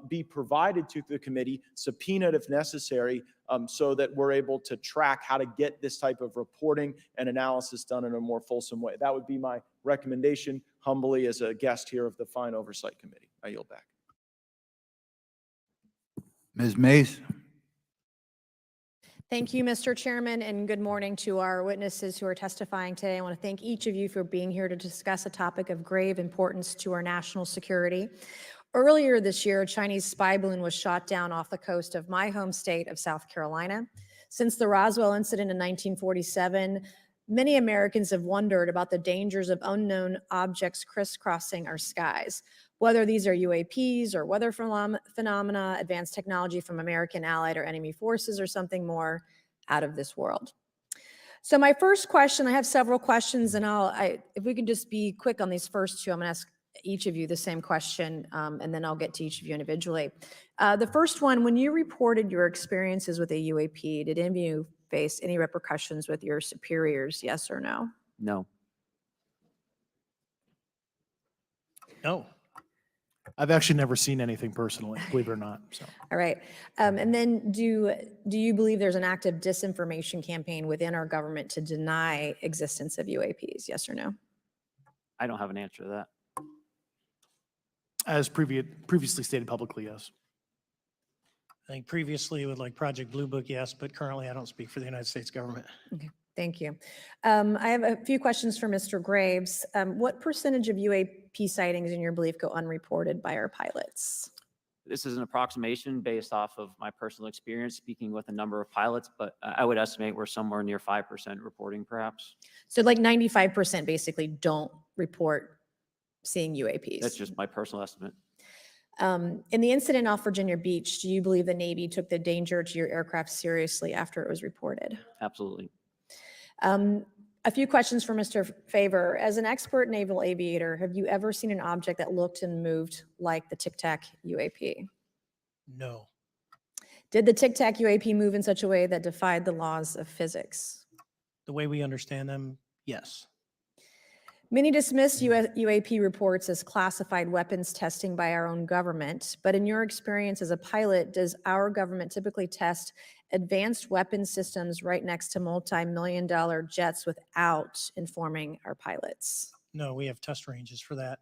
be provided to the committee, subpoenaed if necessary, so that we're able to track how to get this type of reporting and analysis done in a more fulsome way. That would be my recommendation, humbly, as a guest here of the Fine Oversight Committee. I yield back.
Ms. Mace?
Thank you, Mr. Chairman, and good morning to our witnesses who are testifying today. I want to thank each of you for being here to discuss a topic of grave importance to our national security. Earlier this year, a Chinese spy balloon was shot down off the coast of my home state of South Carolina. Since the Roswell incident in 1947, many Americans have wondered about the dangers of unknown objects crisscrossing our skies. Whether these are UAPs or weather phenomena, advanced technology from American allied or enemy forces, or something more out of this world. So my first question, I have several questions, and if we can just be quick on these first two, I'm gonna ask each of you the same question, and then I'll get to each of you individually. The first one, when you reported your experiences with a UAP, did any of you face any repercussions with your superiors, yes or no?
No.
No. I've actually never seen anything personally, believe it or not. So.
All right. And then do you believe there's an active disinformation campaign within our government to deny existence of UAPs? Yes or no?
I don't have an answer to that.
As previously stated publicly, yes.
I think previously with like Project Blue Book, yes, but currently I don't speak for the United States government.
Okay, thank you. I have a few questions for Mr. Graves. What percentage of UAP sightings in your belief go unreported by our pilots?
This is an approximation based off of my personal experience speaking with a number of pilots, but I would estimate we're somewhere near 5% reporting perhaps.
So like 95% basically don't report seeing UAPs.
That's just my personal estimate.
In the incident off Virginia Beach, do you believe the Navy took the danger to your aircraft seriously after it was reported?
Absolutely.
A few questions for Mr. Fravor. As an expert naval aviator, have you ever seen an object that looked and moved like the Tic Tac UAP?
No.
Did the Tic Tac UAP move in such a way that defied the laws of physics?
The way we understand them, yes.
Many dismiss UAP reports as classified weapons testing by our own government, but in your experience as a pilot, does our government typically test advanced weapon systems right next to multi-million-dollar jets without informing our pilots?
No, we have test ranges for that.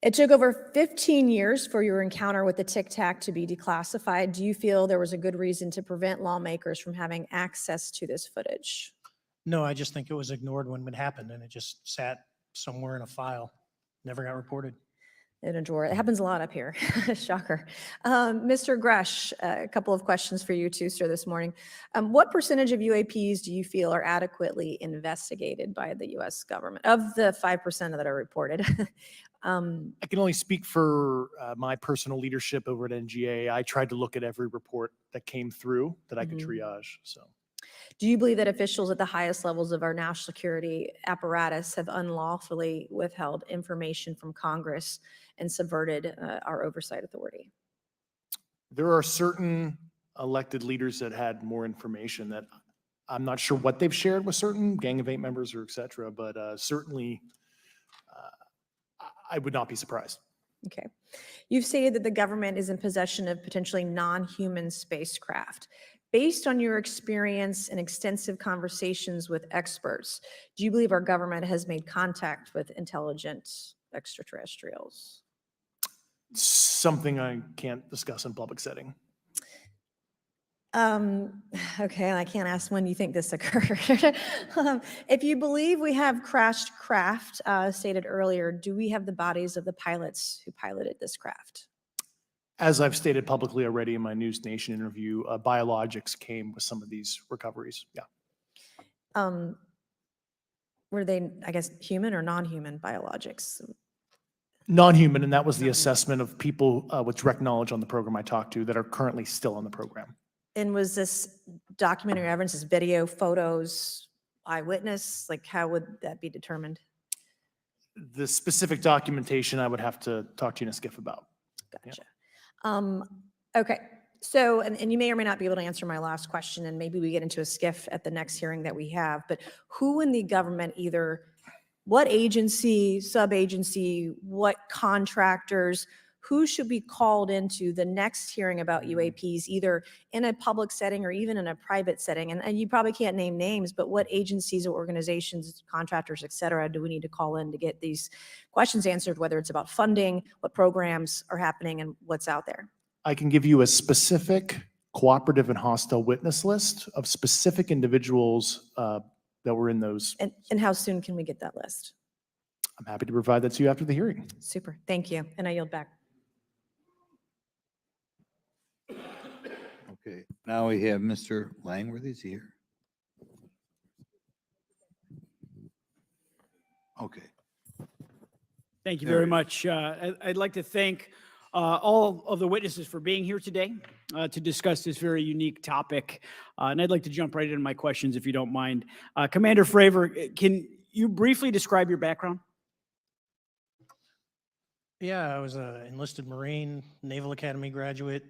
It took over 15 years for your encounter with the Tic Tac to be declassified. Do you feel there was a good reason to prevent lawmakers from having access to this footage?
No, I just think it was ignored when it happened and it just sat somewhere in a file, never got reported.
In a drawer. It happens a lot up here. Shocker. Mr. Grush, a couple of questions for you too, sir, this morning. What percentage of UAPs do you feel are adequately investigated by the U.S. government of the 5% that are reported?
I can only speak for my personal leadership over at NGA. I tried to look at every report that came through that I could triage. So.
Do you believe that officials at the highest levels of our national security apparatus have unlawfully withheld information from Congress and subverted our oversight authority?
There are certain elected leaders that had more information that I'm not sure what they've shared with certain Gang of Eight members or et cetera, but certainly I would not be surprised.
Okay. You've stated that the government is in possession of potentially non-human spacecraft. Based on your experience and extensive conversations with experts, do you believe our government has made contact with intelligent extraterrestrials?
Something I can't discuss in public setting.
Okay, I can't ask when you think this occurred. If you believe we have crashed craft, stated earlier, do we have the bodies of the pilots who piloted this craft?
As I've stated publicly already in my News Nation interview, biologics came with some of these recoveries. Yeah.
Were they, I guess, human or non-human biologics?
Non-human, and that was the assessment of people with direct knowledge on the program I talked to that are currently still on the program.
And was this documentary evidence, this video, photos, eyewitness? Like, how would that be determined?
The specific documentation I would have to talk to you in a skiff about.
Gotcha. Okay. So, and you may or may not be able to answer my last question, and maybe we get into a skiff at the next hearing that we have, but who in the government, either what agency, sub-agency, what contractors, who should be called into the next hearing about UAPs, either in a public setting or even in a private setting? And you probably can't name names, but what agencies or organizations, contractors, et cetera, do we need to call in to get these questions answered, whether it's about funding, what programs are happening, and what's out there?
I can give you a specific cooperative and hostile witness list of specific individuals that were in those.
And how soon can we get that list?
I'm happy to provide that to you after the hearing.
Super. Thank you. And I yield back.
Okay, now we have Mr. Langworthy. Is he here? Okay.
Thank you
There
very
he is.
much. I'd like to thank all of the witnesses for being here today to discuss this very unique topic. And I'd like to jump right into my questions, if you don't mind. Commander Fravor, can you briefly describe your background?
Yeah, I was an enlisted Marine, Naval Academy graduate,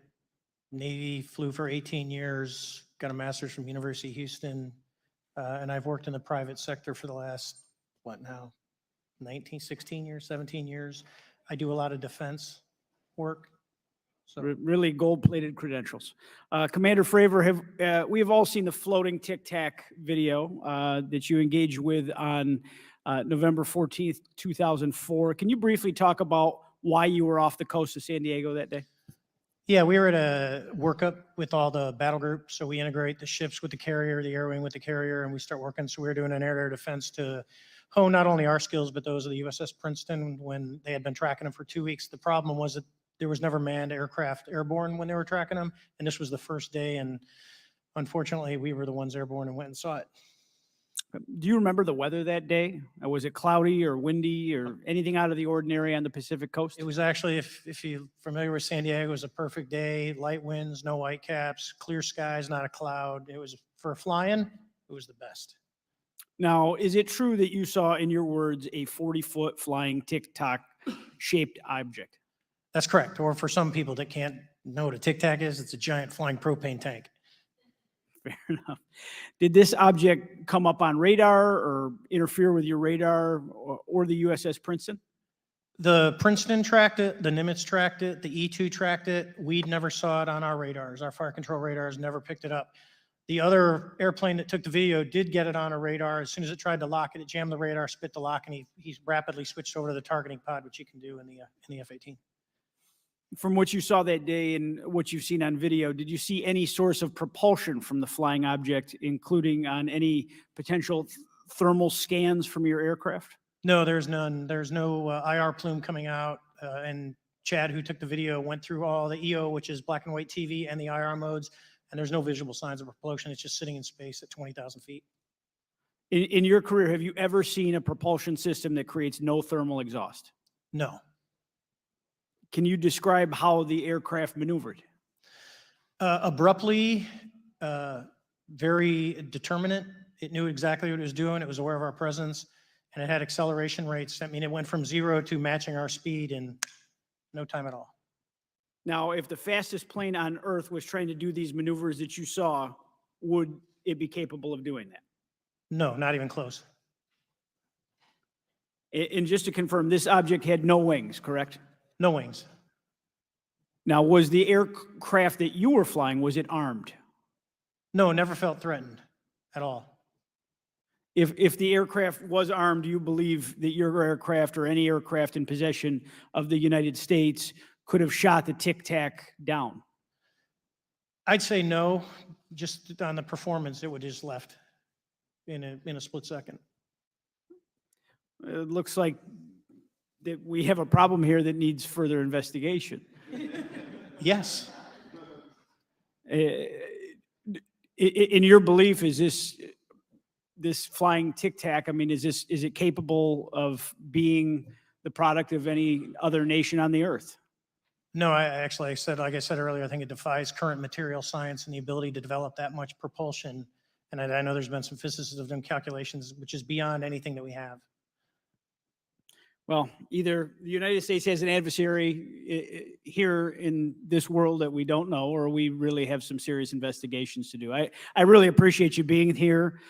Navy, flew for 18 years, got a master's from University of Houston, and I've worked in the private sector for the last, 16 years, 17 years. I do a lot of defense work. So
Really gold-plated credentials. Commander Fravor, we have all seen the floating Tic Tac video that you engaged with on November 14th, 2004. Can you briefly talk about why you were off the coast of San Diego that day?
yeah, we were at a workup with all the battle groups. So we integrate the ships with the carrier, the air wing with the carrier, and we start working. So we were doing an air-to-air defense to hone not only our skills, but those of the USS Princeton when they had been tracking them for 2 weeks. The problem was that there was never manned aircraft airborne when they were tracking them. And this was the first day. And unfortunately, we were the ones airborne and went and saw it.
Do you remember the weather that day? Was it cloudy or windy or anything out of the ordinary on the Pacific coast?
It was actually, if you're familiar with San Diego, it was a perfect day, light winds, no white caps, clear skies, not a cloud. It was, for flying, it was the best.
Now, is it true that you saw, in your words, a 40-foot flying Tic Tac shaped object?
That's correct. Or for some people that can't know what a Tic Tac is, it's a giant flying propane tank.
Fair enough. Did this object come up on radar or interfere with your radar or the USS Princeton?
The Princeton tracked it, the Nimitz tracked it, the E2 tracked it. We never saw it on our radars. Our fire control radars never picked it up. The other airplane that took the video did get it on a radar. As soon as it tried to lock it, it jammed the radar, spit the lock, and he rapidly switched over to the targeting pod, which you can do in the F-18.
From what you saw that day and what you've seen on video, did you see any source of propulsion from the flying object, including on any potential thermal scans from your aircraft?
No, there's none. There's no IR plume coming out. And Chad, who took the video, went through all the EO, which is black and white TV, and the IR modes, and there's no visible signs of propulsion. It's just sitting in space at 20,000 feet.
In your career, have you ever seen a propulsion system that creates no thermal exhaust?
No.
Can you describe how the aircraft maneuvered?
Abruptly, very determinate. It knew exactly what it was doing. It was aware of our presence, and it had acceleration rates. I mean, it went from 0 to matching our speed in no time at all.
Now, if the fastest plane on Earth was trying to do these maneuvers that you saw, would it be capable of doing that?
No, not even close.
And just to confirm, this object had no wings, correct?
No wings.
Now, was the aircraft that you were flying, was it armed?
No, never felt threatened at all.
If the aircraft was armed, do you believe that your aircraft or any aircraft in possession of the United States could have shot the Tic Tac down?
I'd say no. Just on the performance, it would just left in a split second.
It looks like that we have a problem here that needs further investigation.
Yes.
In your belief, is this flying Tic Tac, I mean, is it capable of being the product of any other nation on the earth?
No, I said, like I said earlier, I think it defies current material science and the ability to develop that much propulsion. And I know there's been some physicists have done calculations, which is beyond anything that we have.
Well, either the United States has an adversary here in this world that we don't know, or we really have some serious investigations to do. I really appreciate you being here.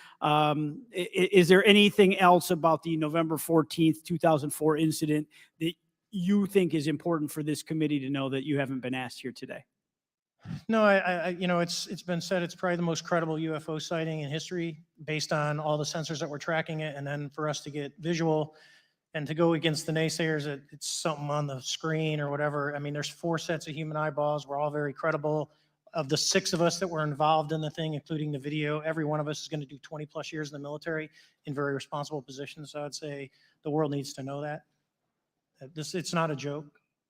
Is there anything else about the November 14th, 2004 incident that you think is important for this committee to know that you haven't been asked here today?
No, it's been said it's probably the most credible UFO sighting in history based on all the sensors that were tracking it. And then for us to get visual and to go against the naysayers that it's something on the screen or whatever. I mean, there's 4 sets of human eyeballs. We're all very credible. Of the 6 of us that were involved in the thing, including the video, every one of us is going to do 20 plus years in the military in very responsible positions. So I'd say the world needs to know that. It's not a joke.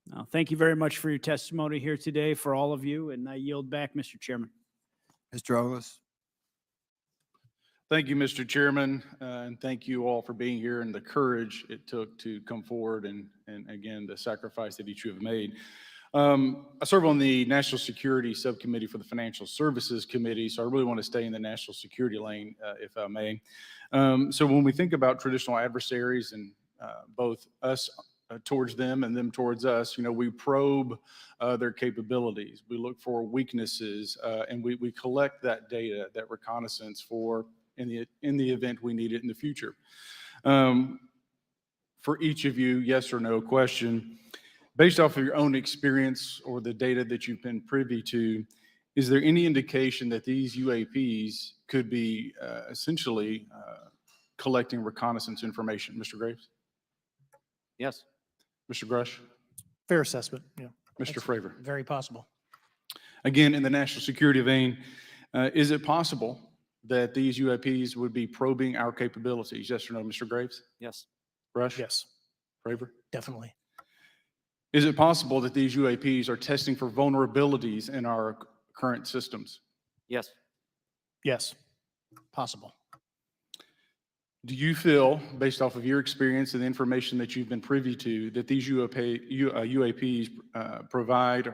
No, thank you very much for your testimony here today for all of you, and I yield back, Mr. Chairman.
Mr. Ogles.
Thank you, Mr. Chairman, and thank you all for being here and the courage it took to come forward and again, the sacrifice that each of you have made. I serve on the National Security Subcommittee for the Financial Services Committee, so I really want to stay in the national security lane, if I may. So when we think about traditional adversaries and both us towards them and them towards us, we probe their capabilities. We look for weaknesses, and we collect that data, that reconnaissance for in the event we need it in the future. For each of you, yes or no question, based off of your own experience or the data that you've been privy to, is there any indication that these UAPs could be essentially collecting reconnaissance information? Mr. Graves?
Yes.
Mr. Grush?
Fair assessment, yeah.
Mr. Fravor?
Very possible.
Again, in the national security vein, is it possible that these UAPs would be probing our capabilities? Yes or no, Mr. Graves?
Yes.
Grush?
Yes.
Fravor?
Definitely.
Is it possible that these UAPs are testing for vulnerabilities in our current systems?
Yes.
Yes. Possible.
Do you feel, based off of your experience and the information that you've been privy to, that these UAPs provide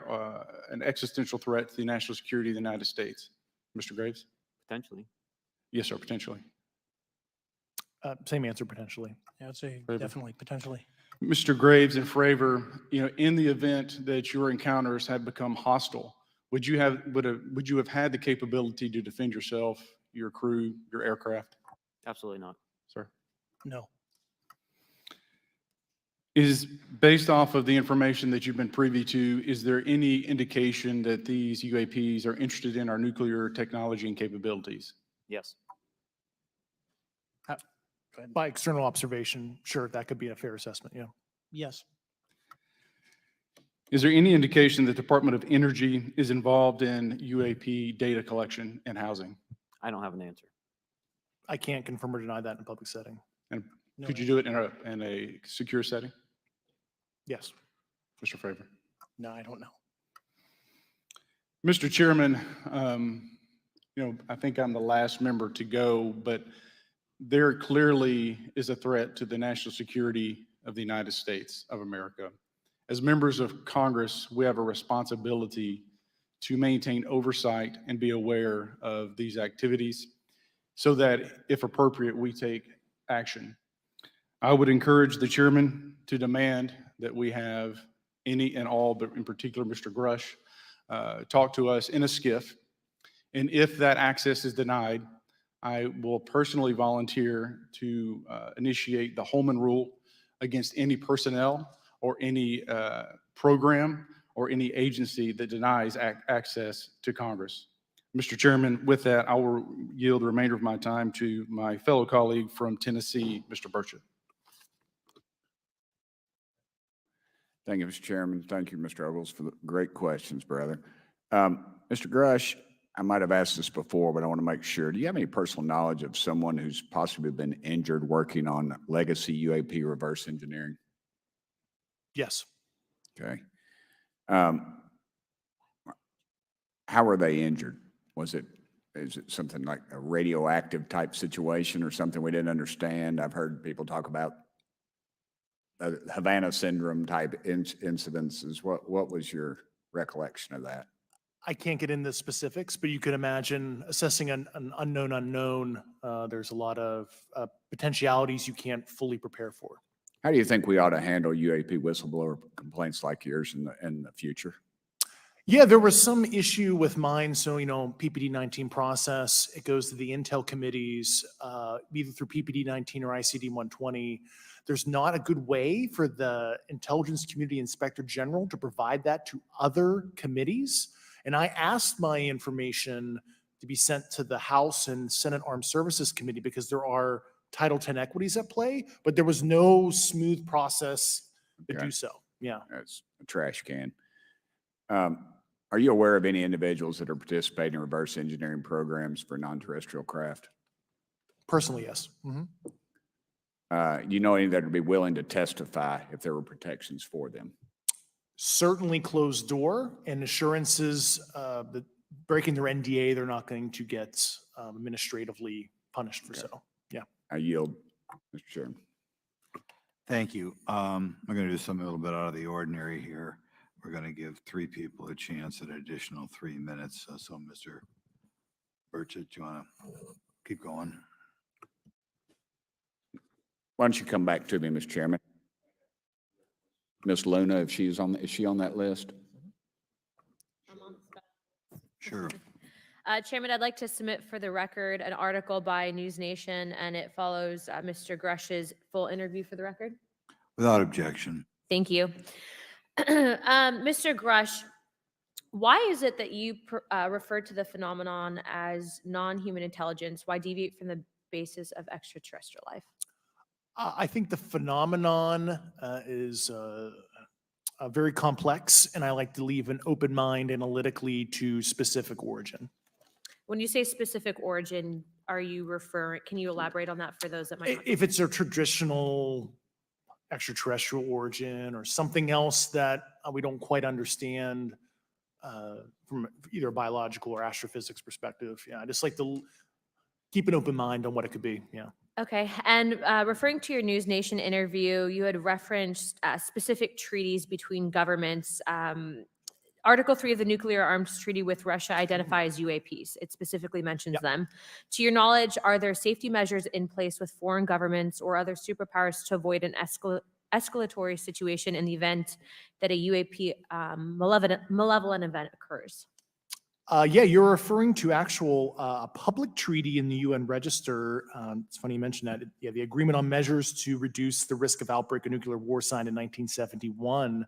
an existential threat to the national security of the United States? Mr. Graves?
Potentially.
Yes, sir, potentially.
Same answer, potentially. Yeah, I'd say
Fravor?
definitely, potentially.
Mr. Graves and Fravor, in the event that your encounters have become hostile, would you have had the capability to defend yourself, your crew, your aircraft?
Absolutely not.
Sir?
No.
Is based off of the information that you've been privy to, is there any indication that these UAPs are interested in our nuclear technology and capabilities?
Yes.
By external observation, sure, that could be a fair assessment, yeah.
Yes.
Is there any indication that the Department of Energy is involved in UAP data collection and housing?
I don't have an answer.
I can't confirm or deny that in a public setting.
And
No
could you do it in a secure setting?
Yes.
Mr. Fravor?
No, I don't know.
Mr. Chairman, I think I'm the last member to go, but there clearly is a threat to the national security of the United States of America. As members of Congress, we have a responsibility to maintain oversight and be aware of these activities so that, if appropriate, we take action. I would encourage the chairman to demand that we have any and all, but in particular Mr. Grush, talk to us in a skiff. And if that access is denied, I will personally volunteer to initiate the Holman Rule against any personnel or any program or any agency that denies access to Congress. Mr. Chairman, with that, I will yield the remainder of my time to my fellow colleague from Tennessee, Mr. Burchett.
Thank you, Mr. Chairman. Thank you, Mr. Ogles, for the great questions, brother. Mr. Grush, I might have asked this before, but I want to make sure. Do you have any personal knowledge of someone who's possibly been injured working on legacy UAP reverse engineering?
Yes.
Okay. How were they injured? Is it something like a radioactive type situation or something we didn't understand? I've heard people talk about Havana syndrome type incidences. What was your recollection of that?
I can't get into specifics, but you can imagine assessing an unknown unknown. There's a lot of potentialities you can't fully prepare for.
How do you think we ought to handle UAP whistleblower complaints like yours in the future?
Yeah, there was some issue with mine. So, PPD 19 process, it goes to the intel committees, either through PPD 19 or ICD 120. There's not a good way for the intelligence community inspector general to provide that to other committees. And I asked my information to be sent to the House and Senate Armed Services Committee because there are Title 10 equities at play, but there was no smooth process to do so. Yeah.
That's a trash can. Are you aware of any individuals that are participating in reverse engineering programs for non-terrestrial craft?
Personally, yes.
You know any that would be willing to testify if there were protections for them?
Certainly closed door and assurances that breaking their NDA, they're not going to get administratively punished for so. Yeah.
I yield, Mr. Chairman.
Thank you. I'm going to do something a little bit out of the ordinary here. We're going to give 3 people a chance at an additional 3 minutes. So Mr. Burchett, do you want to keep going?
Why don't you come back to me, Mr. Chairman? Ms. Luna, if she's is she on that list?
Sure.
Chairman, I'd like to submit for the record an article by News Nation, and it follows Mr. Grush's full interview for the record.
Without objection.
Thank you. Mr. Grush, why is it that you referred to the phenomenon as non-human intelligence? Why deviate from the basis of extraterrestrial life?
I think the phenomenon is very complex, and I like to leave an open mind analytically to specific origin.
When you say specific origin, are you referring, can you elaborate on that for those that might not?
If it's a traditional extraterrestrial origin or something else that we don't quite understand from either a biological or astrophysics perspective. Yeah, I just like to keep an open mind on what it could be. Yeah.
Okay. And referring to your News Nation interview, you had referenced specific treaties between governments. Article 3 of the Nuclear Arms Treaty with Russia identifies UAPs. It specifically mentions them. To your knowledge, are there safety measures in place with foreign governments or other superpowers to avoid an escalatory situation in the event that a UAP malevolent event occurs?
Yeah, you're referring to actual public treaty in the UN Register. It's funny you mentioned that. Yeah, the Agreement on Measures to Reduce the Risk of Outbreak of Nuclear War signed in 1971.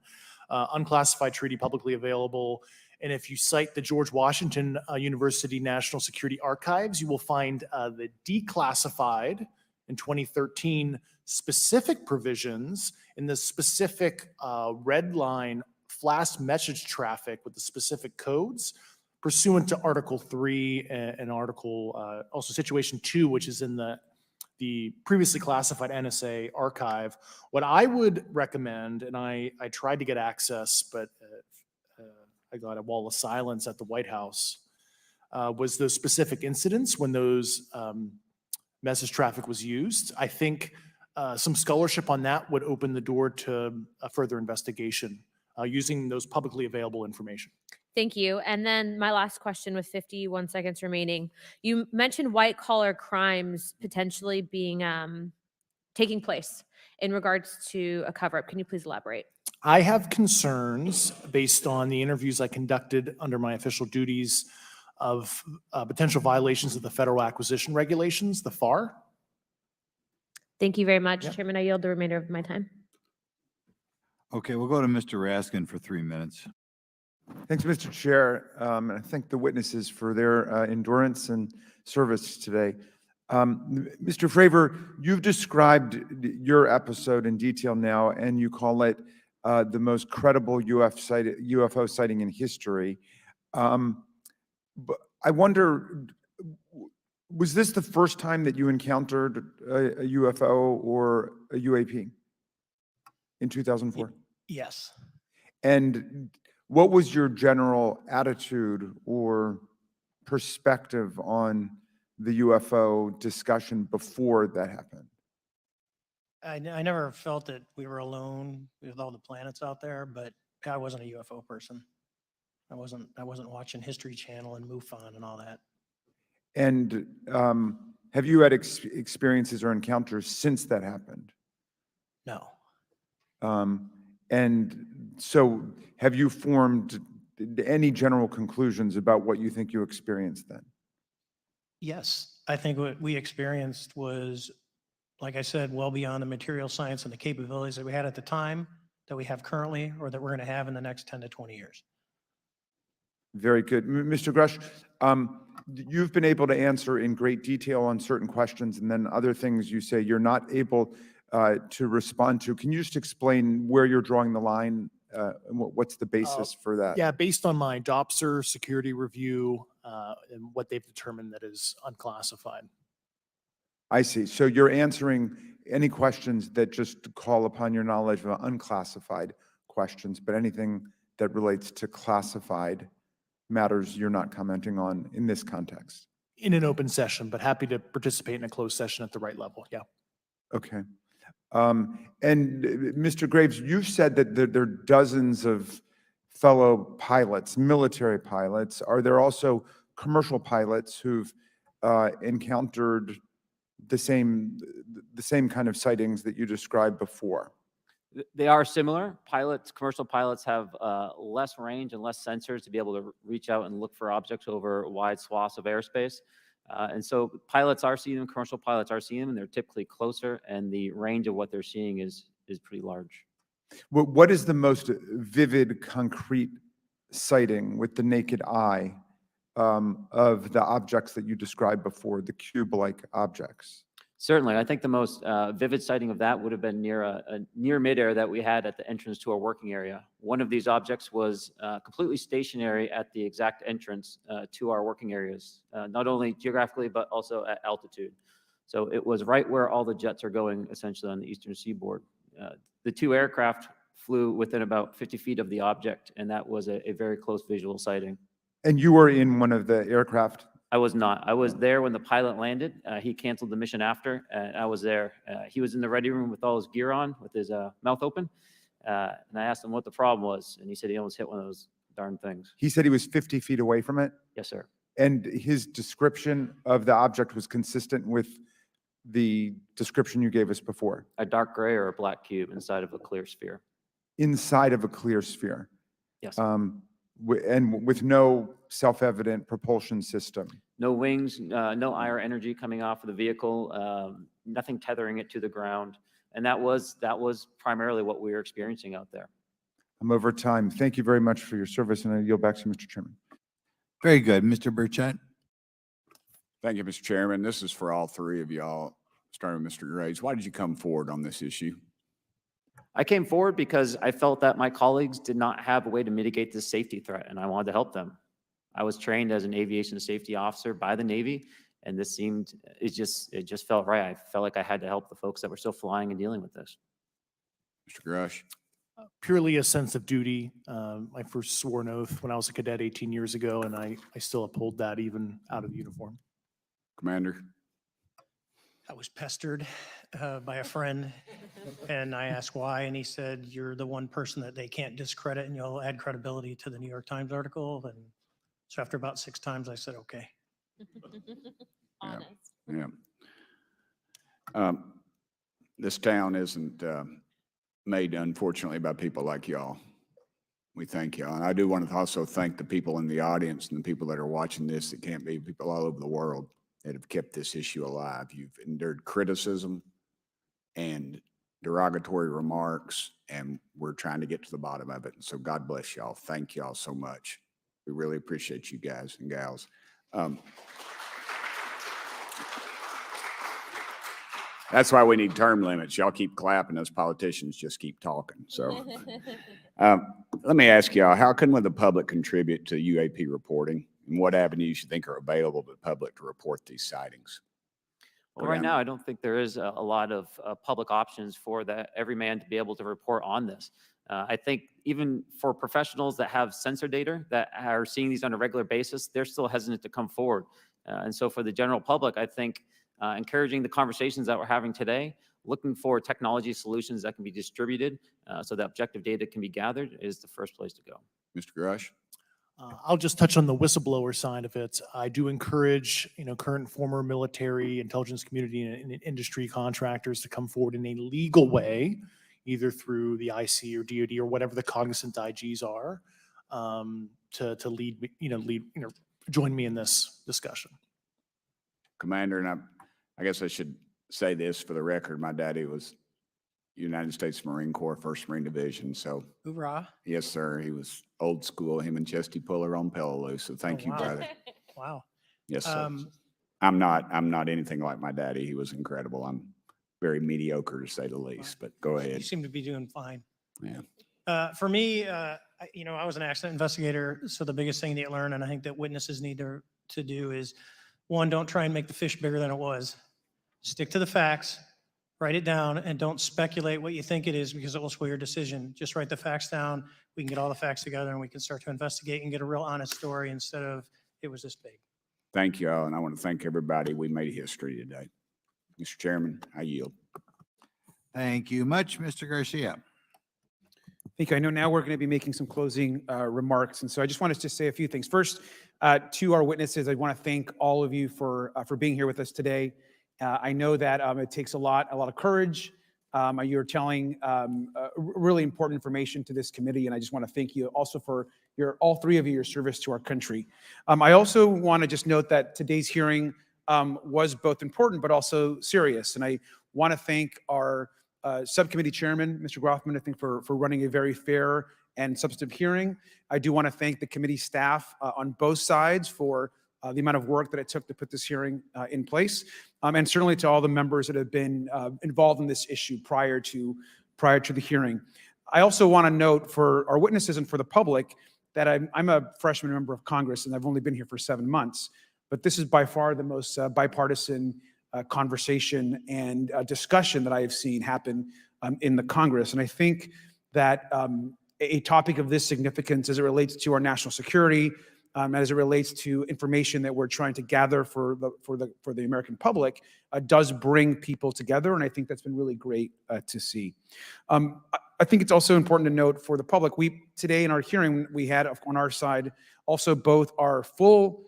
Unclassified treaty publicly available. And if you cite the George Washington University National Security Archives, you will find the declassified in 2013 specific provisions in the specific red line flash message traffic with the specific codes pursuant to Article 3 and Article, also Situation 2, which is in the previously classified NSA archive. What I would recommend, and I tried to get access, but I got a wall of silence at the White House, was those specific incidents when those message traffic was used. I think some scholarship on that would open the door to a further investigation using those publicly available information.
Thank you. And then my last question with 51 seconds remaining. You mentioned white collar crimes potentially being taking place in regards to a cover up. Can you please elaborate?
I have concerns based on the interviews I conducted under my official duties of potential violations of the federal acquisition regulations, the FAR.
Thank you very much, Chairman. I yield the remainder of my time.
Okay, we'll go to Mr. Raskin for 3 minutes.
Thanks, Mr. Chair. And I thank the witnesses for their endurance and service today. Mr. Fravor, you've described your episode in detail now, and you call it the most credible UFO sighting in history. But I wonder, was this the first time that you encountered a UFO or a UAP in 2004?
Yes.
And What was your general attitude or perspective on the UFO discussion before that happened?
I never felt that we were alone with all the planets out there, but I wasn't a UFO person. I wasn't watching History Channel and MUFON and all that.
And have you had experiences or encounters since that happened?
No.
And so have you formed any general conclusions about what you think you experienced then?
Yes, I think what we experienced was, like I said, well beyond the material science and the capabilities that we had at the time, that we have currently, or that we're going to have in the next 10 to 20 years.
Very good. Mr. Grush, you've been able to answer in great detail on certain questions, and then other things you say you're not able to respond to. Can you just explain where you're drawing the line and what's the basis for that?
Yeah, based on my DOPSR security review and what they've determined that is unclassified.
I see. So you're answering any questions that just call upon your knowledge of unclassified questions, but anything that relates to classified matters you're not commenting on in this context.
In an open session, but happy to participate in a closed session at the right level. Yeah.
Okay. And Mr. Graves, you've said that there are dozens of fellow pilots, military pilots. Are there also commercial pilots who've encountered the same kind of sightings that you described before?
They are similar. Commercial pilots have less range and less sensors to be able to reach out and look for objects over wide swaths of airspace. And so pilots are seeing them, commercial pilots are seeing them, and they're typically closer, and the range of what they're seeing is pretty large.
What is the most vivid, concrete sighting with the naked eye of the objects that you described before, the cube-like objects?
Certainly, I think the most vivid sighting of that would have been near midair that we had at the entrance to our working area. One of these objects was completely stationary at the exact entrance to our working areas, not only geographically, but also at altitude. So it was right where all the jets are going, essentially on the eastern seaboard. The two aircraft flew within about 50 feet of the object, and that was a very close visual sighting.
And you were in one of the aircraft?
I was not. I was there when the pilot landed. He canceled the mission after, and I was there. He was in the ready room with all his gear on, with his mouth open. And I asked him what the problem was, and he said he almost hit one of those darn things.
He said he was 50 feet away from it?
Yes, sir.
And his description of the object was consistent with the description you gave us before?
A dark gray or a black cube inside of a clear sphere.
Inside of a clear sphere?
Yes.
And with no self-evident propulsion system?
No wings, no IR energy coming off of the vehicle, nothing tethering it to the ground. And that was primarily what we were experiencing out there.
I'm over time. Thank you very much for your service, and I yield back to Mr. Chairman.
Very good. Mr. Burchett.
Thank you, Mr. Chairman. This is for all three of y'all, starting with Mr. Graves. Why did you come forward on this issue?
I came forward because I felt that my colleagues did not have a way to mitigate this safety threat, and I wanted to help them. I was trained as an aviation safety officer by the Navy, and this it just felt right. I felt like I had to help the folks that were still flying and dealing with this.
Mr. Grush.
Purely a sense of duty. My first sworn oath when I was a cadet 18 years ago, and I still uphold that even out of uniform.
Commander.
I was pestered by a friend, and I asked why, and he said, "You're the one person that they can't discredit, and you'll add credibility to the New York Times article." And so after about 6 times, I said, "Okay."
Honest.
Yeah. This town isn't made, unfortunately, by people like y'all. We thank y'all. And I do want to also thank the people in the audience and the people that are watching this that can't be, people all over the world that have kept this issue alive. You've endured criticism and derogatory remarks, and we're trying to get to the bottom of it. And so God bless y'all. Thank y'all so much. We really appreciate you guys and gals. That's why we need term limits. Y'all keep clapping, us politicians just keep talking. So let me ask y'all, how can the public contribute to UAP reporting? And what avenues you think are available to the public to report these sightings?
Well, right now, I don't think there is a lot of public options for every man to be able to report on this. I think even for professionals that have sensor data that are seeing these on a regular basis, they're still hesitant to come forward. And so for the general public, I think encouraging the conversations that we're having today, looking for technology solutions that can be distributed so that objective data can be gathered is the first place to go.
Mr. Grush?
I'll just touch on the whistleblower side of it. I do encourage, current and former military, intelligence community, and industry contractors to come forward in a legal way, either through the IC or DoD or whatever the cognizant IGs are, to lead, join me in this discussion.
Commander, and I guess I should say this for the record. My daddy was United States Marine Corps, 1st Marine Division. So,
Hoorah.
yes, sir. He was old school, him and Chesty Puller on Peleliu. So thank you,
wow.
brother.
Wow.
Yes, sir. I'm not anything like my daddy. He was incredible. I'm very mediocre to say the least, but go ahead.
You seem to be doing fine.
Yeah.
For me, I was an accident investigator, so the biggest thing that you learn, and I think that witnesses need to do is, one, don't try and make the fish bigger than it was. Stick to the facts, write it down, and don't speculate what you think it is because it will sway your decision. Just write the facts down. We can get all the facts together and we can start to investigate and get a real honest story instead of it was this big.
Thank you all, and I want to thank everybody. We made history today. Mr. Chairman, I yield.
Thank you much, Mr. Garcia.
Thank you. I know now we're going to be making some closing remarks, and so I just wanted to say a few things. First, to our witnesses, I want to thank all of you for being here with us today. I know that it takes a lot of courage. You're telling really important information to this committee, and I just want to thank you also for all three of you, your service to our country. I also want to just note that today's hearing was both important but also serious, and I want to thank our subcommittee chairman, Mr. Grothman, I think for running a very fair and substantive hearing. I do want to thank the committee staff on both sides for the amount of work that it took to put this hearing in place, and certainly to all the members that have been involved in this issue prior to the hearing. I also want to note for our witnesses and for the public that I'm a freshman member of Congress and I've only been here for 7 months, but this is by far the most bipartisan conversation and discussion that I have seen happen in the Congress. And I think that a topic of this significance as it relates to our national security, as it relates to information that we're trying to gather for the American public, does bring people together, and I think that's been really great to see. I think it's also important to note for the public, today in our hearing, we had on our side also both our full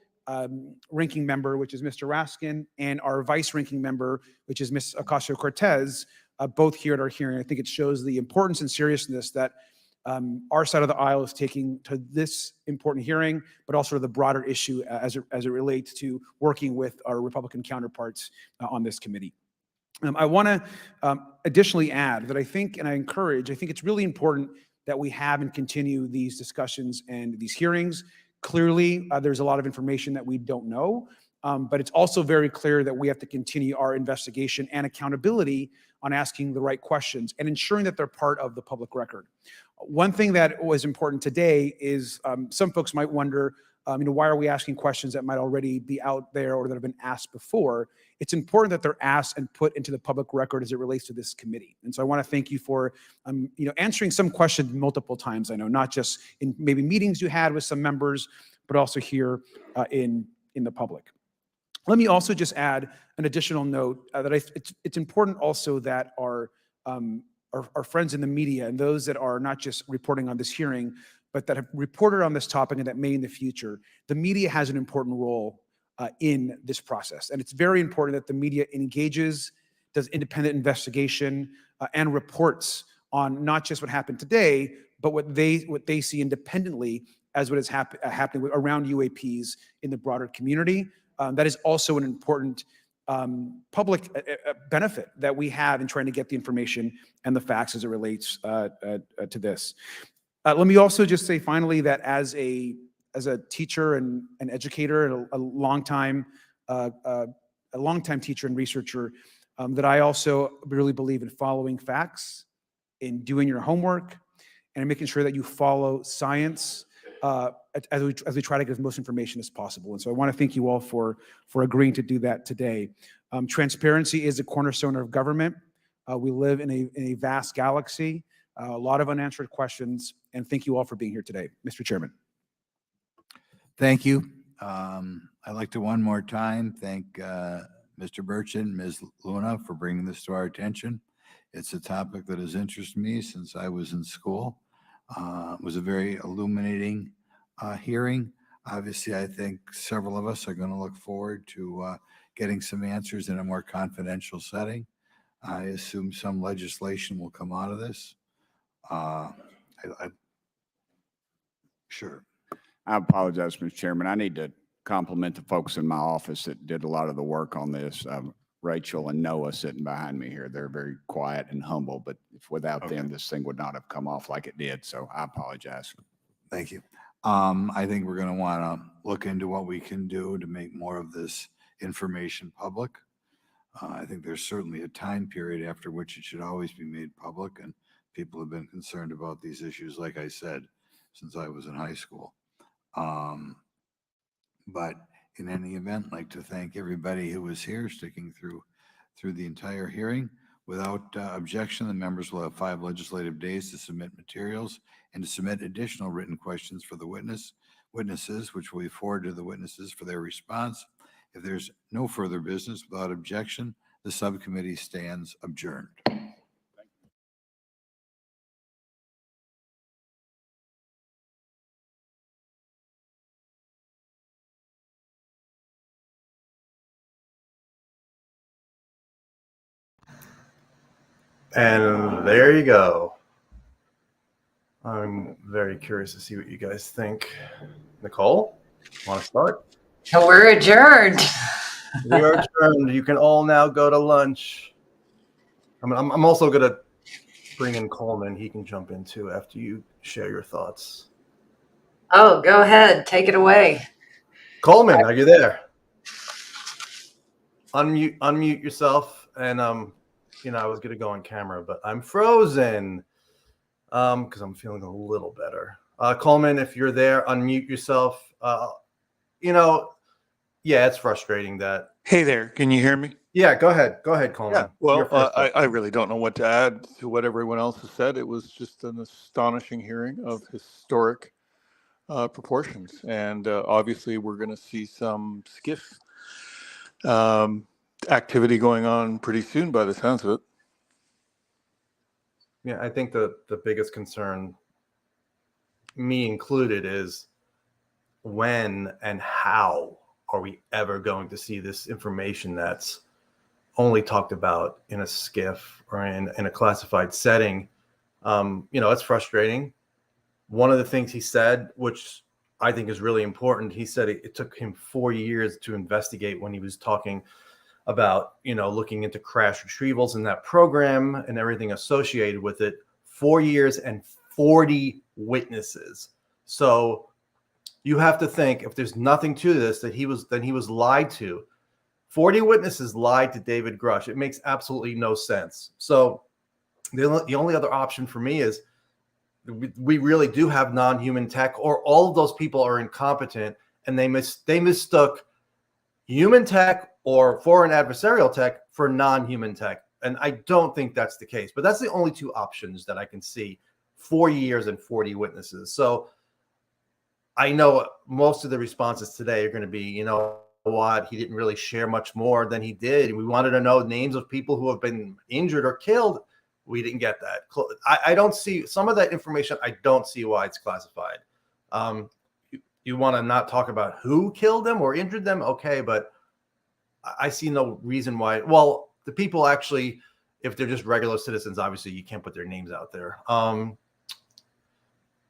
ranking member, which is Mr. Raskin, and our vice ranking member, which is Ms. Ocasio-Cortez, both here at our hearing. I think it shows the importance and seriousness that our side of the aisle is taking to this important hearing, but also to the broader issue as it relates to working with our Republican counterparts on this committee. I want to additionally add that I think it's really important that we have and continue these discussions and these hearings. Clearly, there's a lot of information that we don't know, but it's also very clear that we have to continue our investigation and accountability on asking the right questions and ensuring that they're part of the public record. One thing that was important today is some folks might wonder, why are we asking questions that might already be out there or that have been asked before? It's important that they're asked and put into the public record as it relates to this committee. And so I want to thank you for, answering some questions multiple times. I know not just in maybe meetings you had with some members, but also here in the public. Let me also just add an additional note that it's important also that our friends in the media and those that are not just reporting on this hearing, but that have reported on this topic and that may in the future, the media has an important role in this process. And it's very important that the media engages, does independent investigation, and reports on not just what happened today, but what they see independently as what is happening around UAPs in the broader community. That is also an important public benefit that we have in trying to get the information and the facts as it relates to this. Let me also just say finally that as a teacher and an educator and a longtime teacher and researcher, that I also really believe in following facts, in doing your homework, and in making sure that you follow science as we try to get as most information as possible. And so I want to thank you all for agreeing to do that today. Transparency is a cornerstone of government. We live in a vast galaxy, a lot of unanswered questions, and thank you all for being here today. Mr. Chairman.
Thank you. I'd like to one more time thank Mr. Burchett and Ms. Luna for bringing this to our attention. It's a topic that has interested me since I was in school. It was a very illuminating hearing. Obviously, I think several of us are going to look forward to getting some answers in a more confidential setting. I assume some legislation will come out of this. Sure.
I apologize, Mr. Chairman. I need to compliment the folks in my office that did a lot of the work on this. Rachel and Noah sitting behind me here. They're very quiet and humble, but if without them, this thing would not have come off like it did. So I apologize.
Thank you. I think we're going to want to look into what we can do to make more of this information public. I think there's certainly a time period after which it should always be made public, and people have been concerned about these issues, like I said, since I was in high school. But in any event, I'd like to thank everybody who was here, sticking through the entire hearing. Without objection, the members will have 5 legislative days to submit materials and to submit additional written questions for the witnesses, which will be forwarded to the witnesses for their response. If there's no further business, without objection, the subcommittee stands adjourned.
And there you go. I'm very curious to see what you guys think. Nicole, want to start?
We're adjourned.
We are adjourned. You can all now go to lunch. I'm also going to bring in Coleman. He can jump in too after you share your thoughts.
Oh, go ahead. Take it away.
Coleman, are you there? Unmute yourself. And, I was going to go on camera, but I'm frozen because I'm feeling a little better. Coleman, if you're there, unmute yourself. Yeah, it's frustrating that.
Hey there, can you hear me?
Yeah, go ahead. Go ahead, Coleman.
Yeah, well, I really don't know what to add to what everyone else has said. It was just an astonishing hearing of historic proportions. And obviously, we're going to see some skiff activity going on pretty soon by the sounds of it.
Yeah, I think the biggest concern, me included, is when and how are we ever going to see this information that's only talked about in a skiff or in a classified setting? It's frustrating. One of the things he said, which I think is really important, he said it took him 4 years to investigate when he was talking about, looking into crash retrievals in that program and everything associated with it. 4 years and 40 witnesses. So you have to think, if there's nothing to this, then he was lied to. 40 witnesses lied to David Grush. It makes absolutely no sense. So the only other option for me is we really do have non-human tech, or all of those people are incompetent and they mistook human tech or foreign adversarial tech for non-human tech. And I don't think that's the case, but that's the only 2 options that I can see. 4 years and 40 witnesses. So I know most of the responses today are going to be, you know what, he didn't really share much more than he did. We wanted to know names of people who have been injured or killed. We didn't get that. I don't see some of that information. I don't see why it's classified. You want to not talk about who killed them or injured them? Okay, but I see no reason why. Well, the people actually, if they're just regular citizens, obviously you can't put their names out there.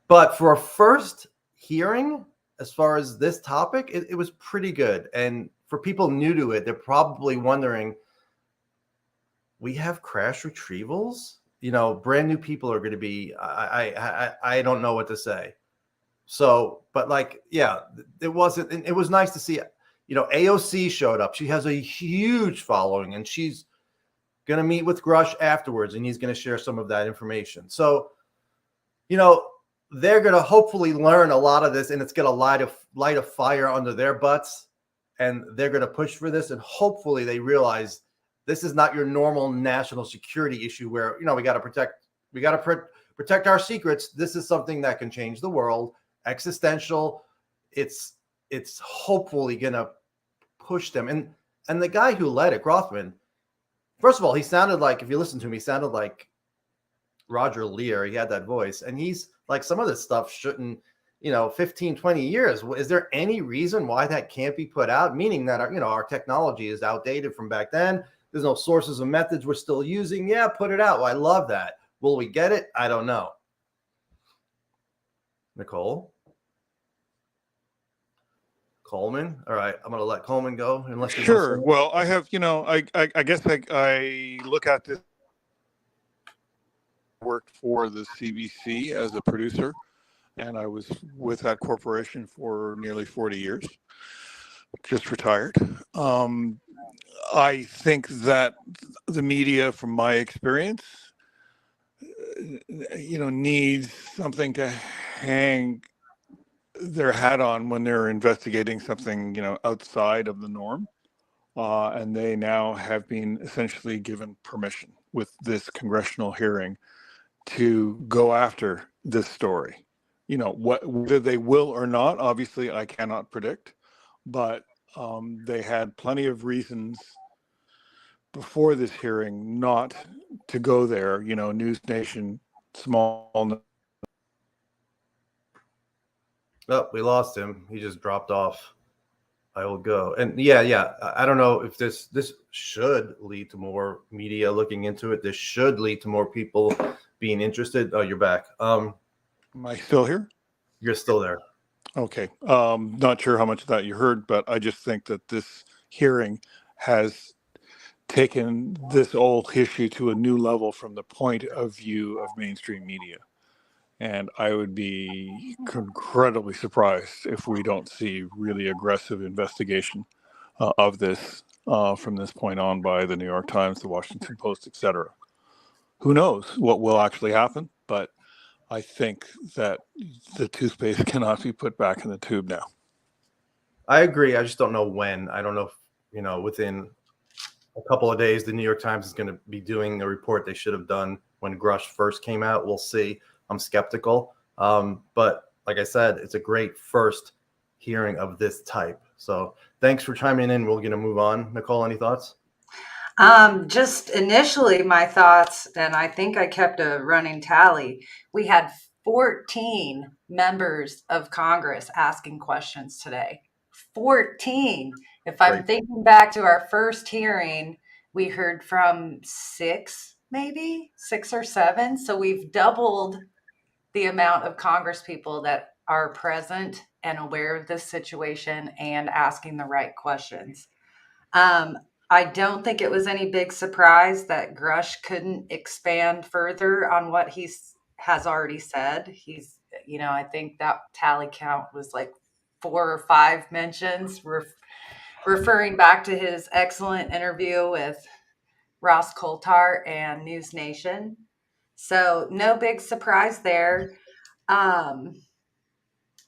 But for a first hearing, as far as this topic, it was pretty good. And for people new to it, they're probably wondering, we have crash retrievals? Brand new people are going to be, I don't know what to say. So, but it was nice to see, AOC showed up. She has a huge following and she's going to meet with Grush afterwards and he's going to share some of that information. So, they're going to hopefully learn a lot of this, and it's going to light a fire under their butts, and they're going to push for this, and hopefully they realize this is not your normal national security issue where, we got to protect our secrets. This is something that can change the world, existential. It's hopefully going to push them. And the guy who led it, Grothman, first of all, he sounded like, if you listen to him, he sounded like Roger Lear. He had that voice, and he's like, some of this stuff shouldn't, 15, 20 years. Is there any reason why that can't be put out? Meaning that our technology is outdated from back then. There's no sources and methods we're still using. Yeah, put it out. Well, I love that. Will we get it? I don't know. Nicole? Coleman? All right, I'm going to let Coleman go. Unless
Sure. Well, I have, I guess I look at this. Worked for the CBC as a producer, and I was with that corporation for nearly 40 years, just retired. I think that the media, from my experience, needs something to hang their hat on when they're investigating something, outside of the norm. And they now have been essentially given permission with this congressional hearing to go after this story. Whether they will or not, obviously I cannot predict, but they had plenty of reasons before this hearing not to go there. News Nation, small.
Oh, we lost him. He just dropped off. I will go. And yeah. I don't know if this should lead to more media looking into it. This should lead to more people being interested. Oh, you're back.
Am I still here?
You're still there.
Okay. Not sure how much of that you heard, but I just think that this hearing has taken this old issue to a new level from the point of view of mainstream media. And I would be incredibly surprised if we don't see really aggressive investigation of this from this point on by the New York Times, the Washington Post, etc. Who knows what will actually happen? But I think that the toothpaste cannot be put back in the tube now.
I agree. I just don't know when. I don't know if, within a couple of days, the New York Times is going to be doing a report they should have done when Grush first came out. We'll see. I'm skeptical. But like I said, it's a great first hearing of this type. So thanks for chiming in. We're going to move on. Nicole, any thoughts?
Just initially my thoughts, and I think I kept a running tally. We had 14 members of Congress asking questions today. 14. If I'm thinking back to our first hearing, we heard from 6 or 7. So we've doubled the amount of Congress people that are present and aware of this situation and asking the right questions. I don't think it was any big surprise that Grush couldn't expand further on what he has already said. He's, I think that tally count was like 4 or 5 mentions, referring back to his excellent interview with Ross Coulthart and News Nation. So no big surprise there.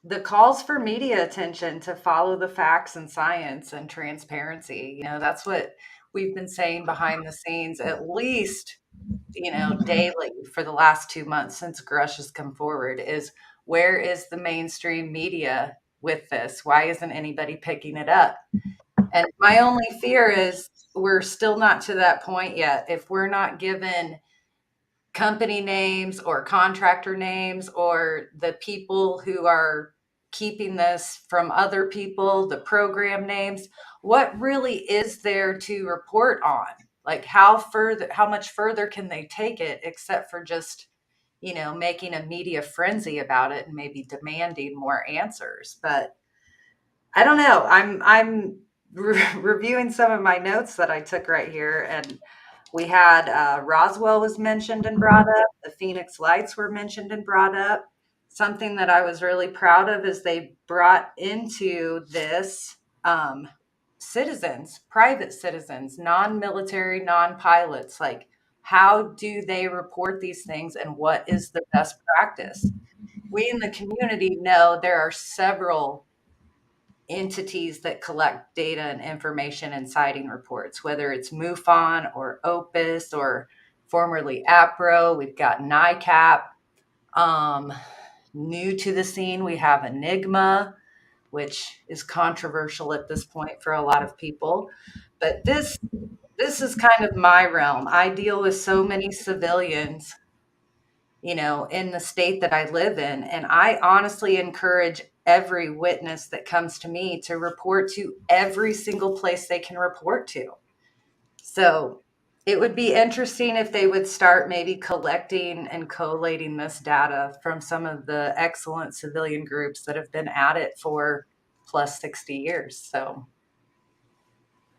The calls for media attention to follow the facts and science and transparency, that's what we've been saying behind the scenes, at least, daily for the last 2 months since Grush has come forward, is where is the mainstream media with this? Why isn't anybody picking it up? And my only fear is we're still not to that point yet. If we're not given company names or contractor names or the people who are keeping this from other people, the program names, what really is there to report on? Like how much further can they take it except for just, making a media frenzy about it and maybe demanding more answers? But I don't know. I'm reviewing some of my notes that I took right here, and we had Roswell was mentioned and brought up. The Phoenix Lights were mentioned and brought up. Something that I was really proud of is they brought into this citizens, private citizens, non-military, non-pilots. Like, how do they report these things and what is the best practice? we in the community know there are several entities that collect data and information and sighting reports, whether it's MUFON or Opus or formerly APRO. We've got NICAP. New to the scene, we have Enigma, which is controversial at this point for a lot of people. But this is kind of my realm. I deal with so many civilians, you know, in the state that I live in. And I honestly encourage every witness that comes to me to report to every single place they can report to. So it would be interesting if they would start maybe collecting and collating this data from some of the excellent civilian groups that have been at it for plus 60 years. So,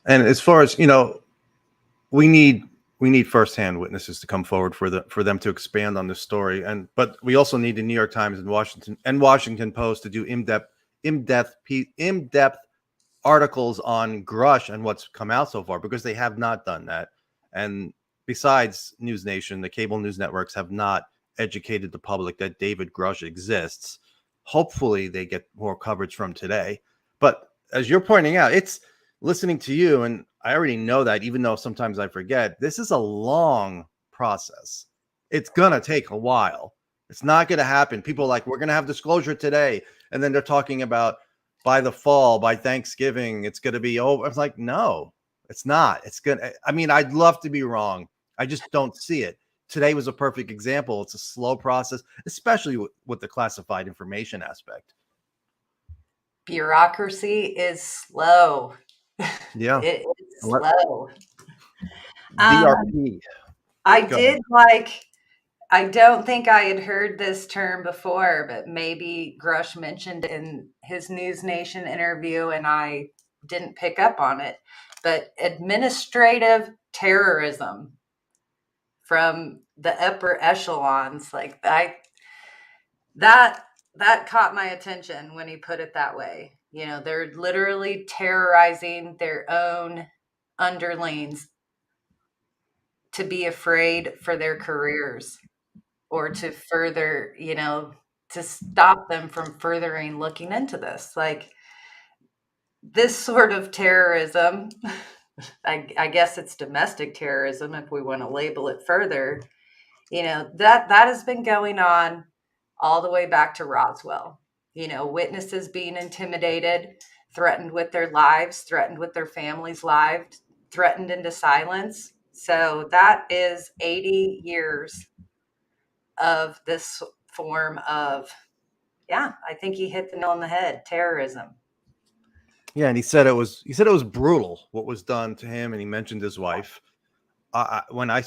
And as far as, you know, we need firsthand witnesses to come forward for them to expand on this story. But we also need the New York Times and Washington Post to do in-depth articles on Grush and what's come out so far, because they have not done that. And besides News Nation, the cable news networks have not educated the public that David Grush exists. Hopefully they get more coverage from today. But as you're pointing out, it's listening to you, and I already know that, even though sometimes I forget, this is a long process. It's going to take a while. It's not going to happen. People are like, we're going to have disclosure today. And then they're talking about by the fall, by Thanksgiving, it's going to be over. It's like, no, it's not. It's going to, I mean, I'd love to be wrong. I just don't see it. Today was a perfect example. It's a slow process, especially with the classified information aspect.
bureaucracy is slow.
Yeah.
It's slow.
DRP.
I
Go
did like, I don't think I had heard this term before, but maybe Grush mentioned in his News Nation interview and I didn't pick up on it, but administrative terrorism from the upper echelons, like that caught my attention when he put it that way. You know, they're literally terrorizing their own underlings to be afraid for their careers or to further, you know, to stop them from furthering looking into this. Like this sort of terrorism, I guess it's domestic terrorism if we want to label it further, you know, that has been going on all the way back to Roswell. You know, witnesses being intimidated, threatened with their lives, threatened with their families' lives, threatened into silence. So that is 80 years of this form of, yeah, I think he hit the nail on the head, terrorism.
Yeah, and he said it was brutal what was done to him, and he mentioned his wife. When I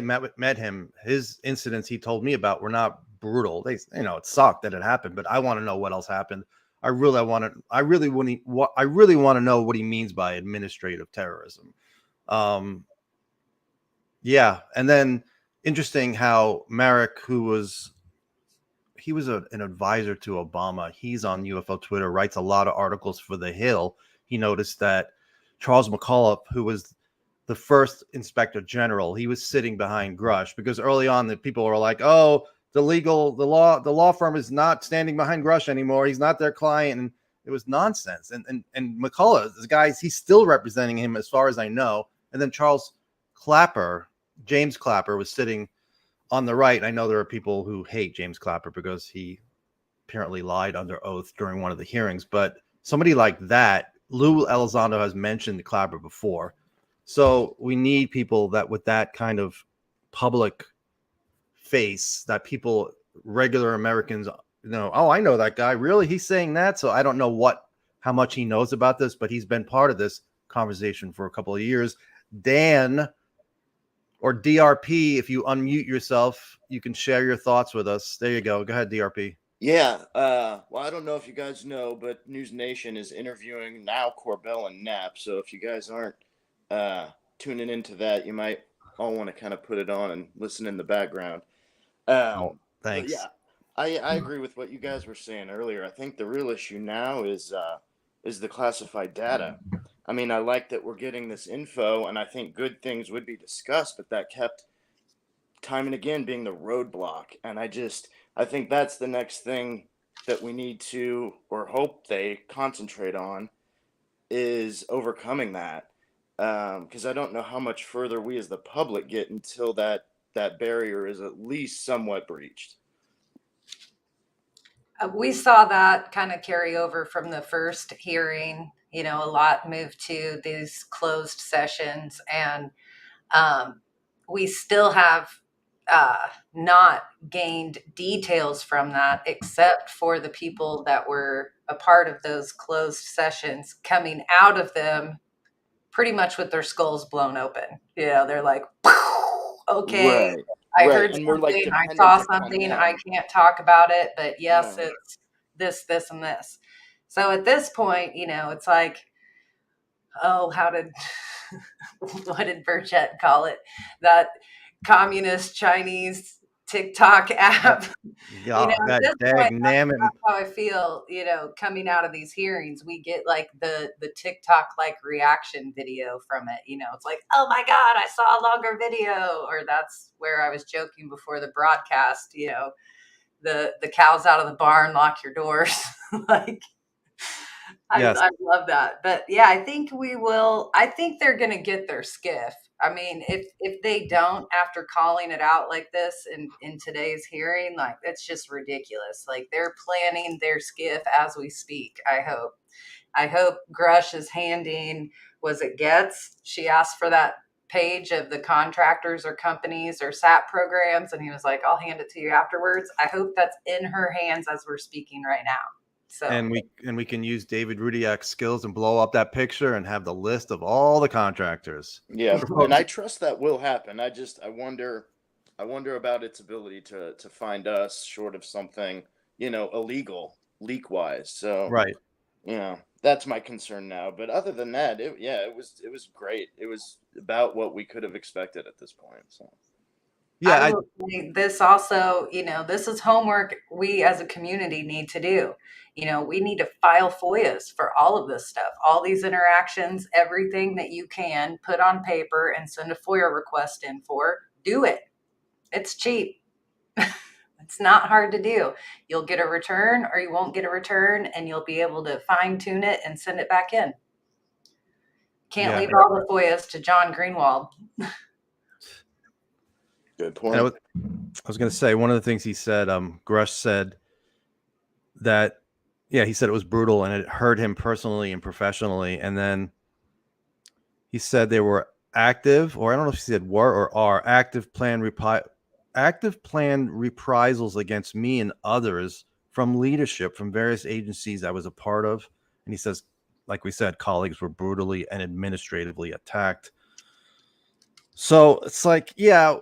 met him, his incidents he told me about were not brutal. They, you know, it sucked that it happened, but I want to know what else happened. I really want to know what he means by administrative terrorism. Yeah, and then interesting how Merrick, who was an advisor to Obama. He's on UFO Twitter, writes a lot of articles for The Hill. He noticed that Charles McAuliffe, who was the first inspector general, he was sitting behind Grush, because early on the people were like, oh, the law firm is not standing behind Grush anymore. He's not their client. And it was nonsense. And McCullough, this guy, he's still representing him as far as I know. And then James Clapper was sitting on the right. I know there are people who hate James Clapper because he apparently lied under oath during one of the hearings, but somebody like that, Lou Elizondo has mentioned Clapper before. So we need people that with that kind of public face that people, regular Americans, know, oh, I know that guy. Really? He's saying that? So I don't know how much he knows about this, but he's been part of this conversation for a couple of years. Dan, or DRP, if you unmute yourself, you can share your thoughts with us. There you go. Go ahead, DRP.
Yeah. Well, I don't know if you guys know, but News Nation is interviewing now Corbell and Knapp. So if you guys aren't tuning into that, you might all want to kind of put it on and listen in the background.
Thanks.
Yeah, I agree with what you guys were saying earlier. I think the real issue now is the classified data. I mean, I like that we're getting this info, and I think good things would be discussed, but that kept time and again being the roadblock. And I think that's the next thing that we need to, or hope they concentrate on, is overcoming that. Because I don't know how much further we as the public get until that barrier is at least somewhat breached.
We saw that kind of carry over from the first hearing. You know, a lot moved to these closed sessions, and we still have not gained details from that, except for the people that were a part of those closed sessions coming out of them pretty much with their skulls blown open. You know, they're like, okay,
Right.
I
Right.
heard
And we're like
something, I
dependent
saw
upon
something,
them.
I can't talk about it, but yes,
No.
it's this, and this. So at this point, you know, it's like, oh, what did Burchett call it? That communist Chinese TikTok app.
Yeah,
You know, at
that
this
dag
point, that's
namming.
how I feel, you know, coming out of these hearings. We get like the TikTok like reaction video from it. You know, it's like, oh my God, I saw a longer video. Or that's where I was joking before the broadcast, you know, the cows out of the barn, lock your doors. Like,
Yes.
I love that. But yeah, I think they're going to get their skiff. I mean, if they don't, after calling it out like this in today's hearing, like, it's just ridiculous. Like, they're planning their skiff as we speak. I hope Grush is handing, was it Getz? She asked for that page of the contractors or companies or SAP programs, and he was like, I'll hand it to you afterwards. I hope that's in her hands as we're speaking right now. So,
And we can use David Rudiak's skills and blow up that picture and have the list of all the contractors.
Yeah, and I trust that will happen. I wonder about its ability to find us short of something, you know, illegal leak wise. So
Right.
you know, that's my concern now. But other than that, it was great. It was about what we could have expected at this point. So
Yeah,
I will say this also, you know, this is homework we as a community need to do. You know, we need to file FOIAs for all of this stuff, all these interactions, everything that you can put on paper and send a FOIA request in for. Do it. It's cheap. It's not hard to do. You'll get a return or you won't get a return, and you'll be able to fine tune it and send it back in. Can't
Yeah.
leave all the FOIAs to John Greenwald.
Good point.
And I was going to say, one of the things he said, Grush said that, yeah, he said it was brutal and it hurt him personally and professionally. And then he said they were active, or I don't know if he said were or are, active planned reprisals against me and others from leadership from various agencies I was a part of. And he says, like we said, colleagues were brutally and administratively attacked. So it's like, yeah,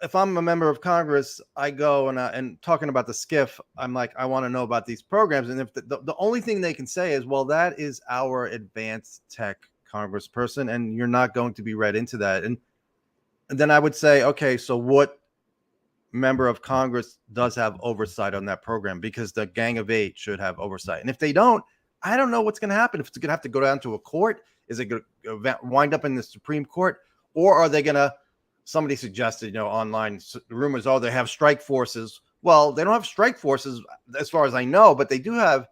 if I'm a member of Congress, I go and talking about the skiff, I'm like, I want to know about these programs. And if the only thing they can say is, well, that is our advanced tech congressperson, and you're not going to be read into that. And then I would say, okay, so what member of Congress does have oversight on that program? Because the Gang of Eight should have oversight. And if they don't, I don't know what's going to happen. If it's going to have to go down to a court, is it going to wind up in the Supreme Court? Or are they going to, somebody suggested, you know, online rumors, oh, they have strike forces. Well, they don't have strike forces as far as I know, but they do have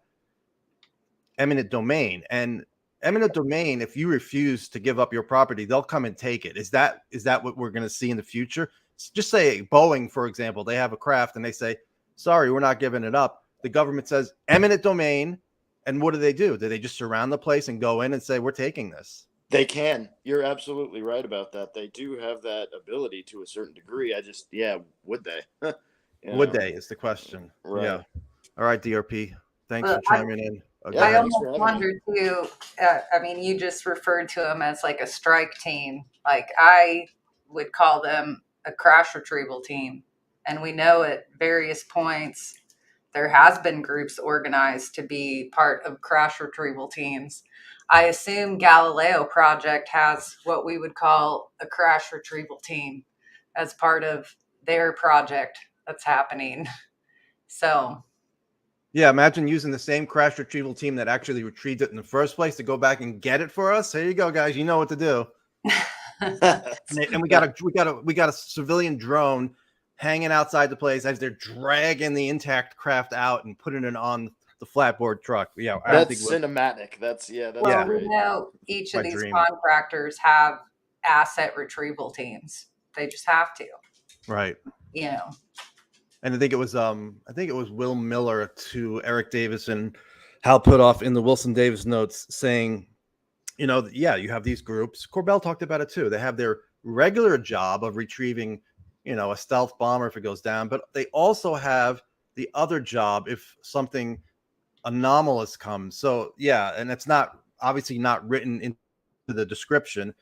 eminent domain. And eminent domain, if you refuse to give up your property, they'll come and take it. Is that what we're going to see in the future? Just say Boeing, for example, they have a craft and they say, sorry, we're not giving it up. The government says eminent domain. And what do? Do they just surround the place and go in and say, we're taking this?
They can. You're absolutely right about that. They do have that ability to a certain degree. Would they?
Would they is the question.
Right.
Yeah. All right, DRP. Thanks
Well,
for chiming in.
I almost wonder too. I mean, you just referred to them as like a strike team. Like, I would call them a crash retrieval team. And we know at various points there has been groups organized to be part of crash retrieval teams. I assume Galileo Project has what we would call a crash retrieval team as part of their project that's happening. So,
yeah, imagine using the same crash retrieval team that actually retrieved it in the first place to go back and get it for us. Here you go, guys. You know what to do. And we got a civilian drone hanging outside the place as they're dragging the intact craft out and putting it on the flatboard truck. Yeah, I don't think
That's
it was,
cinematic. That's
Well, we
great.
know each
my
of these
dream.
contractors have asset retrieval teams. They just have to,
Right.
you know.
And I think it was Will Miller to Eric Davis and Hal Putoff in the Wilson Davis notes saying, you know, yeah, you have these groups. Corbell talked about it too. They have their regular job of retrieving, you know, a stealth bomber if it goes down, but they also have the other job if something anomalous comes. So yeah, and it's not obviously not written into the description.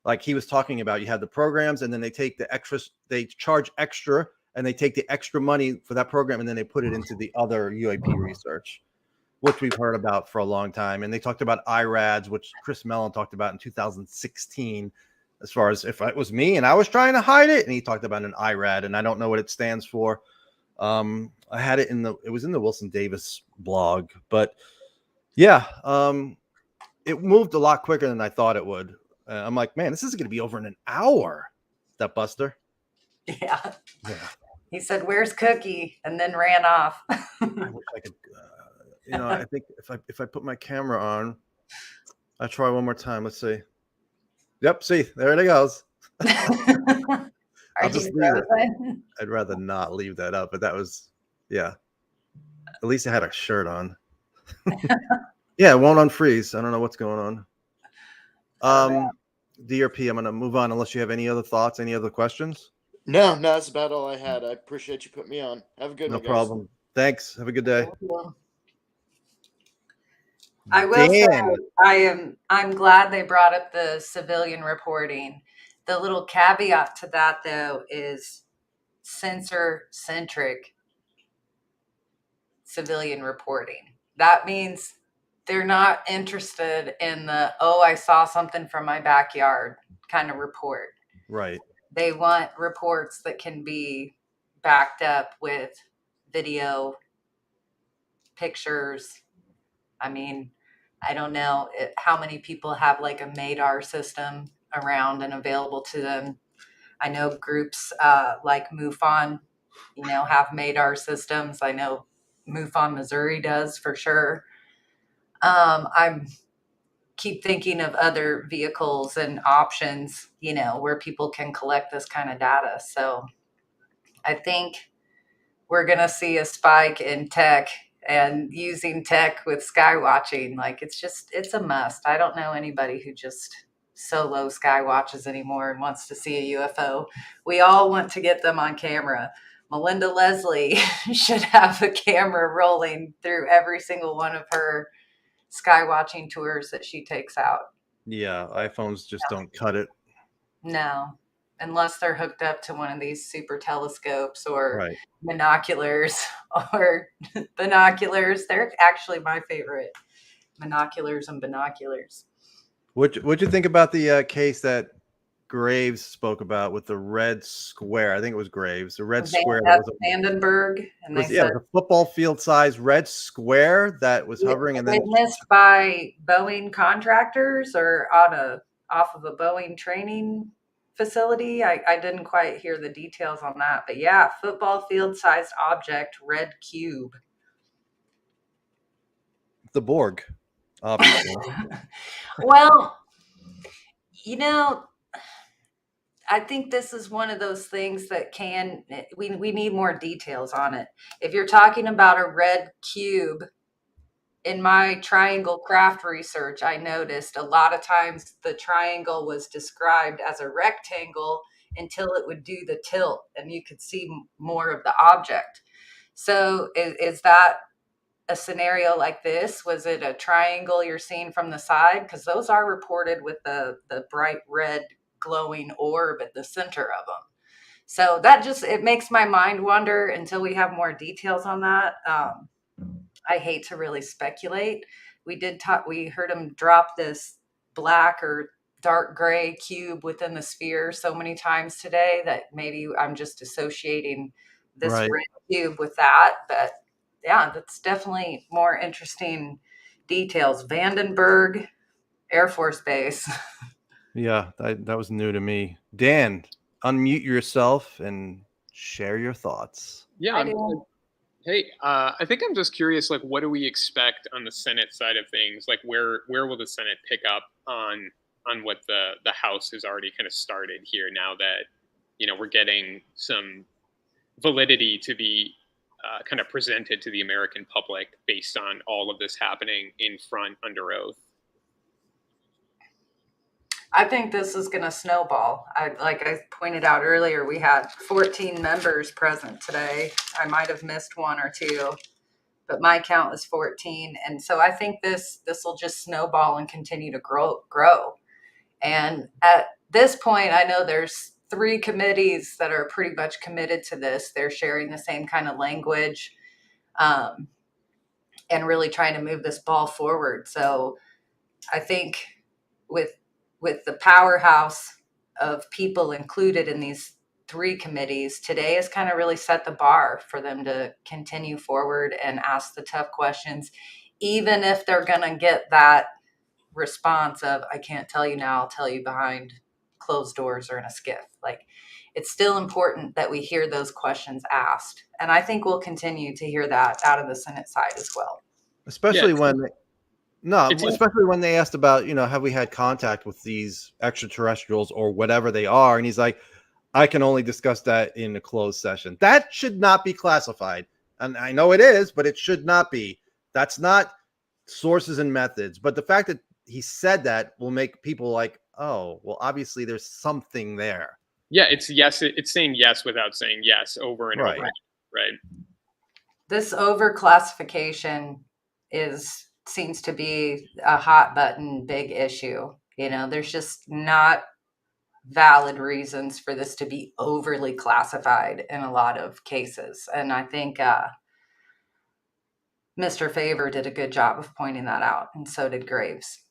Like he was talking about, you have the programs and then they take the extras, they charge extra and they take the extra money for that program and then they put it into the other UAP research, which we've heard about for a long time. And they talked about IRADs, which Chris Mellon talked about in 2016, as far as if it was me and I was trying to hide it. And he talked about an IRAD, and I don't know what it stands for. I had it it was in the Wilson Davis blog, but yeah, it moved a lot quicker than I thought it would. I'm like, man, this is going to be over in an hour. That Buster.
Yeah.
Yeah.
He said, "Where's Cookie?" and then ran off.
I wish I could, you know, I think if I put my camera on, I try one more time. Let's see. Yep. See, there it goes. I'll just leave it. I'd rather not leave that up, but that was, yeah. At least I had a shirt on. Yeah, it won't unfreeze. I don't know what's going on. DRP, I'm going to move on unless you have any other thoughts, any other questions.
No, that's about all I had. I appreciate you putting me on. Have a good one, guys.
No problem. Thanks. Have a good day.
I will say I'm glad they brought up the civilian reporting. The little caveat to that though is censor-centric civilian reporting. That means they're not interested in the, oh, I saw something from my backyard kind of report.
Right.
They want reports that can be backed up with video, pictures. I mean, I don't know how many people have like a MADAR system around and available to them. I know groups like MUFON, you know, have MADAR systems. I know MUFON Missouri does for sure. I'm keep thinking of other vehicles and options, you know, where people can collect this kind of data. So I think we're going to see a spike in tech and using tech with sky watching. Like it's a must. I don't know anybody who just solo sky watches anymore and wants to see a UFO. We all want to get them on camera. Melinda Leslie should have a camera rolling through every single one of her sky watching tours that she takes out.
Yeah, iPhones just don't cut it.
No, unless they're hooked up to one of these super telescopes or binoculars or binoculars. They're actually my favorite, monoculars and binoculars.
What'd you think about the case that Graves spoke about with the red square? I think it was Graves, the red square. That was
Vandenberg, and
was,
they
yeah,
said,
the football field size red square that was hovering, and then
witnessed by Boeing contractors or off of a Boeing training facility. I didn't quite hear the details on that, but yeah, football field sized object, red cube.
the Borg, obviously.
Well, you know, I think this is one of those things that we need more details on it. If you're talking about a red cube, in my triangle craft research, I noticed a lot of times the triangle was described as a rectangle until it would do the tilt and you could see more of the object. So is that a scenario like this? Was it a triangle you're seeing from the side? Because those are reported with the bright red glowing orb at the center of them. So that it makes my mind wander until we have more details on that. I hate to really speculate. We heard him drop this black or dark gray cube within the sphere so many times today that maybe I'm just associating this red cube with that. But yeah, that's definitely more interesting details. Vandenberg Air Force Base.
Yeah, that was new to me. Dan, unmute yourself and Share your thoughts.
Yeah, hey, I think I'm just curious, like, what do we expect on the Senate side of things? Like, where will the Senate pick up on what the House has already kind of started here now that, we're getting some validity to be kind of presented to the American public based on all of this happening in front under oath?
I think this is going to snowball. Like I pointed out earlier, we had 14 members present today. I might have missed one or two, but my count was 14. And so I think this will just snowball and continue to grow. And at this point, I know there's 3 committees that are pretty much committed to this. They're sharing the same kind of language, and really trying to move this ball forward. So I think with the powerhouse of people included in these 3 committees, today has kind of really set the bar for them to continue forward and ask the tough questions, even if they're going to get that response of, I can't tell you now, I'll tell you behind closed doors or in a skiff. Like, it's still important that we hear those questions asked. And I think we'll continue to hear that out of the Senate side as well.
Especially
It's-
especially when they asked about, have we had contact with these extraterrestrials or whatever they are? And he's like, I can only discuss that in a closed session. That should not be classified. And I know it is, but it should not be. That's not sources and methods. But the fact that he said that will make people like, oh, well, obviously there's something there.
Yeah, it's yes. It's saying yes without saying yes over and over again, right?
This overclassification seems to be a hot button, big issue. There's just not valid reasons for this to be overly classified in a lot of cases. And I think Mr. Fravor did a good job of pointing that out, and so did Graves.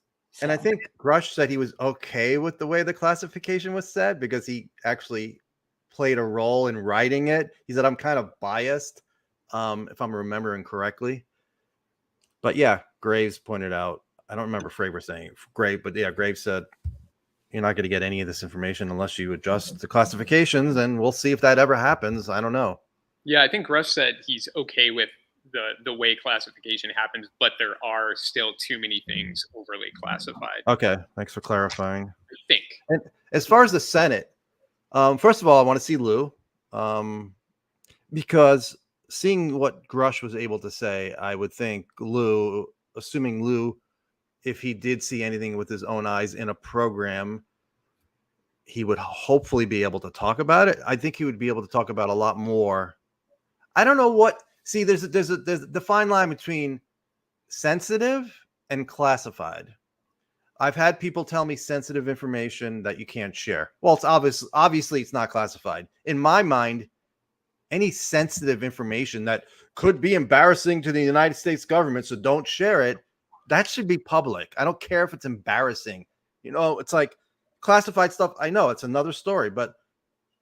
And I think Grush said he was okay with the way the classification was said because he actually played a role in writing it. He said, I'm kind of biased, if I'm remembering correctly. But yeah, Graves pointed out, I don't remember Fravor saying great, but yeah, Graves said, you're not going to get any of this information unless you adjust the classifications, and we'll see if that ever happens. I don't know.
Yeah, I think Grush said he's okay with the way classification happens, but there are still too many things overly classified.
Okay, thanks for clarifying.
I think.
And as far as the Senate, first of all, I want to see Lou, because seeing what Grush was able to say, I would think Lou, assuming Lou, if he did see anything with his own eyes in a program, he would hopefully be able to talk about it. I think he would be able to talk about a lot more. I don't know what. See, there's a fine line between sensitive and classified. I've had people tell me sensitive information that you can't share. Well, it's obviously it's not classified. In my mind, any sensitive information that could be embarrassing to the United States government, so don't share it, that should be public. I don't care if it's embarrassing. It's like classified stuff. I know it's another story, but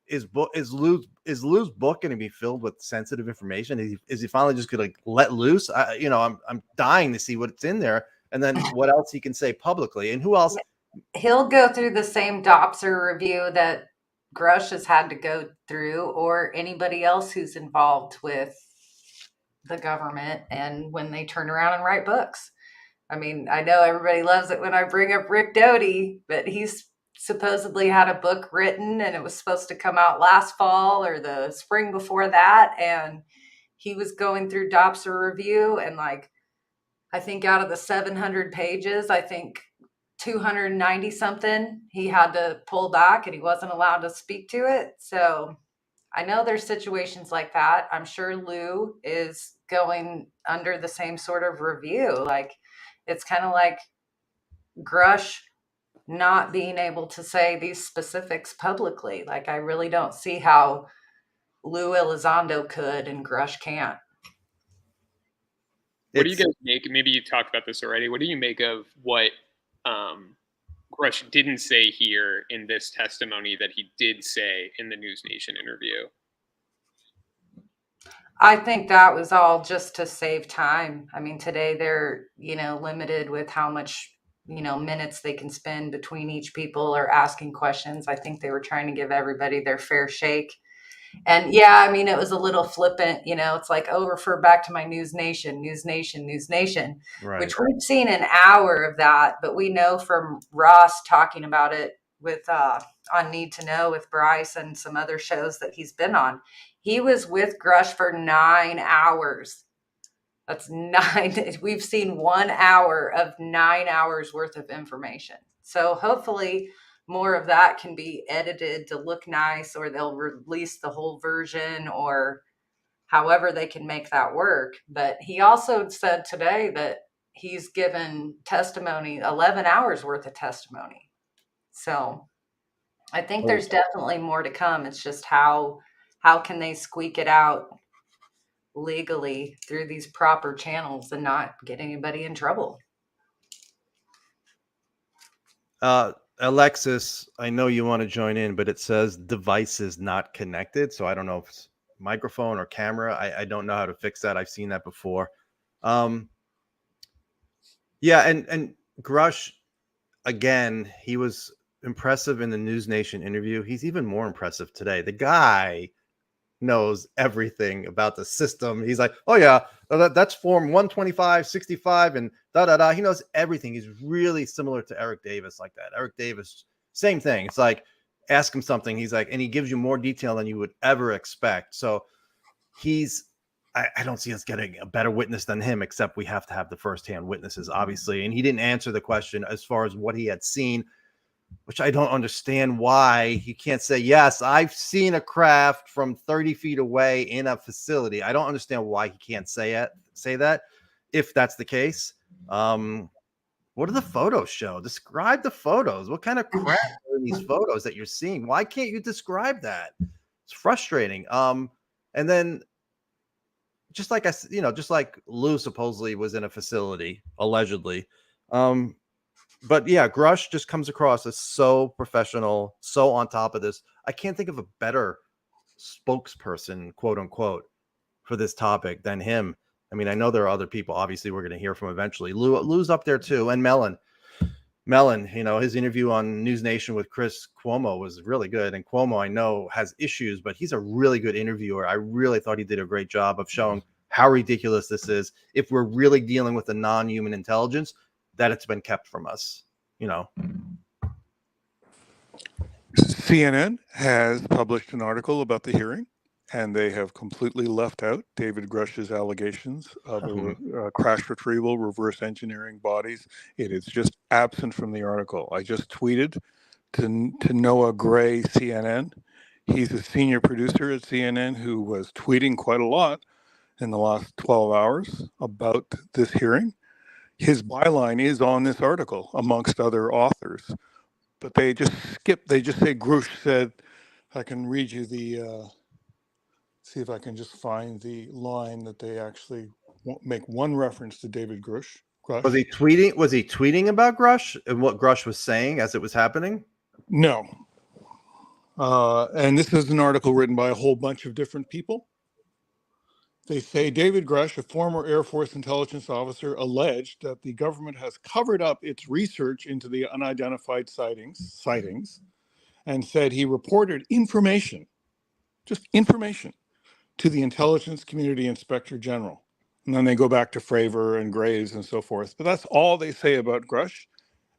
is Lou's book going to be filled with sensitive information? Is he finally just going to let loose? I'm dying to see what's in there, and then what else he can say publicly, and who else.
He'll go through the same Dopser review that Grush has had to go through, or anybody else who's involved with the government, and when they turn around and write books. I mean, I know everybody loves it when I bring up Rick Doty, but he's supposedly had a book written and it was supposed to come out last fall or the spring before that. And he was going through Dopser review, and I think out of the 700 pages, I think 290 something, he had to pull back and he wasn't allowed to speak to it. So I know there's situations like that. I'm sure Lou is going under the same sort of review. It's kind of like Grush not being able to say these specifics publicly. I really don't see how Lou Elizondo could and Grush can't.
What do you guys make? Maybe you talked about this already. What do you make of what Grush didn't say here in this testimony that he did say in the News Nation interview?
I think that was all just to save time. I mean, today they're, limited with how much, minutes they can spend between each people or asking questions. I think they were trying to give everybody their fair shake. And yeah, I mean, it was a little flippant, it's like, oh, refer back to my News Nation, News Nation, News Nation,
Right.
which we've seen an hour of that. But we know from Ross talking about it with on Need to Know with Bryce and some other shows that he's been on. He was with Grush for 9 hours. That's 9. We've seen 1 hour of 9 hours worth of information. So hopefully more of that can be edited to look nice, or they'll release the whole version, or however they can make that work. But he also said today that he's given testimony, 11 hours worth of testimony. So I think there's definitely more to come. It's just how can they squeak it out legally through these proper channels and not get anybody in trouble.
Alexis, I know you want to join in, but it says devices not connected. So I don't know if it's microphone or camera. I don't know how to fix that. I've seen that before. Yeah, and Grush, again, he was impressive in the News Nation interview. He's even more impressive today. The guy knows everything about the system. He's like, oh yeah, that's form 12565 and da. He knows everything. He's really similar to Eric Davis like that. Eric Davis, same thing. It's like, ask him something. He's like, and he gives you more detail than you would ever expect. So I don't see us getting a better witness than him, except we have to have the firsthand witnesses, obviously. And he didn't answer the question as far as what he had seen, which I don't understand why he can't say, yes, I've seen a craft from 30 feet away in a facility. I don't understand why he can't say that, if that's the case. What do the photos show? Describe the photos. What kind of crap are in these photos that you're seeing? Why can't you describe that? It's frustrating. And then just like just like Lou supposedly was in a facility, allegedly. But yeah, Grush just comes across as so professional, so on top of this. I can't think of a better spokesperson, quote unquote, for this topic than him. I mean, I know there are other people, obviously, we're going to hear from eventually. Lou's up there too, and Mellon, his interview on News Nation with Chris Cuomo was really good. And Cuomo, I know, has issues, but he's a really good interviewer. I really thought he did a great job of showing how ridiculous this is. If we're really dealing with a non-human intelligence, that it's been kept from us,
CNN has published an article about the hearing, and they have completely left out David Grush's allegations of a crash retrieval, reverse engineering bodies. It is just absent from the article. I just tweeted to Noah Gray, CNN. He's a senior producer at CNN who was tweeting quite a lot in the last 12 hours about this hearing. His byline is on this article, amongst other authors. But they just skip. They just say Grush said. I can read you the. See if I can just find the line that they actually make one reference to David Grush.
Was he tweeting? Was he tweeting about Grush and what Grush was saying as it was happening?
No. And this is an article written by a whole bunch of different people. They say David Grush, a former Air Force intelligence officer, alleged that the government has covered up its research into the unidentified sightings, and said he reported information, just information, to the Intelligence Community Inspector General. And then they go back to Fravor and Graves and so forth. But that's all they say about Grush.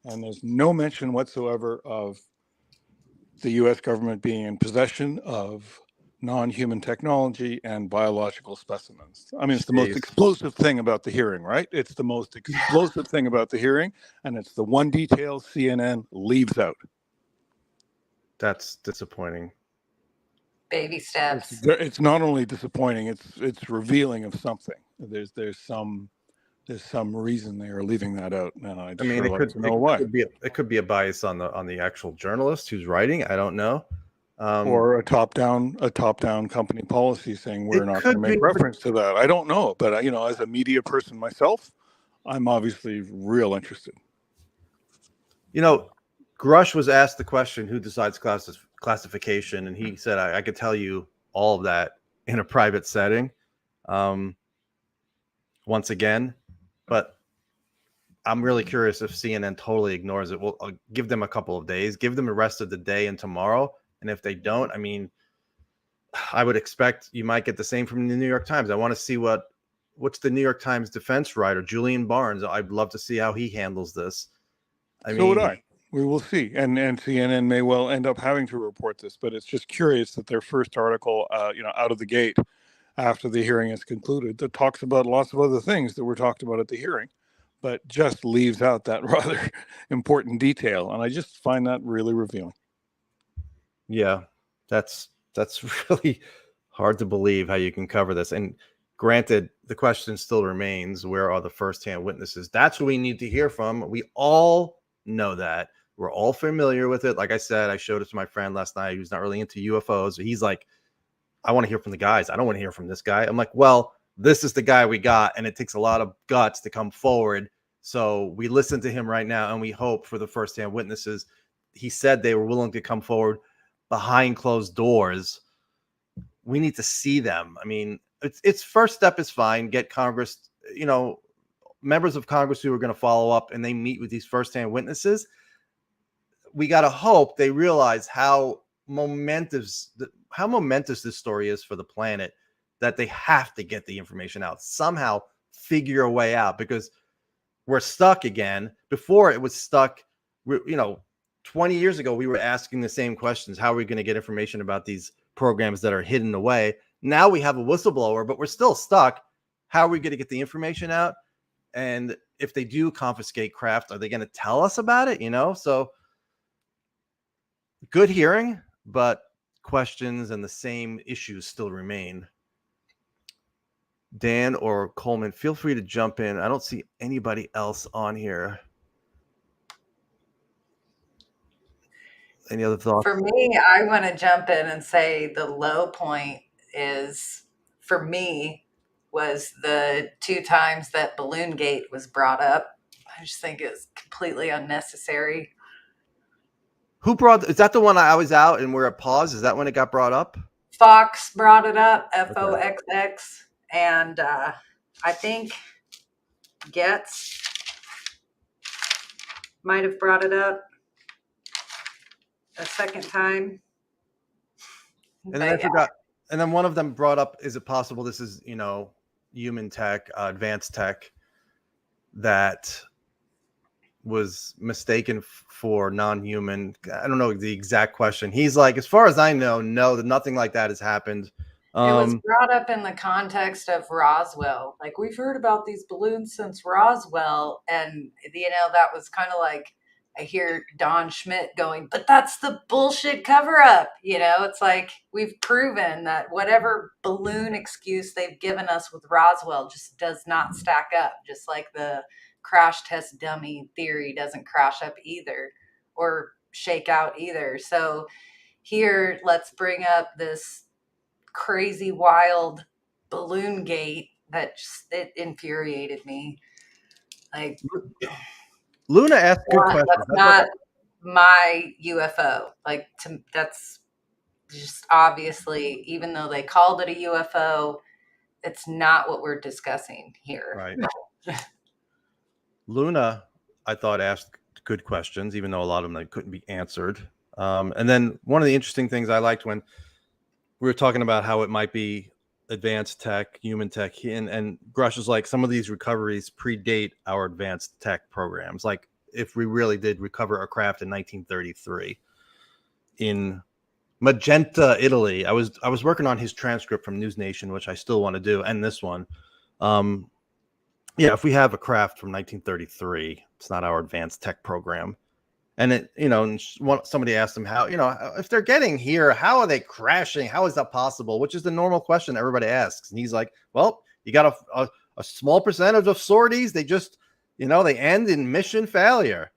And there's no mention whatsoever of the U.S. government being in possession of non-human technology and biological specimens. I mean, it's the most explosive thing about the hearing, right? It's the most explosive thing about the hearing, and it's the one detail CNN leaves out.
That's disappointing.
Baby steps.
It's not only disappointing, it's revealing of something. There's some reason they are leaving that out, and I
mean,
like to know why.
It could be a bias on the actual journalist who's writing. I don't know.
Or a top-down company policy saying we're not going to make reference to that. I don't know, but as a media person myself, I'm obviously real interested.
Grush was asked the question, who decides classification, and he said, I could tell you all of that in a private setting. Once again, but I'm really curious if CNN totally ignores it. I'll give them a couple of days, give them the rest of the day and tomorrow. And if they don't, I mean, I would expect you might get the same from the New York Times. I want to see what's the New York Times defense writer, Julian Barnes. I'd love to see how he handles this.
So would I. We will see, and CNN may well end up having to report this, but it's just curious that their first article, out of the gate, after the hearing is concluded, that talks about lots of other things that were talked about at the hearing, but just leaves out that rather important detail, and I just find that really revealing.
Yeah, that's really hard to believe how you can cover this. And granted, the question still remains: where are the firsthand witnesses? That's what we need to hear from. We all know that. We're all familiar with it. Like I said, I showed it to my friend last night who's not really into UFOs. He's like, I want to hear from the guys. I don't want to hear from this guy. I'm like, well, this is the guy we got, and it takes a lot of guts to come forward. So we listen to him right now, and we hope for the firsthand witnesses. He said they were willing to come forward behind closed doors. We need to see them. I mean, it's first step is fine. Get Congress, members of Congress who are going to follow up, and they meet with these firsthand witnesses. We got to hope they realize how momentous this story is for the planet, that they have to get the information out, somehow figure a way out, because we're stuck again. Before it was stuck, 20 years ago, we were asking the same questions. How are we going to get information about these programs that are hidden away? Now we have a whistleblower, but we're still stuck. How are we going to get the information out? And if they do confiscate craft, are they going to tell us about it? So good hearing, but questions and the same issues still remain. Dan or Coleman, feel free to jump in. I don't see anybody else on here. Any other thoughts?
For me, I want to jump in and say the low point for me, was the 2 times that Balloon Gate was brought up. I just think it's completely unnecessary.
Is that the one I was out and we're at pause? Is that when it got brought up?
Fox brought it up, FOXX, and I think Getz might have brought it up a second time.
And then I forgot. And then one of them brought up, is it possible this is, human tech, advanced tech that was mistaken for non-human? I don't know the exact question. He's like, as far as I know, no, nothing like that has happened.
It was brought up in the context of Roswell. Like, we've heard about these balloons since Roswell. And, that was kind of like, I hear Don Schmidt going, but that's the bullshit cover up. It's like, we've proven that whatever balloon excuse they've given us with Roswell just does not stack up. Just like the crash test dummy theory doesn't crash up either, or shake out either. So here, let's bring up this crazy, wild balloon gate that it infuriated me. Like,
Luna asked a good question.
That's not my UFO. Like, that's just obviously, even though they called it a UFO, it's not what we're discussing here.
Right. Luna, I thought, asked good questions, even though a lot of them couldn't be answered. And then one of the interesting things I liked when we were talking about how it might be advanced tech, human tech, and Grush is like, some of these recoveries predate our advanced tech programs. Like, if we really did recover a craft in 1933 in Magenta, Italy. I was working on his transcript from News Nation, which I still want to do, and this one. If we have a craft from 1933, it's not our advanced tech program. And somebody asked him how, if they're getting here, how are they crashing? How is that possible? Which is the normal question everybody asks. And he's like, well, you got a small percentage of sorties. They just, they end in mission failure.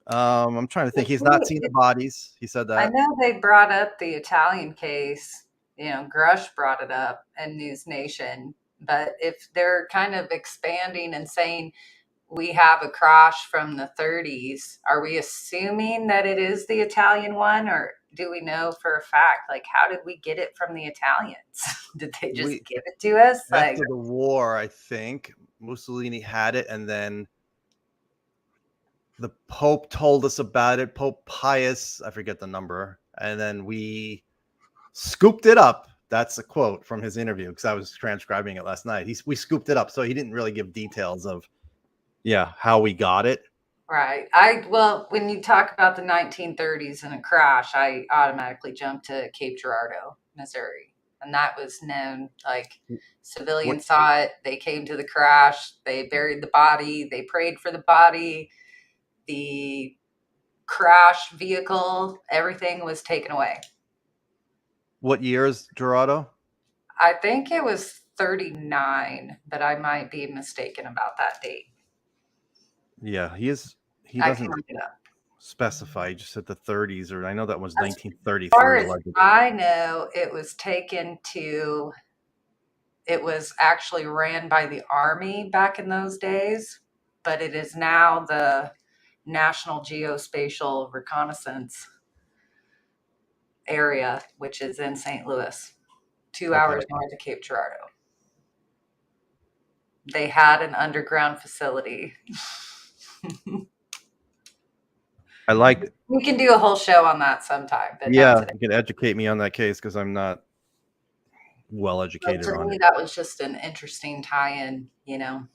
I'm trying to think. He's not seen the bodies. He said that.
I know they brought up the Italian case. Grush brought it up in News Nation. But if they're kind of expanding and saying we have a crash from the 30s, are we assuming that it is the Italian one, or do we know for a fact? Like, how did we get it from the Italians? Did they just give it to us?
After the war, I think Mussolini had it, and then the Pope told us about it. Pope Pius, I forget the number, and then we scooped it up That's a quote from his interview because I was transcribing it last night. We scooped it up, so he didn't really give details of, how we got it.
Right. Well, when you talk about the 1930s and a crash, I automatically jumped to Cape Girardeau, Missouri. And that was known, like civilians saw it. They came to the crash. They buried the body. They prayed for the body. The crash vehicle, everything was taken away.
What year is Girardeau?
I think it was 39, but I might be mistaken about that date.
Yeah, he
I
doesn't
can look it up.
specify. He just said the 30s, or I know that was
As far
1933.
as
Allegedly.
I know, it was actually ran by the Army back in those days, but it is now the National Geospatial Reconnaissance Area, which is in St. Louis, 2 hours north of Cape Girardeau. They had an underground facility.
I like.
We can do a whole show on that sometime. But
Yeah, you can educate me on that case because I'm not well educated
for
on
me,
it.
that was just an interesting tie-in, the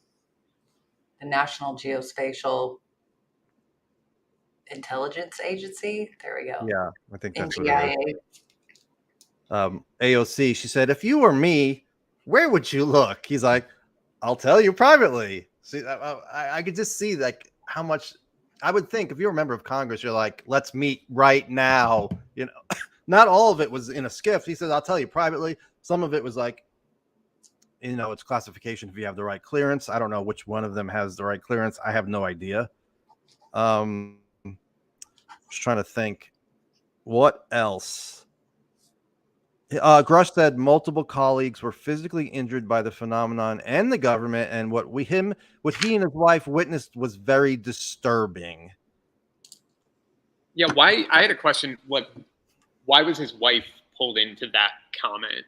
National Geospatial Intelligence Agency. There we go.
Yeah, I think that's what it
NGIA.
is. AOC, she said, if you were me, where would you look? He's like, I'll tell you privately. See, I could just see like how much I would think if you're a member of Congress, you're like, let's meet right now. Not all of it was in a skiff. He said, I'll tell you privately. Some of it was like, it's classification if you have the right clearance. I don't know which one of them has the right clearance. I have no idea. Just trying to think what else. Grush said multiple colleagues were physically injured by the phenomenon and the government, and what he and his wife witnessed was very disturbing.
Yeah, why? I had a question. Why was his wife pulled into that comment?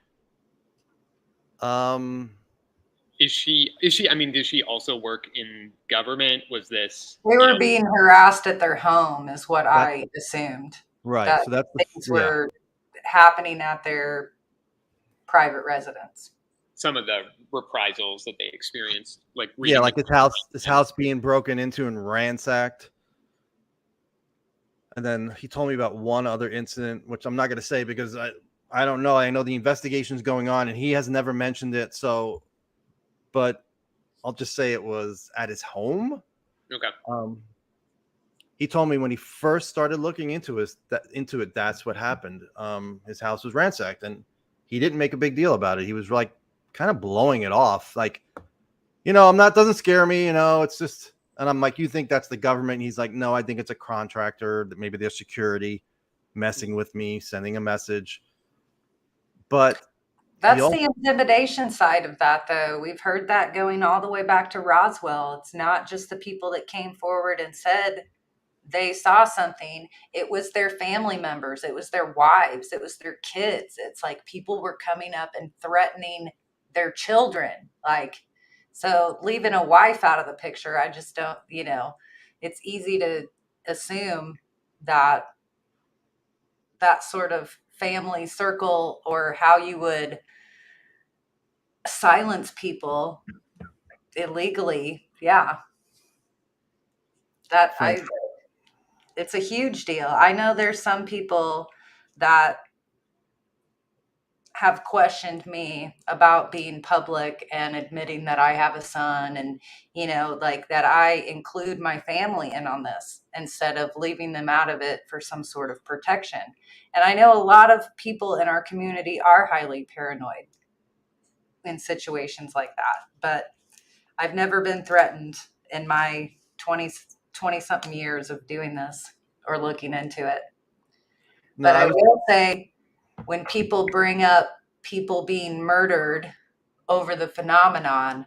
Is she? I mean, did she also work in government? Was this?
They were being harassed at their home, is what I assumed.
Right.
That
So that's
things were happening at their private residence.
Some of the reprisals that they experienced, like
like his house being broken into and ransacked. And then he told me about one other incident, which I'm not going to say because I don't know. I know the investigation's going on and he has never mentioned it. So, but I'll just say it was at his home.
Okay.
He told me when he first started looking into it, that's what happened. His house was ransacked and he didn't make a big deal about it. He was like kind of blowing it off. Like, doesn't scare me, it's just, and I'm like, you think that's the government? And he's like, no, I think it's a contractor that maybe their security messing with me, sending a message. But
that's the intimidation side of that, though. We've heard that going all the way back to Roswell. It's not just the people that came forward and said they saw something. It was their family members. It was their wives. It was their kids. It's like people were coming up and threatening their children. So leaving a wife out of the picture, I just don't, it's easy to assume that that sort of family circle or how you would silence people illegally. Yeah. It's a huge deal. I know there's some people that have questioned me about being public and admitting that I have a son and, that I include my family in on this instead of leaving them out of it for some sort of protection. And I know a lot of people in our community are highly paranoid in situations like that, but I've never been threatened in my 20 something years of doing this or looking into it. But I will say, when people bring up people being murdered over the phenomenon,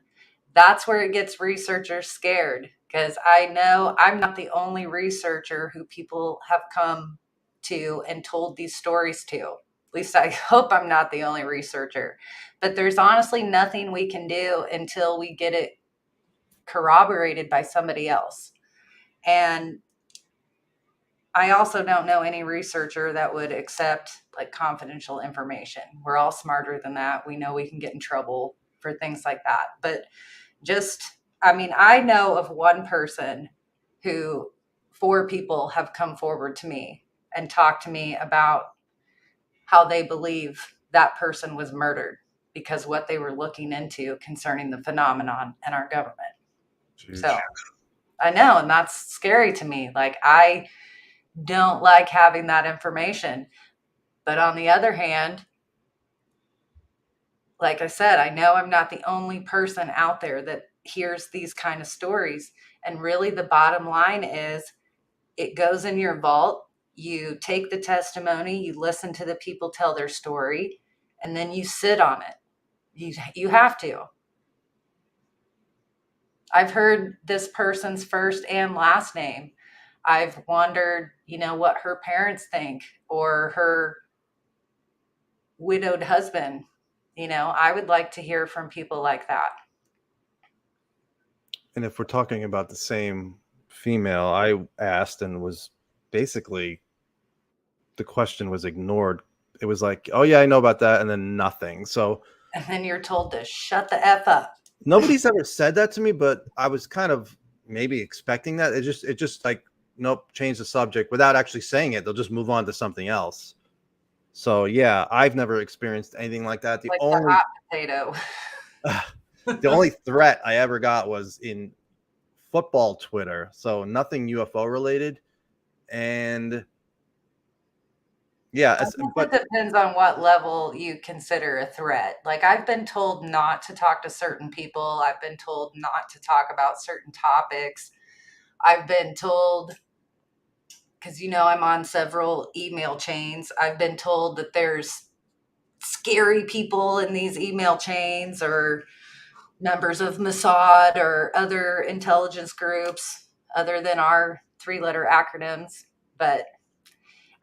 that's where it gets researchers scared, because I know I'm not the only researcher who people have come to and told these stories to. At least I hope I'm not the only researcher. But there's honestly nothing we can do until we get it corroborated by somebody else. And I also don't know any researcher that would accept like confidential information. We're all smarter than that. We know we can get in trouble for things like that. But I know of one person who 4 people have come forward to me and talked to me about how they believe that person was murdered because what they were looking into concerning the phenomenon in our government.
Jeez.
So I know, and that's scary to me. Like, I don't like having that information. But on the other hand, like I said, I know I'm not the only person out there that hears these kind of stories. And really the bottom line is it goes in your vault. You take the testimony, you listen to the people tell their story, and then you sit on it. You have to. I've heard this person's first and last name. I've wondered, what her parents think or her widowed husband. I would like to hear from people like that.
And if we're talking about the same female, I asked and was basically, the question was ignored. It was like, oh yeah, I know about that, and then nothing. So
And then you're told to shut the F up.
nobody's ever said that to me, but I was kind of maybe expecting that. It just like, nope, change the subject without actually saying it. They'll just move on to something else. So yeah, I've never experienced anything like that. The
Like
only
the hot potato.
the only threat I ever got was in football Twitter. So nothing UFO related. And yeah,
I think it depends on what level you consider a threat. Like, I've been told not to talk to certain people. I've been told not to talk about certain topics. I've been told, because I'm on several email chains, I've been told that there's scary people in these email chains or members of Mossad or other intelligence groups other than our 3-letter acronyms. But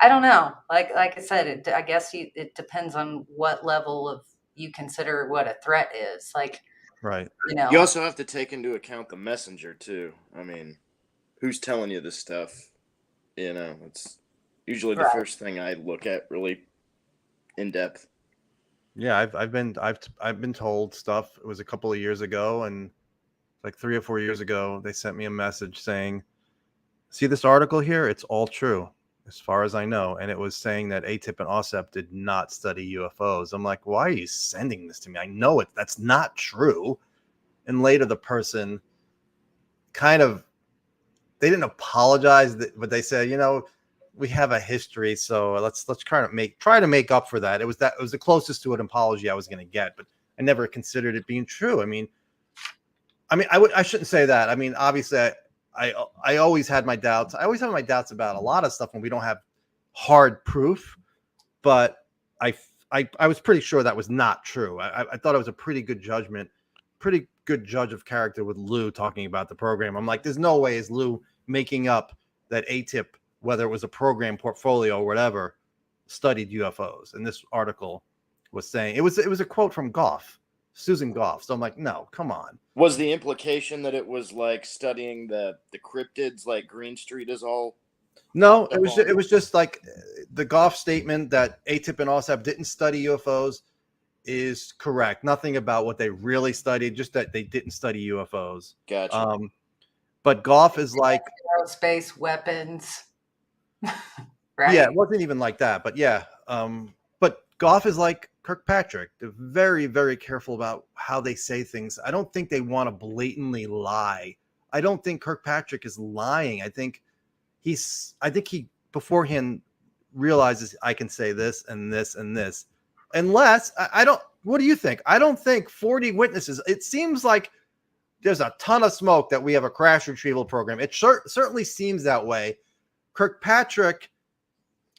I don't know. Like I said, I guess it depends on what level of you consider what a threat is. Like,
right.
You also have to take into account the messenger too. I mean, who's telling you this stuff? It's usually the first thing I look at really in depth.
Yeah, I've been told stuff. It was a couple of years ago, and like 3 or 4 years ago, they sent me a message saying, "See this article here? It's all true, as far as I know." And it was saying that ATIP and OSEP did not study UFOs. I'm like, why are you sending this to me? I know that's not true. And later, the person they didn't apologize, but they said, we have a history, so let's try to make up for that. It was the closest to an apology I was going to get, but I never considered it being true. I shouldn't say that. I mean, obviously, I always had my doubts. I always have my doubts about a lot of stuff when we don't have hard proof, but I was pretty sure that was not true. I thought it was a pretty good judge of character with Lou talking about the program. I'm like, there's no way is Lou making up that ATIP, whether it was a program portfolio or whatever, studied UFOs. And this article was saying it was a quote from Susan Goff. So I'm like, no, come on.
Was the implication that it was like studying the cryptids, like Green Street is all?
No, it was just like the Goff statement that ATIP and OSEP didn't study UFOs is correct. Nothing about what they really studied, just that they didn't study UFOs.
Gotcha.
But Goff is like
aerospace weapons. Right?
Yeah, it wasn't even like that, but yeah. But Goff is like Kirkpatrick. They're very, very careful about how they say things. I don't think they want to blatantly lie. I don't think Kirkpatrick is lying. I think he beforehand realizes I can say this and this and this. Unless I don't, what do you think? I don't think 40 witnesses. It seems like there's a ton of smoke that we have a crash retrieval program. It certainly seems that way. Kirkpatrick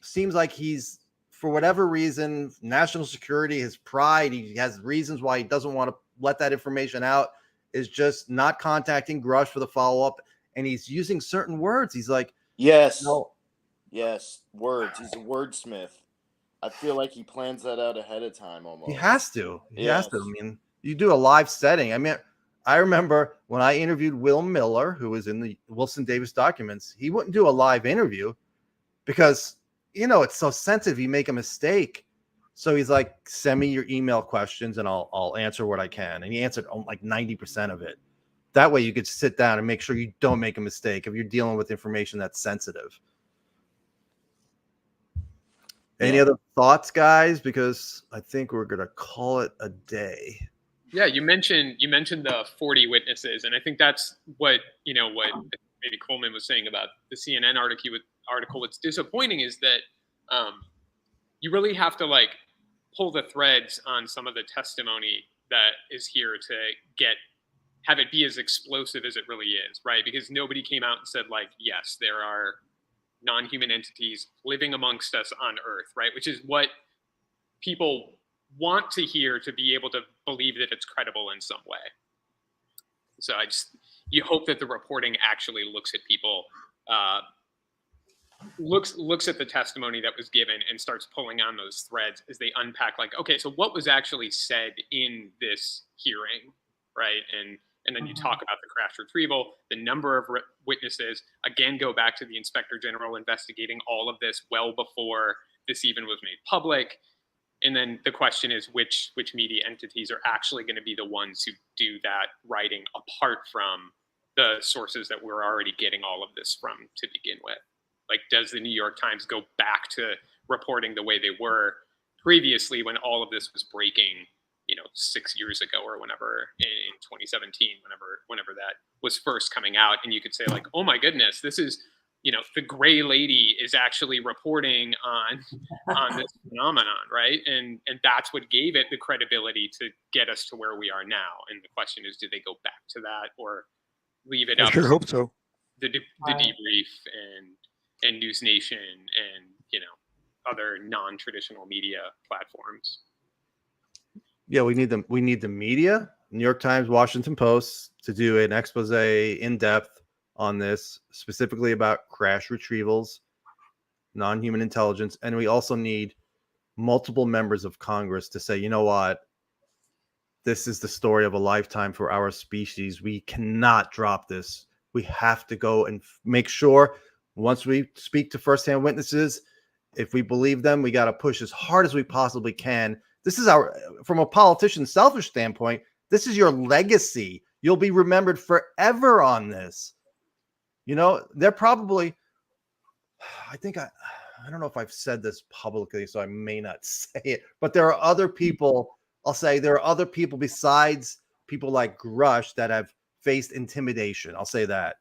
seems like he's, for whatever reason, national security, his pride, he has reasons why he doesn't want to let that information out, is just not contacting Grush for the follow-up. And he's using certain words. He's like,
yes,
no.
Yes, words. He's a wordsmith. I feel like he plans that out ahead of time almost.
He has to. He has to. I mean, you do a live setting. I mean, I remember when I interviewed Will Miller, who was in the Wilson Davis documents, he wouldn't do a live interview because you know, it's so sensitive. You make a mistake. So he's like, send me your email questions and I'll answer what I can. And he answered like 90% of it. That way you could sit down and make sure you don't make a mistake if you're dealing with information that's sensitive. Any other thoughts, guys? Because I think we're going to call it a day.
Yeah, you mentioned the 40 witnesses, and I think that's what maybe Coleman was saying about the CNN article. What's disappointing is that you really have to like pull the threads on some of the testimony that is here to have it be as explosive as it really is, right? Because nobody came out and said like, yes, there are non-human entities living amongst us on Earth, right? Which is what people want to hear to be able to believe that it's credible in some way. So you hope that the reporting actually looks at people, looks at the testimony that was given and starts pulling on those threads as they unpack like, okay, so what was actually said in this hearing, right? And then you talk about the crash retrieval, the number of witnesses, again, go back to the Inspector General investigating all of this well before this even was made public. And then the question is which media entities are actually going to be the ones who do that writing apart from the sources that we're already getting all of this from to begin with. Like, does the New York Times go back to reporting the way they were previously when all of this was breaking, 6 years ago or whenever in 2017, whenever that was first coming out? And you could say like, oh my goodness, this is, the gray lady is actually reporting on this phenomenon, right? And that's what gave it the credibility to get us to where we are now. And the question is, do they go back to that or leave it up?
I sure hope so.
The debrief and News Nation and other non-traditional media platforms.
Yeah, we need the media, New York Times, Washington Post, to do an expose in depth on this, specifically about crash retrievals, non-human intelligence. And we also need multiple members of Congress to say, you know what? This is the story of a lifetime for our species. We cannot drop this. We have to go and make sure once we speak to firsthand witnesses, if we believe them, we got to push as hard as we possibly can. This is from a politician's selfish standpoint, this is your legacy. You'll be remembered forever on this. They're probably, I don't know if I've said this publicly, so I may not say it, but there are other people, I'll say there are other people besides people like Grush that have faced intimidation. I'll say that.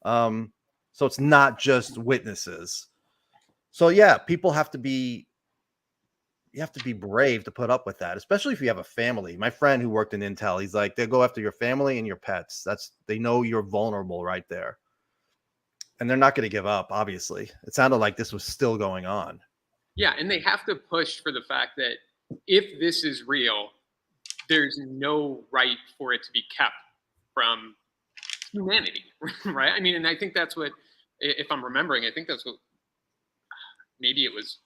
So it's not just witnesses. So yeah, people have to be brave to put up with that, especially if you have a family. My friend who worked in Intel, he's like, they go after your family and your pets. They know you're vulnerable right there. And they're not going to give up, obviously. It sounded like this was still going on.
Yeah, and they have to push for the fact that if this is real, there's no right for it to be kept from humanity, right? I mean, and I think that's what, if I'm remembering, I think that's what, maybe it was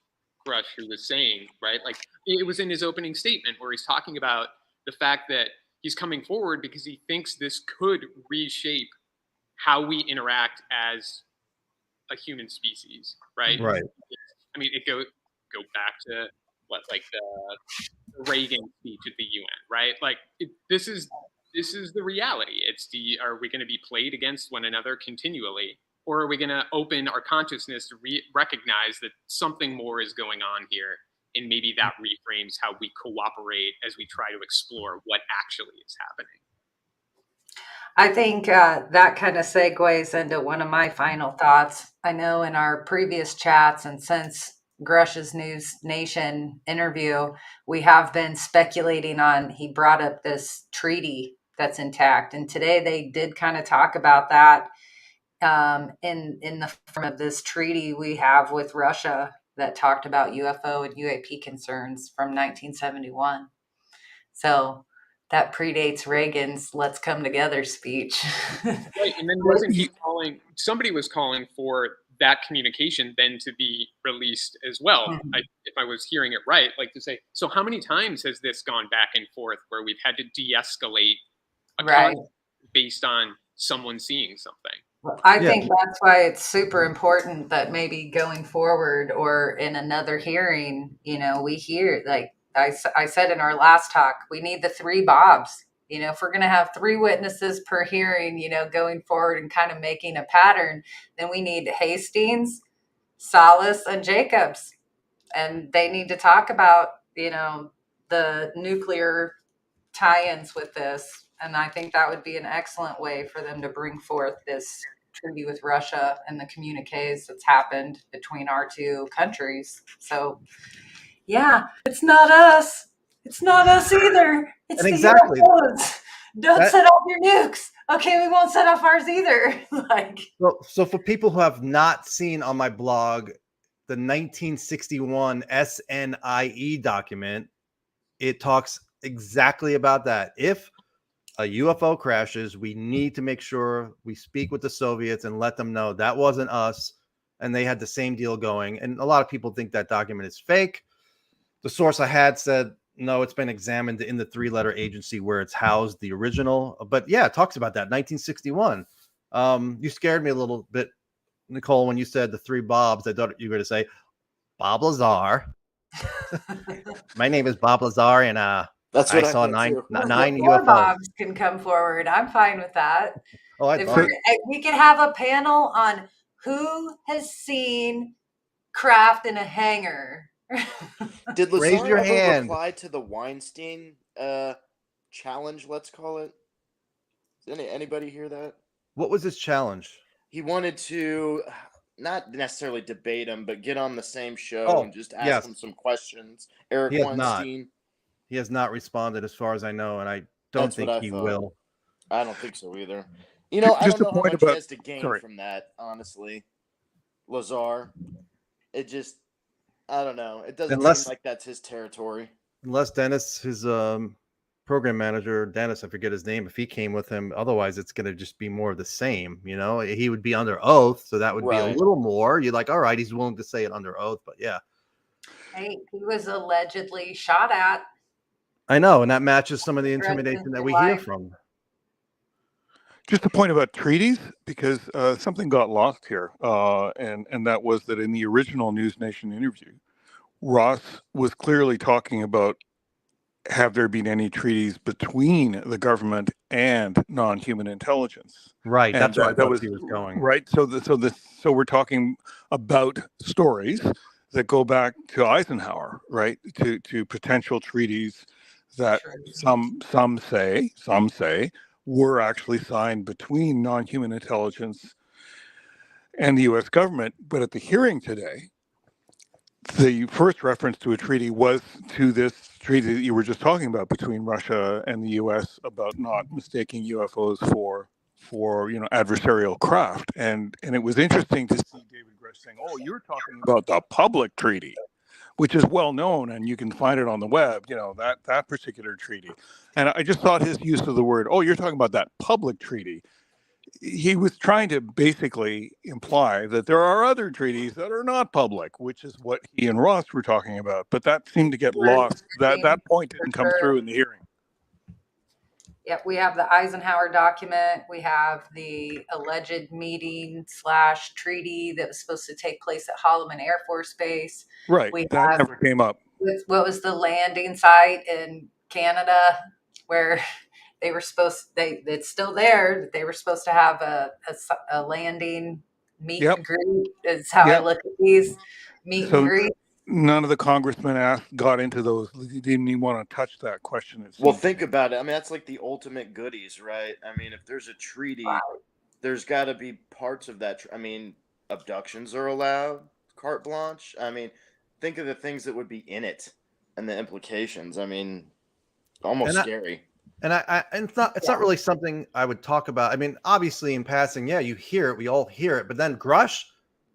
Grush who was saying, right? Like, it was in his opening statement where he's talking about the fact that he's coming forward because he thinks this could reshape how we interact as a human species, right?
Right.
I mean, it go back to the Reagan speech at the UN, right? Like, this is the reality. Are we going to be played against one another continually? Or are we going to open our consciousness to recognize that something more is going on here? And maybe that reframes how we cooperate as we try to explore what actually is happening.
I think that kind of segues into one of my final thoughts. I know in our previous chats and since Grush's News Nation interview, we have been speculating on, he brought up this treaty that's intact. And today they did kind of talk about that. In the form of this treaty we have with Russia that talked about UFO and UAP concerns from 1971. So that predates Reagan's "Let's come together" speech.
Right, and then wasn't he somebody was calling for that communication then to be released as well.
Mm-hmm.
If I was hearing it right, like to say, so how many times has this gone back and forth where we've had to de-escalate a conflict based on someone seeing something?
I
Yeah.
think that's why it's super important that maybe going forward or in another hearing, we hear, like I said in our last talk, we need the three Bobs. If we're going to have three witnesses per hearing, going forward and kind of making a pattern, then we need Hastings, Salas, and Jacobs. And they need to talk about, the nuclear tie-ins with this. And I think that would be an excellent way for them to bring forth this treaty with Russia and the communiques that's happened between our two countries. So, yeah, it's not us. It's not us either. It's
And
the
exactly
UFOs. Don't
that.
set off your nukes. Okay, we won't set off ours either.
So for people who have not seen on my blog the 1961 SNIE document, it talks exactly about that. If a UFO crashes, we need to make sure we speak with the Soviets and let them know that wasn't us. And they had the same deal going. And a lot of people think that document is fake. The source I had said, no, it's been examined in the three-letter agency where it's housed, the original. But yeah, it talks about that, 1961. You scared me a little bit, Nicole, when you said the three Bobs. I thought you were going to say Bob Lazar. My name is Bob Lazar, and
That's what I
saw
thought
nine
too.
More
UFOs.
Bobs can come forward. I'm fine with that.
Oh,
If we could have a panel on who has seen craft in a hangar.
Did
Raise
Lazar
your
ever
hand.
reply to the Weinstein challenge, let's call it? Did anybody hear that?
What was his challenge?
He wanted to not necessarily debate him, but get on the same show
Oh,
and just ask
yes.
him some questions. Eric
He has
Weinstein.
not. He has not responded as far as I know, and I don't
That's
think
what I
he
thought.
will.
I don't think so either. I don't
Just a
know how
point
much he
about-
has to gain
sorry.
from that, honestly. Lazar. It just, I don't know. It doesn't
Unless-
seem like that's his territory.
Unless Dennis, his program manager, Dennis, I forget his name, if he came with him, otherwise it's going to just be more of the same. He would be under oath, so that would be a
Right.
little more. You're like, all right, he's willing to say it under oath, but yeah,
Hey, he was allegedly shot at.
I know, and that matches some of the
Threatened
intimidation that
his
we hear
life.
from.
Just a point about treaties, because something got lost here, and that was that in the original News Nation interview, Ross was clearly talking about, have there been any treaties between the government and non-human intelligence?
Right,
And
that's where I
that
thought
was
he was going.
right. So we're talking about stories that go back to Eisenhower, right? To potential treaties that some say were actually signed between non-human intelligence and the U.S. government. But at the hearing today, the first reference to a treaty was to this treaty that you were just talking about between Russia and the U.S. about not mistaking UFOs for adversarial craft. And it was interesting to see David Grush saying, "Oh, you're talking about the public treaty," which is well known, and you can find it on the web. That particular treaty. And I just thought his use of the word, "Oh, you're talking about that public treaty." He was trying to basically imply that there are other treaties that are not public, which is what he and Ross were talking about. But that seemed to get lost. That point didn't come through in the hearing.
Yep, we have the Eisenhower document. We have the alleged meeting / treaty that was supposed to take place at Holloman Air Force Base.
Right.
We
That
have
never came up.
what was the landing site in Canada where they were it's still there. They were supposed to have a landing meet and greet. Is how I look at these meet and greet.
None of the congressmen got into those. They didn't even want to touch that question.
Well, think about it. I mean, that's like the ultimate goodies, right? I mean, if there's a treaty, there's got to be parts of that. I mean, abductions are allowed, carte blanche. I mean, think of the things that would be in it and the implications. I mean, almost scary.
And and it's not really something I would talk about. I mean, obviously in passing, yeah, you hear it, we all hear it, but then Grush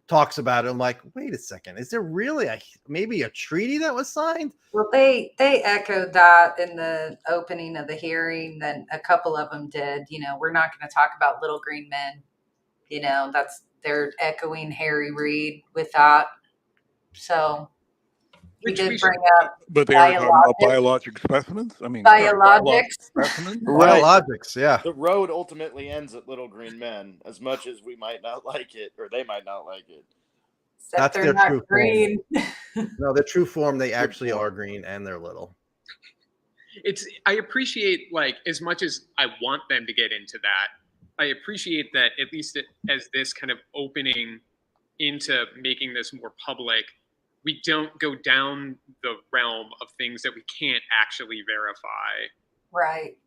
talks about it. I'm like, wait a second, is there really maybe a treaty that was signed?
Well, they echoed that in the opening of the hearing. Then a couple of them did. We're not going to talk about little green men. They're echoing Harry Reid with that. So, he did
we
bring up
But they are talking about
biologics.
biologic specimens? I mean, sorry, biologic specimens?
Right.
Biologics, yeah.
The road ultimately ends at Little Green Men, as much as we might not like it, or they might not like it.
Except
That's
they're
their
not
true
green.
form. No, their true form, they actually
point.
are green and they're little.
I appreciate, like, as much as I want them to get into that, I appreciate that at least as this kind of opening into making this more public, we don't go down the realm of things that we can't actually verify,
Right.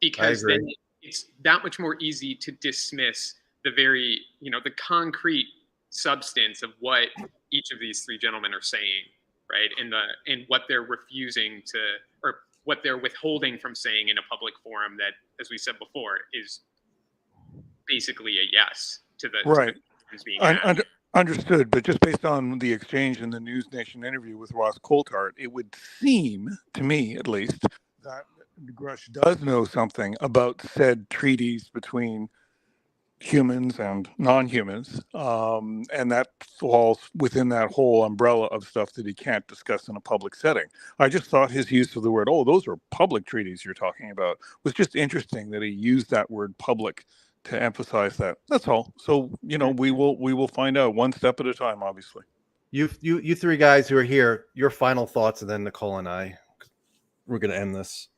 because
agree.
then it's that much more easy to dismiss the very, the concrete substance of what each of these three gentlemen are saying, right? And what they're refusing to, or what they're withholding from saying in a public forum that, as we said before, is basically a yes to the
Right.
questions being asked.
Understood, but just based on the exchange in the News Nation interview with Ross Coulthart, it would seem, to me at least, that Grush does know something about said treaties between humans and non-humans, and that falls within that whole umbrella of stuff that he can't discuss in a public setting. I just thought his use of the word, "Oh, those are public treaties you're talking about," was just interesting that he used that word "public" to emphasize that. That's all. So we will find out one step at a time. Obviously,
You three guys who are here, your final thoughts, and then Nicole and I, we're going to end this.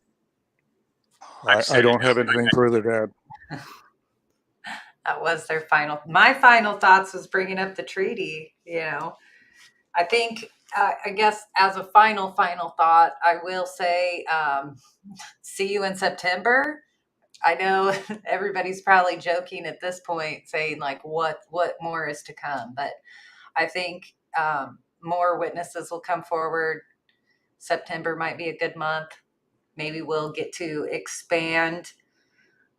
I don't have anything further to add.
That was my final thoughts was bringing up the treaty. I think, I guess as a final thought, I will say, see you in September. I know everybody's probably joking at this point, saying like, what more is to come? But I think more witnesses will come forward. September might be a good month. Maybe we'll get to expand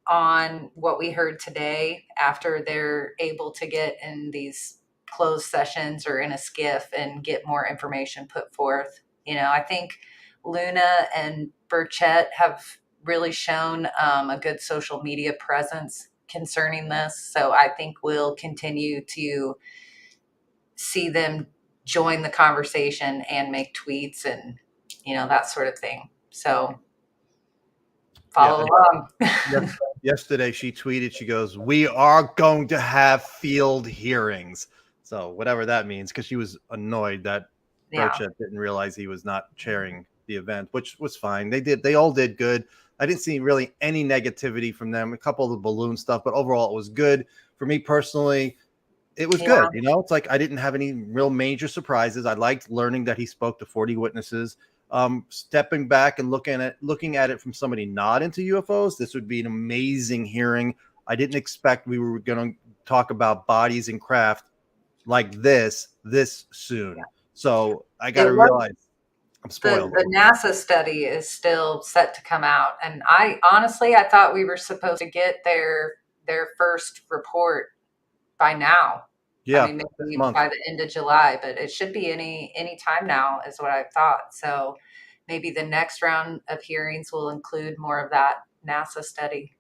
on what we heard today after they're able to get in these closed sessions or in a skiff and get more information put forth. I think Luna and Burchett have really shown a good social media presence concerning this. So I think we'll continue to see them join the conversation and make tweets and, that sort of thing. So follow along.
Yesterday she tweeted, she goes, "We are going to have field hearings." So whatever that means, because she was annoyed that Burchett didn't realize he was not chairing the event, which was fine. They all did good. I didn't see really any negativity from them. A couple of the balloon stuff, but overall it was good. For me personally, it was good. It's like I didn't have any real major surprises. I liked learning that he spoke to 40 witnesses. Stepping back and looking at it from somebody not into UFOs, this would be an amazing hearing. I didn't expect we were going to talk about bodies and craft like this soon. So I got to realize I'm spoiled.
The NASA study is still set to come out, and I thought we were supposed to get their first report by now.
Yeah,
I mean, maybe by the end of July, but it should be any time now, is what I thought. So maybe the next round of hearings will include more of that NASA study.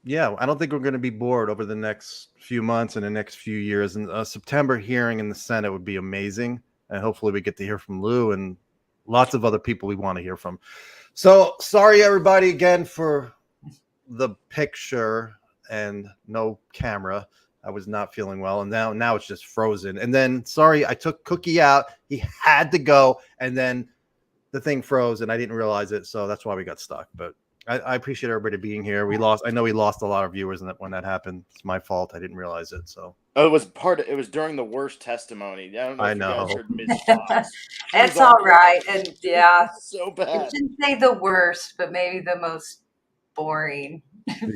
Yeah, I don't think we're going to be bored over the next few months and the next few years. And a September hearing in the Senate would be amazing. And hopefully we get to hear from Lou and lots of other people we want to hear from. So sorry, everybody, again, for the picture and no camera. I was not feeling well. And now it's just frozen. And then, sorry, I took Cookie out. He had to go. And then the thing froze and I didn't realize it. So that's why we got stuck. But I appreciate everybody being here. I know we lost a lot of viewers when that happened. It's my fault. I didn't realize it. So
it was during the worst testimony. I don't know if you guys heard Ms. Fox.
It's all right. And yeah,
so bad.
It shouldn't say the worst, but maybe the most boring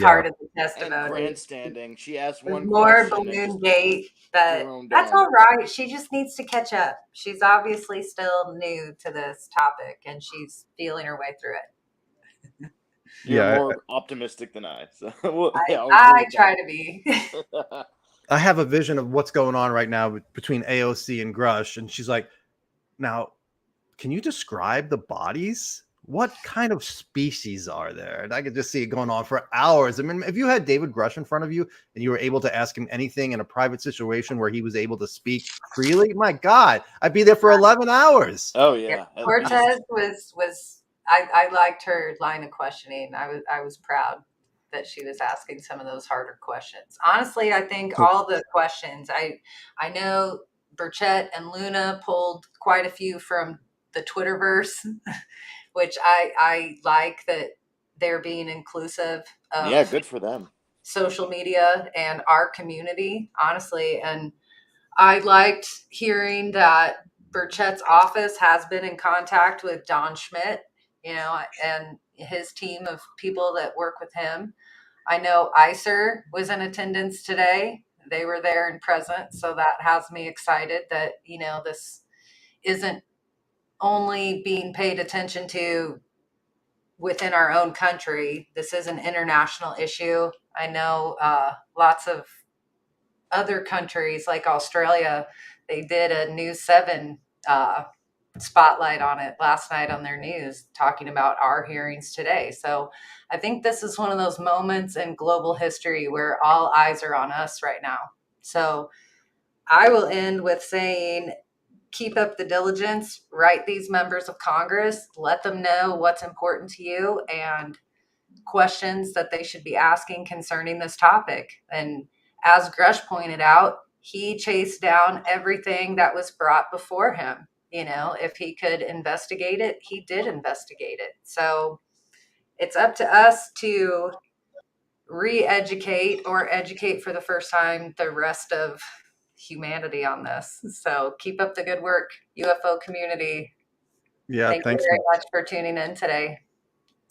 part of the testimony.
And grandstanding. She asked one
more
question.
Balloon Gate, but that's all right. She just needs to catch up. She's obviously still new to this topic and she's feeling her way through it.
You're more optimistic than I. So
I try to be.
I have a vision of what's going on right now between AOC and Grush. And she's like, now, can you describe the bodies? what kind of species are there? And I could just see it going on for hours. I mean, if you had David Grush in front of you and you were able to ask him anything in a private situation where he was able to speak freely, my God, I'd be there for 11 hours.
Oh yeah. At least.
Cortez was I liked her line of questioning. I was proud that she was asking some of those harder questions. Honestly, I think all the questions, I know Burchett and Luna pulled quite a few from the Twitterverse, which I like that they're being inclusive of
Yeah, good for them.
social media and our community, honestly. And I liked hearing that Burchett's office has been in contact with Don Schmidt, you know, and his team of people that work with him. I know ICER was in attendance today. They were there and present. So that has me excited that, you know, this isn't only being paid attention to within our own country. This is an international issue. I know lots of other countries like Australia, they did a News 7 spotlight on it last night on their news, talking about our hearings today. So I think this is one of those moments in global history where all eyes are on us right now. So I will end with saying, keep up the diligence, write these members of Congress, let them know what's important to you and questions that they should be asking concerning this topic. And as Grush pointed out, he chased down everything that was brought before him. You know, if he could investigate it, he did investigate it. So it's up to us to re-educate or educate for the first time the rest of humanity on this. So keep up the good work, UFO community.
Yeah,
Thank
thanks.
you very much for tuning in today.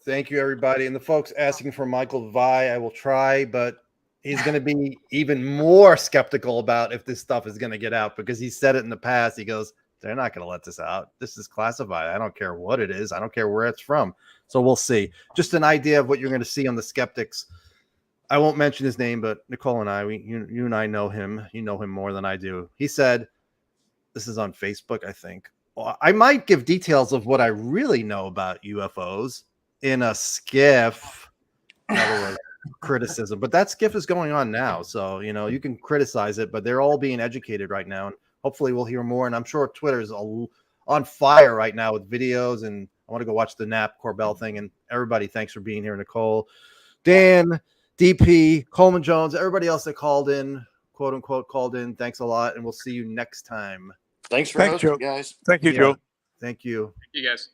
Thank you, everybody. And the folks asking for Michael Vai, I will try, but he's going to be even more skeptical about if this stuff is going to get out, because he said it in the past. He goes, they're not going to let this out. This is classified. I don't care what it is. I don't care where it's from. So we'll see. Just an idea of what you're going to see on the skeptics. I won't mention his name, but Nicole and I, you and I know him. You know him more than I do. He said, this is on Facebook, I think. Well, I might give details of what I really know about UFOs in a skiff. In other words, criticism. But that skiff is going on now. So, you know, you can criticize it, but they're all being educated right now. And hopefully we'll hear more. And I'm sure Twitter is on fire right now with videos. And I want to go watch the Knapp Corbell thing. And everybody, thanks for being here. Nicole, Dan, DP, Coleman Jones, everybody else that called in, quote unquote, called in. Thanks a lot. And we'll see you next time.
Thanks for hosting, guys.
Thank you, Joe.
Thank you.
You guys.